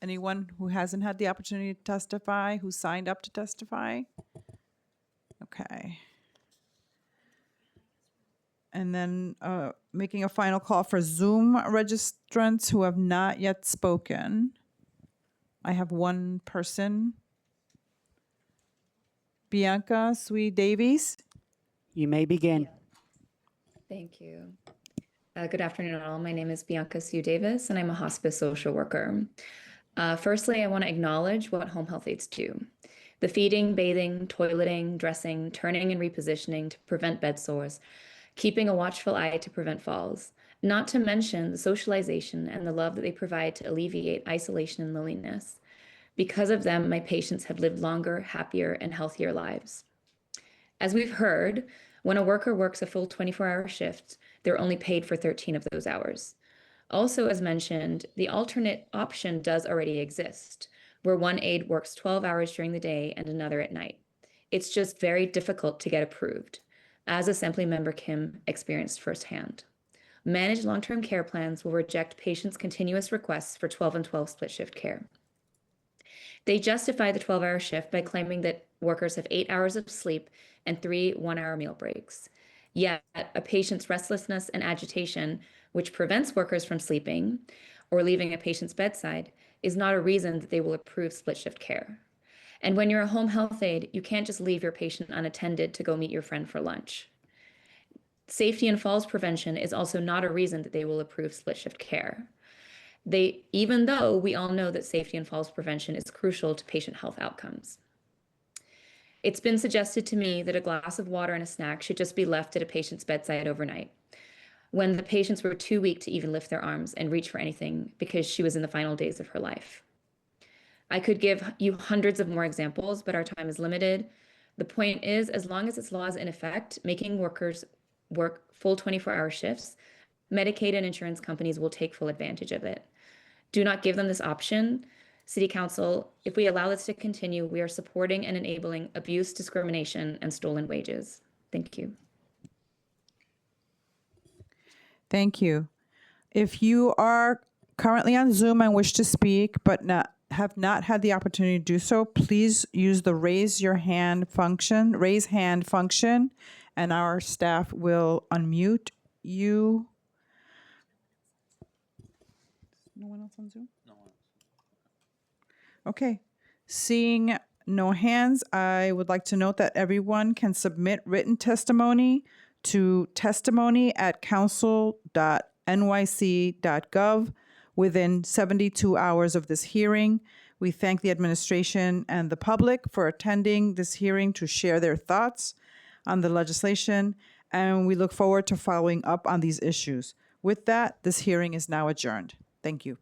anyone who hasn't had the opportunity to testify, who signed up to testify. Okay. And then making a final call for Zoom registrants who have not yet spoken. I have one person. Bianca Sui Davies. You may begin. Thank you. Good afternoon, all. My name is Bianca Sue Davis, and I'm a hospice social worker. Firstly, I want to acknowledge what home health aides do. The feeding, bathing, toileting, dressing, turning, and repositioning to prevent bed sores, keeping a watchful eye to prevent falls, not to mention the socialization and the love that they provide to alleviate isolation and loneliness. Because of them, my patients have lived longer, happier, and healthier lives. As we've heard, when a worker works a full 24-hour shift, they're only paid for 13 of those hours. Also, as mentioned, the alternate option does already exist, where one aide works 12 hours during the day and another at night. It's just very difficult to get approved, as Assemblymember Kim experienced firsthand. Managed long-term care plans will reject patients' continuous requests for 12 and 12 split shift care. They justify the 12-hour shift by claiming that workers have 8 hours of sleep and 3 one-hour meal breaks. Yet, a patient's restlessness and agitation, which prevents workers from sleeping or leaving a patient's bedside, is not a reason that they will approve split shift care. And when you're a home health aide, you can't just leave your patient unattended to go meet your friend for lunch. Safety and falls prevention is also not a reason that they will approve split shift care. Even though we all know that safety and falls prevention is crucial to patient health outcomes. It's been suggested to me that a glass of water and a snack should just be left at a patient's bedside overnight, when the patients were too weak to even lift their arms and reach for anything because she was in the final days of her life. I could give you hundreds of more examples, but our time is limited. The point is, as long as this law is in effect, making workers work full 24-hour shifts, Medicaid and insurance companies will take full advantage of it. Do not give them this option. City Council, if we allow this to continue, we are supporting and enabling abuse, discrimination, and stolen wages. Thank you. Thank you. If you are currently on Zoom and wish to speak but have not had the opportunity to do so, please use the raise hand function, and our staff will unmute you. No one else on Zoom? No one else. Okay. Seeing no hands, I would like to note that everyone can submit written testimony to testimony@council.nyc.gov within 72 hours of this hearing. We thank the administration and the public for attending this hearing to share their thoughts on the legislation, and we look forward to following up on these issues. With that, this hearing is now adjourned. Thank you.